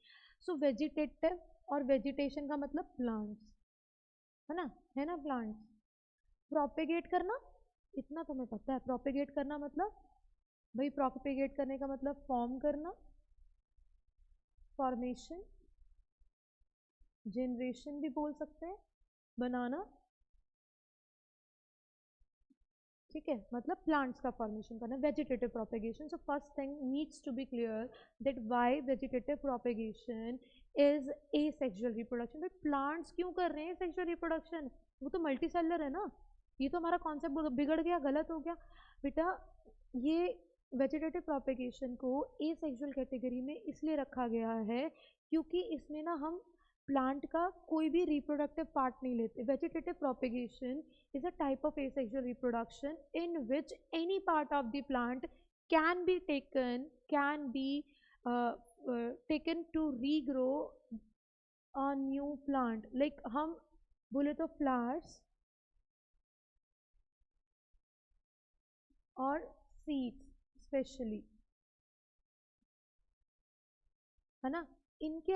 A: सो वेजिटेटिव और वेजिटेशन का मतलब प्लांट्स, है ना? है ना? प्लांट्स। प्रोपेगेट करना, इतना तो मैं पता है। प्रोपेगेट करना मतलब, भाई प्रोपेगेट करने का मतलब फॉर्म करना, फॉर्मेशन, जनरेशन भी बोल सकते हैं, बनाना, ठीक है? मतलब प्लांट्स का फॉर्मेशन करना, vegetative propagation. So first thing needs to be clear that why vegetative propagation is asexual reproduction. भाई प्लांट्स क्यों कर रहे हैं सेक्सुअल रिप्रोडक्शन? वो तो मल्टी सेलर है ना। ये तो हमारा कॉन्सेप्ट बिगड़ गया, गलत हो गया बेटा। ये वेजिटेटिव प्रोपेगेशन को एसेक्सुअल कैटेगरी में इसलिए रखा गया है क्योंकि इसमें ना हम प्लांट का कोई भी रिप्रोडक्टिव पार्ट नहीं लेते. Vegetative propagation is a type of asexual reproduction in which any part of the plant can be taken to regrow a new plant. like हम बोले तो flowers और seeds स्पेशली, है ना. इनके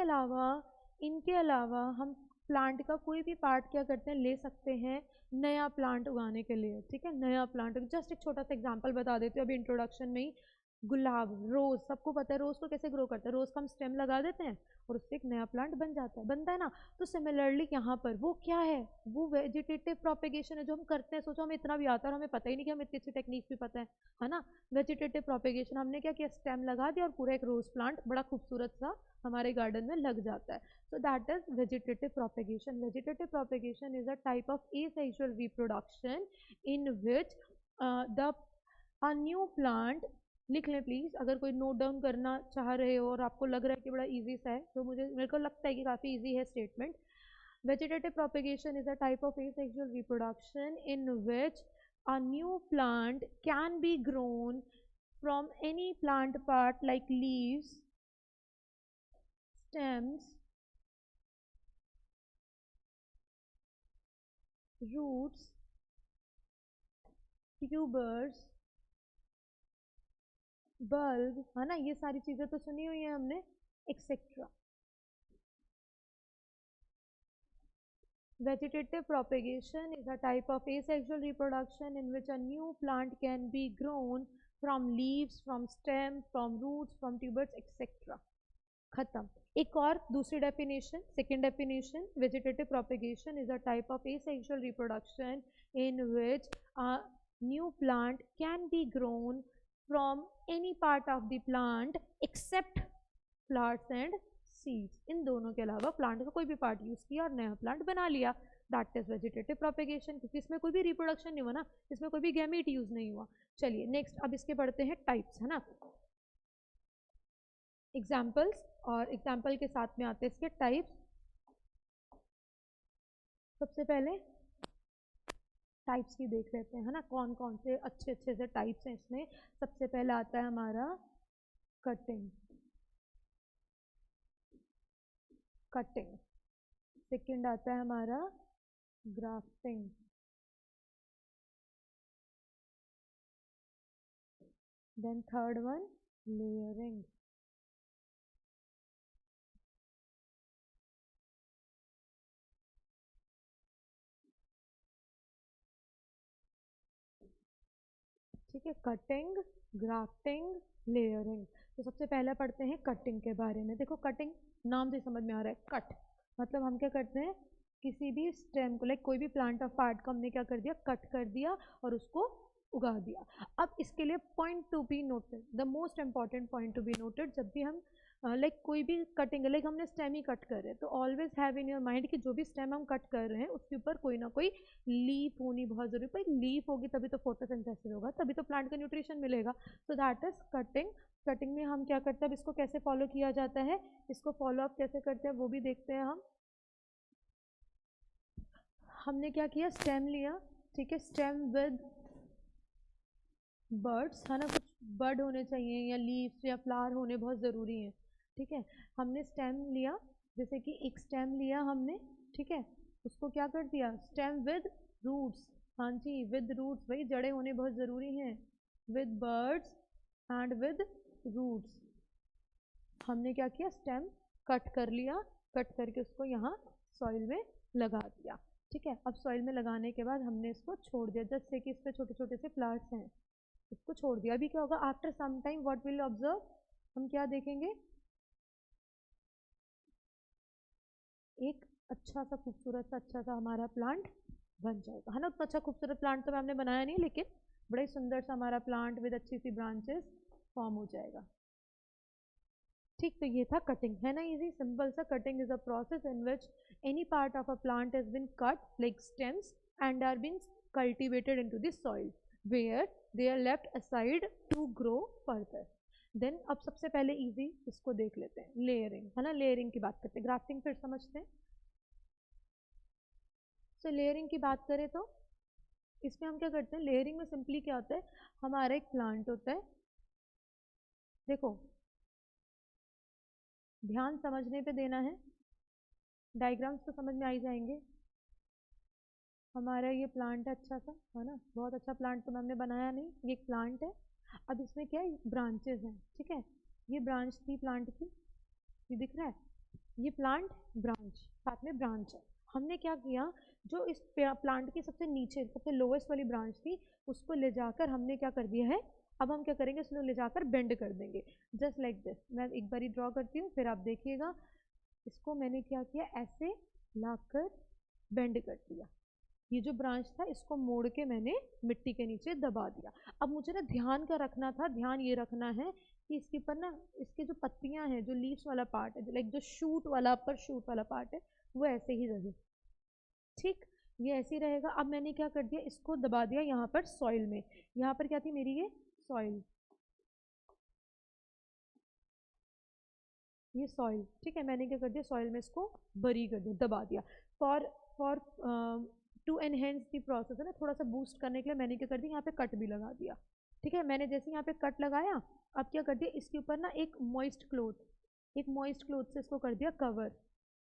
A: अलावा हम प्लांट का कोई भी पार्ट क्या करते हैं, ले सकते हैं नया प्लांट उगाने के लिए. ठीक है, नया प्लांट. जस्ट एक छोटा सा एग्जांपल बता देते हैं अभी इंट्रोडक्शन में ही. गुलाब, रोज, सबको पता है रोज को कैसे ग्रो करता है. रोज का हम स्टेम लगा देते हैं और उससे एक नया प्लांट बनता है ना. तो सिमिलरली यहाँ पर वो क्या है, वो वेजिटेटिव प्रोपेगेशन है जो हम करते हैं. सोचो हमें इतना भी आता है और हमें पता ही नहीं कि हमें इतनी अच्छी टेक्निक भी पता है ना. वेजिटेटिव प्रोपेगेशन हमने क्या किया, स्टेम लगा दिया और पूरा एक रोज प्लांट बड़ा खूबसूरत सा हमारे गार्डन में लग जाता है. So that is vegetative propagation. Vegetative propagation is a type of asexual reproduction in which a new plant. लिख लें प्लीज, अगर कोई नोट डाउन करना चाह रहे हो और आपको लग रहा है कि बड़ा इजी सा है, तो मेरे को लगता है कि काफ़ी इजी है statement. Vegetative propagation is a type of asexual reproduction in which a new plant can be grown from any plant part like leaves, stems, roots, tubers, bulb, है ना. ये सारी चीजें तो सुनी हुई है हमने, etcetera. Vegetative propagation is a type of asexual reproduction in which a new plant can be grown from leaves, from stem, from roots, from tubers, etc. खत्म. एक और दूसरी definition, second definition. Vegetative propagation is a type of asexual reproduction in which a new plant can be grown from any part of the plant except flowers and seeds. इन दोनों के अलावा plant का कोई भी पार्ट यूज किया और नया प्लांट बना लिया. दैट इज वेजिटेटिव प्रोपेगेशन, क्योंकि इसमें कोई भी रिप्रोडक्शन नहीं हुआ ना, इसमें कोई भी गैमीट यूज नहीं हुआ. चलिए नेक्स्ट, अब इसके पढ़ते हैं टाइप्स, है ना, एग्जाम्पल्स, और एग्जाम्पल के साथ में आते हैं इसके टाइप्स. सबसे पहले टाइप्स की देख लेते हैं, है ना, कौन कौन से अच्छे से टाइप्स हैं इसमें. सबसे पहले आता है हमारा कटिंग. सेकंड आता है हमारा grafting. Then third one layering. ठीक है, कटिंग, ग्राफ्टिंग, लेयरिंग. तो सबसे पहले पढ़ते हैं कटिंग के बारे में. देखो कटिंग नाम से समझ में आ रहा है, कट मतलब हम क्या करते हैं, किसी भी स्टेम को, लाइक कोई भी प्लांट ऑफ पार्ट को हमने क्या कर दिया, कट कर दिया और उसको उगा दिया. अब इसके लिए point to be noted, the most important point to be noted, जब भी हम लाइक कोई भी कटिंग, लाइक हमने स्टेम ही कट कर रहे हैं, तो always have in your mind कि जो भी स्टेम हम कट कर रहे हैं उसके ऊपर कोई ना कोई लीफ होनी बहुत जरूरी. भाई लीफ होगी तभी तो फोटोसिंथेसिस होगा, तभी तो प्लांट का न्यूट्रिशन मिलेगा. सो दैट इज कटिंग. कटिंग में हम क्या करते हैं, अब इसको कैसे फॉलो किया जाता है, इसको फॉलो अप कैसे करते हैं वो भी देखते हैं हम. हमने क्या किया, स्टेम लिया, ठीक है, स्टेम विद बर्ड्स, है ना, कुछ बर्ड होने चाहिए या लीव्स या फ्लावर होने बहुत ज़रूरी हैं. ठीक है, हमने स्टेम लिया, जैसे कि एक स्टेम लिया हमने, ठीक है, उसको क्या कर दिया, स्टेम विद रूट्स. हाँ जी, विद रूट्स, भाई जड़ें होने बहुत ज़रूरी हैं. With birds and with roots. हमने क्या किया, स्टेम कट कर लिया, कट करके उसको यहाँ सॉइल में लगा दिया. ठीक है, अब सॉइल में लगाने के बाद हमने इसको छोड़ दिया, जैसे कि इस पर छोटे छोटे से फ्लावर्स हैं, इसको छोड़ दिया. अभी क्या होगा, after some time what will observe, हम क्या देखेंगे, एक अच्छा सा खूबसूरत सा अच्छा सा हमारा प्लांट बन जाएगा, है ना. उतना अच्छा खूबसूरत प्लांट तो हमने बनाया नहीं, लेकिन बड़ा ही सुंदर सा हमारा प्लांट विद अच्छी सी ब्रांचेस फॉर्म हो जाएगा. ठीक, तो ये था कटिंग, है ना, इजी सिंपल सा. Cutting is a process in which any part of a plant has been cut like stems and are been cultivated into the soil. where they are left aside to grow further. Then अब सबसे पहले easy इसको देख लेते हैं, layering, है ना, layering की बात करते हैं, ग्राफ्टिंग फिर समझते हैं। सो लेयरिंग की बात करें तो इसमें हम क्या करते हैं, लेयरिंग में सिंपली क्या होता है, हमारा एक प्लांट होता है, देखो ध्यान समझने पे देना है, डायग्राम्स तो समझ में आ ही जाएंगे। हमारा ये प्लांट है अच्छा सा, है ना, बहुत अच्छा प्लांट तो हमने बनाया नहीं, ये एक प्लांट है। अब इसमें क्या है, ब्रांचेस हैं, ठीक है, ये ब्रांच थी प्लांट की, ये दिख रहा है, ये प्लांट ब्रांच, साथ में ब्रांच है। हमने क्या किया, जो इस प्लांट की सबसे नीचे सबसे लोवेस्ट वाली ब्रांच थी उसको ले जाकर हमने क्या कर दिया है, अब हम क्या करेंगे, इसको ले जाकर बेंड कर देंगे, जस्ट लाइक दिस। मैं एक बारी ड्रॉ करती हूँ, फिर आप देखिएगा, इसको मैंने क्या किया, ऐसे लाकर बेंड कर दिया, ये जो ब्रांच था इसको मोड़ के मैंने मिट्टी के नीचे दबा दिया। अब मुझे ना ध्यान का रखना था, ध्यान ये रखना है कि इसके ऊपर ना, इसके जो पत्तियां हैं, जो लीव्स वाला पार्ट है, लाइक जो शूट वाला, अपर शूट वाला पार्ट है, वो ऐसे ही रहे, ठीक, ये ऐसे ही रहेगा। अब मैंने क्या कर दिया, इसको दबा दिया यहाँ पर सॉइल में, यहाँ पर क्या थी मेरी, ये सॉइल, ये सॉइल, ठीक है, मैंने क्या कर दिया, सॉइल में इसको बरी कर दिया, दबा दिया, for to enhance the process, है ना, थोड़ा सा बूस्ट करने के लिए मैंने क्या कर दिया, यहाँ पे कट भी लगा दिया, ठीक है। मैंने जैसे यहाँ पे कट लगाया, अब क्या कर दिया, इसके ऊपर ना एक मॉइस्ट क्लोथ, एक मॉइस्ट क्लोथ से इसको कर दिया कवर,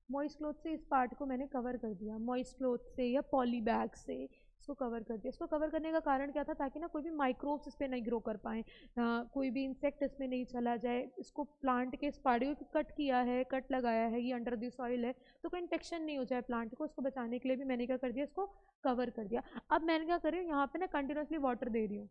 A: मॉइस्ट क्लोथ से इस पार्ट को मैंने कवर कर दिया, मॉइस्ट क्लोथ से या पॉली बैग से इसको कवर कर दिया। इसको कवर करने का कारण क्या था, ताकि ना कोई भी माइक्रोब्स इस पर नहीं ग्रो कर पाए, कोई भी इंसेक्ट इसमें नहीं चला जाए। इसको प्लांट के इस पार्ट को कट किया है, कट लगाया है, ये अंडर द सॉइल है, तो कोई इन्फेक्शन नहीं हो जाए प्लांट को, इसको बचाने के लिए भी मैंने क्या कर दिया, इसको कवर कर दिया। अब मैंने क्या कर रही हूँ, यहाँ पे ना कंटिन्यूसली वाटर दे रही हूँ,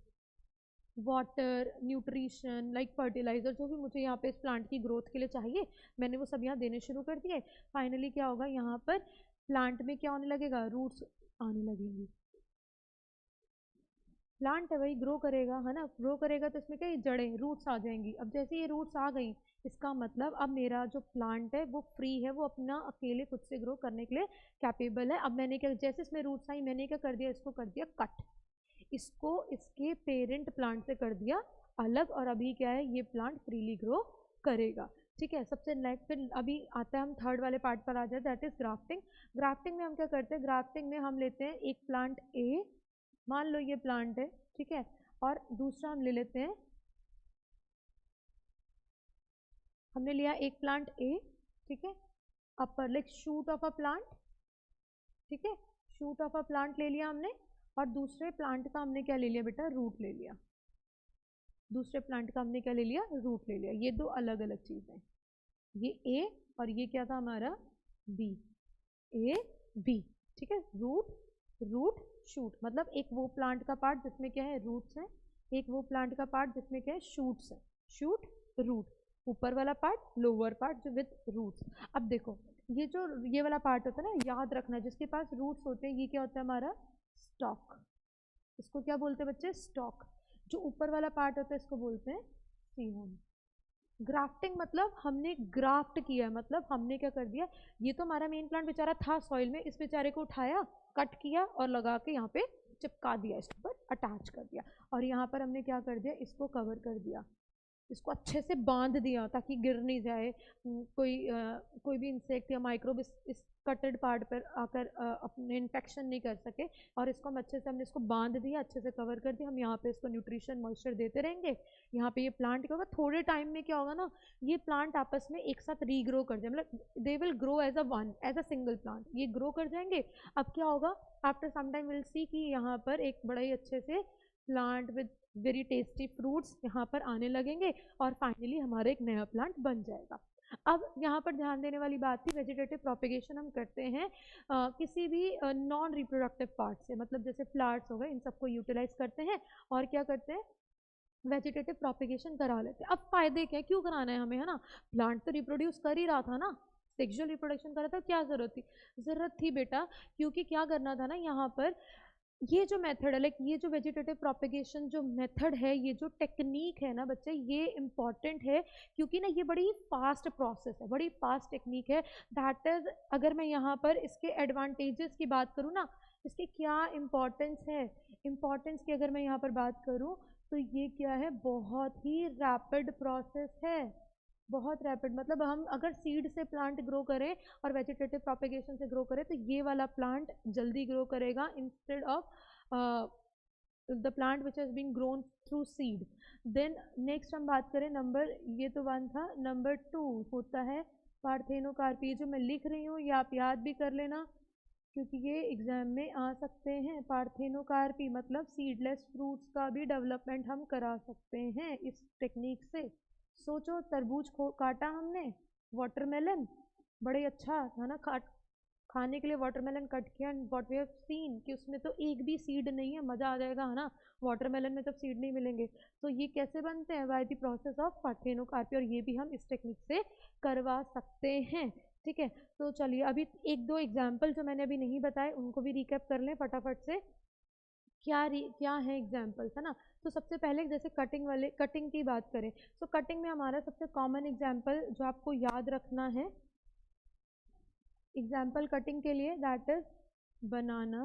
A: वाटर, न्यूट्रिशन, लाइक फर्टिलाइजर, जो भी मुझे यहाँ पे इस प्लांट की ग्रोथ के लिए चाहिए, मैंने वो सब यहाँ देने शुरू कर दिए। फाइनली क्या होगा, यहाँ पर प्लांट में क्या होने लगेगा, रूट्स आने लगेंगी, प्लांट है वही ग्रो करेगा, है ना, ग्रो करेगा तो इसमें क्या, ये जड़ें, रूट्स आ जाएंगी। अब जैसे ये रूट्स आ गई, इसका मतलब अब मेरा जो प्लांट है वो फ्री है, वो अपना अकेले खुद से ग्रो करने के लिए कैपेबल है। अब मैंने क्या, जैसे इसमें रूट्स आई, मैंने क्या कर दिया, इसको कर दिया कट, इसको इसके पेरेंट प्लांट से कर दिया अलग, और अभी क्या है, ये प्लांट फ्रीली ग्रो करेगा, ठीक है। सबसे नेक्स्ट फिर अभी आता है, हम थर्ड वाले पार्ट पर आ जाए, दैट इज ग्राफ्टिंग। ग्राफ्टिंग में हम क्या करते हैं, ग्राफ्टिंग में हम लेते हैं एक प्लांट ए, मान लो ये प्लांट है, ठीक है, और दूसरा हम ले लेते हैं, हमने लिया एक प्लांट ए, ठीक है, upper like shoot of a plant, ठीक है, शूट ऑफ अ प्लांट ले लिया हमने, और दूसरे प्लांट का हमने क्या ले लिया बेटा, रूट ले लिया, दूसरे प्लांट का हमने क्या ले लिया, रूट ले लिया। ये दो अलग अलग चीज़ हैं, ये ए और ये क्या था हमारा, बी, ए बी, ठीक है, रूट, रूट शूट, मतलब एक वो प्लांट का पार्ट जिसमें क्या है, रूट्स हैं, एक वो प्लांट का पार्ट जिसमें क्या है, शूट्स है, शूट रूट, ऊपर वाला पार्ट, लोअर पार्ट जो विद रूट्स। अब देखो, ये जो ये वाला पार्ट होता है ना, याद रखना, जिसके पास रूट्स होते हैं, ये क्या होता है हमारा, स्टॉक, इसको क्या बोलते हैं बच्चे, स्टॉक। जो ऊपर वाला पार्ट होता है इसको बोलते हैं सीहोन। ग्राफ्टिंग मतलब हमने ग्राफ्ट किया, मतलब हमने क्या कर दिया, ये तो हमारा मेन प्लांट बेचारा था सॉइल में, इस बेचारे को उठाया, कट किया और लगा के यहाँ पे चिपका दिया, इसके ऊपर अटैच कर दिया, और यहाँ पर हमने क्या कर दिया, इसको कवर कर दिया, इसको अच्छे से बांध दिया ताकि गिर नहीं जाए, कोई भी इंसेक्ट या माइक्रोब इस कटेड पार्ट पर आकर अपने इन्फेक्शन नहीं कर सके, और इसको हम अच्छे से, हमने इसको बांध दिया, अच्छे से कवर कर दिया। हम यहाँ पे इसको न्यूट्रिशन मॉइस्चर देते रहेंगे। यहाँ पे ये प्लांट क्या होगा, थोड़े टाइम में क्या होगा ना, ये प्लांट आपस में एक साथ रीग्रो कर जाए, मतलब they will grow as a one, as a single plant, ये ग्रो कर जाएंगे। अब क्या होगा, after some time will see कि यहाँ पर एक बड़ा ही अच्छे से plant with very tasty fruits यहाँ पर आने लगेंगे, और फाइनली हमारा एक नया प्लांट बन जाएगा। अब यहाँ पर ध्यान देने वाली बात थी, वेजिटेटिव प्रोपेगेशन हम करते हैं किसी भी नॉन रिप्रोडक्टिव पार्ट से, मतलब जैसे फ्लावर्स हो गए, इन सबको यूटिलाइज करते हैं, और क्या करते हैं, वेजिटेटिव प्रोपेगेशन करा लेते हैं। अब फायदे क्या, क्यों कराना है हमें, है ना, प्लांट तो रिप्रोड्यूस कर ही रहा था ना, सेक्सुअल रिप्रोडक्शन कर रहा था, क्या जरूरत थी बेटा, क्योंकि क्या करना था ना, यहाँ पर ये जो मेथड है, लाइक ये जो वेजिटेटिव प्रोपेगेशन जो मेथड है, ये जो टेक्निक है ना बच्चे, ये इंपॉर्टेंट है, क्योंकि ना ये बड़ी फास्ट प्रोसेस है, बड़ी फास्ट टेक्निक है। दैट इज, अगर मैं यहाँ पर इसके एडवांटेजेस की बात करूँ ना, इसकी क्या इंपॉर्टेंस है, इम्पोर्टेंस की अगर मैं यहाँ पर बात करूँ तो ये क्या है, बहुत ही रैपिड प्रोसेस है, बहुत रैपिड। मतलब हम अगर सीड से प्लांट ग्रो करें और वेजिटेटिव प्रोपेगेशन से ग्रो करें तो ये वाला प्लांट जल्दी ग्रो करेगा instead of the plant which has been grown through seed. Then next हम बात करें नंबर, ये तो 1 था, नंबर 2 होता है पार्थेनोकार्पी। जो मैं लिख रही हूँ ये आप याद भी कर लेना क्योंकि ये एग्जाम में आ सकते हैं। पार्थेनोकार्पी मतलब सीडलेस फ्रूट्स का भी डेवलपमेंट हम करा सकते हैं इस टेक्निक से। सोचो तरबूज काटा हमने, वाटरमेलन बड़े अच्छा था ना, खाने के लिए वाटरमेलन कट किया, and what we have seen कि उसमें तो एक भी सीड नहीं है। मज़ा आ जाएगा है ना, वाटरमेलन में जब सीड नहीं मिलेंगे। तो ये कैसे बनते हैं, by the process of parthenocarpy, और ये भी हम इस टेक्निक से करवा सकते हैं। ठीक है, तो चलिए अभी एक दो एग्जाम्पल जो मैंने अभी नहीं बताए उनको भी रिकैप कर लें फटाफट से। क्या है एग्जाम्पल्स, है ना। तो सबसे पहले जैसे कटिंग की बात करें तो कटिंग में हमारा सबसे कॉमन एग्जाम्पल जो आपको याद रखना है एग्जाम्पल कटिंग के लिए, दैट इज बनाना।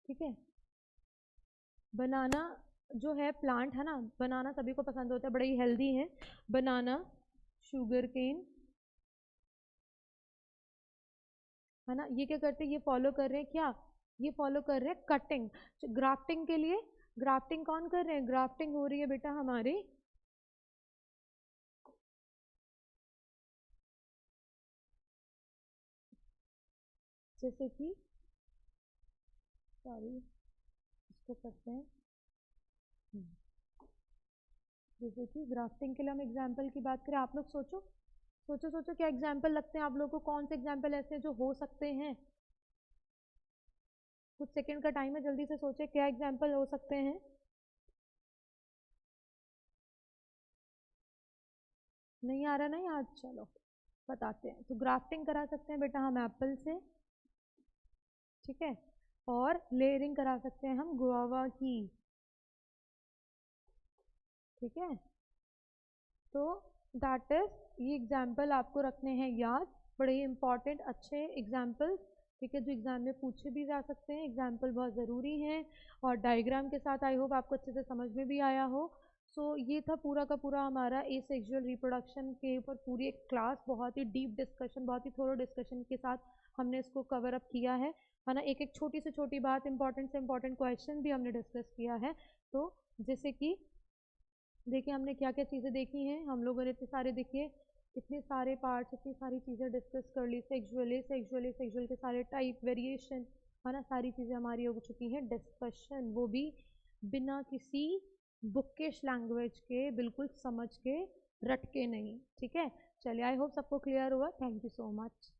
A: ठीक है, बनाना जो है प्लांट है ना, बनाना सभी को पसंद होता है, बड़े ही हेल्दी है बनाना। शुगर केन, है ना, ये क्या करते हैं, ये फॉलो कर रहे हैं क्या, ये फॉलो कर रहे हैं कटिंग। ग्राफ्टिंग के लिए, ग्राफ्टिंग कौन कर रहे हैं, ग्राफ्टिंग हो रही है बेटा हमारी जैसे कि, सॉरी इसको करते हैं, जैसे कि ग्राफ्टिंग के लिए हम एग्जाम्पल की बात करें, आप लोग सोचो सोचो सोचो क्या एग्जाम्पल लगते हैं आप लोगों को, कौन से एग्जाम्पल ऐसे जो हो सकते हैं। कुछ सेकंड का टाइम है, जल्दी से सोचे क्या एग्जाम्पल हो सकते हैं। नहीं आ रहा ना याद, चलो बताते हैं। तो ग्राफ्टिंग करा सकते हैं बेटा हम एप्पल से, ठीक है, और लेयरिंग करा सकते हैं हम गुआवा की। ठीक है, तो दैट इज, ये एग्जाम्पल आपको रखने हैं याद, बड़े ही इंपॉर्टेंट अच्छे एग्जाम्पल। ठीक है, जो एग्जाम में पूछे भी जा सकते हैं, एग्जाम्पल बहुत ज़रूरी हैं। और डायग्राम के साथ आई होप आपको अच्छे से समझ में भी आया हो। सो ये था पूरा का पूरा हमारा एसेक्सुअल रिप्रोडक्शन के ऊपर पूरी एक क्लास, बहुत ही डीप डिस्कशन, बहुत ही थोरो डिस्कशन के साथ हमने इसको कवर अप किया है ना। एक एक छोटी से छोटी बात, इंपॉर्टेंट से इंपॉर्टेंट क्वेश्चन भी हमने डिस्कस किया है। तो जैसे कि देखिए हमने क्या क्या चीज़ें देखी हैं, हम लोगों ने इतने सारे, देखिए इतने सारे पार्ट्स, इतनी सारी चीज़ें डिस्कस कर ली, सेक्सुअल के सारे टाइप, वेरिएशन, है ना, सारी चीज़ें हमारी हो चुकी हैं डिस्कशन, वो भी बिना किसी बुकिश लैंग्वेज के, बिल्कुल समझ के, रट के नहीं। ठीक है, चलिए आई होप सबको क्लियर हुआ। Thank you so much.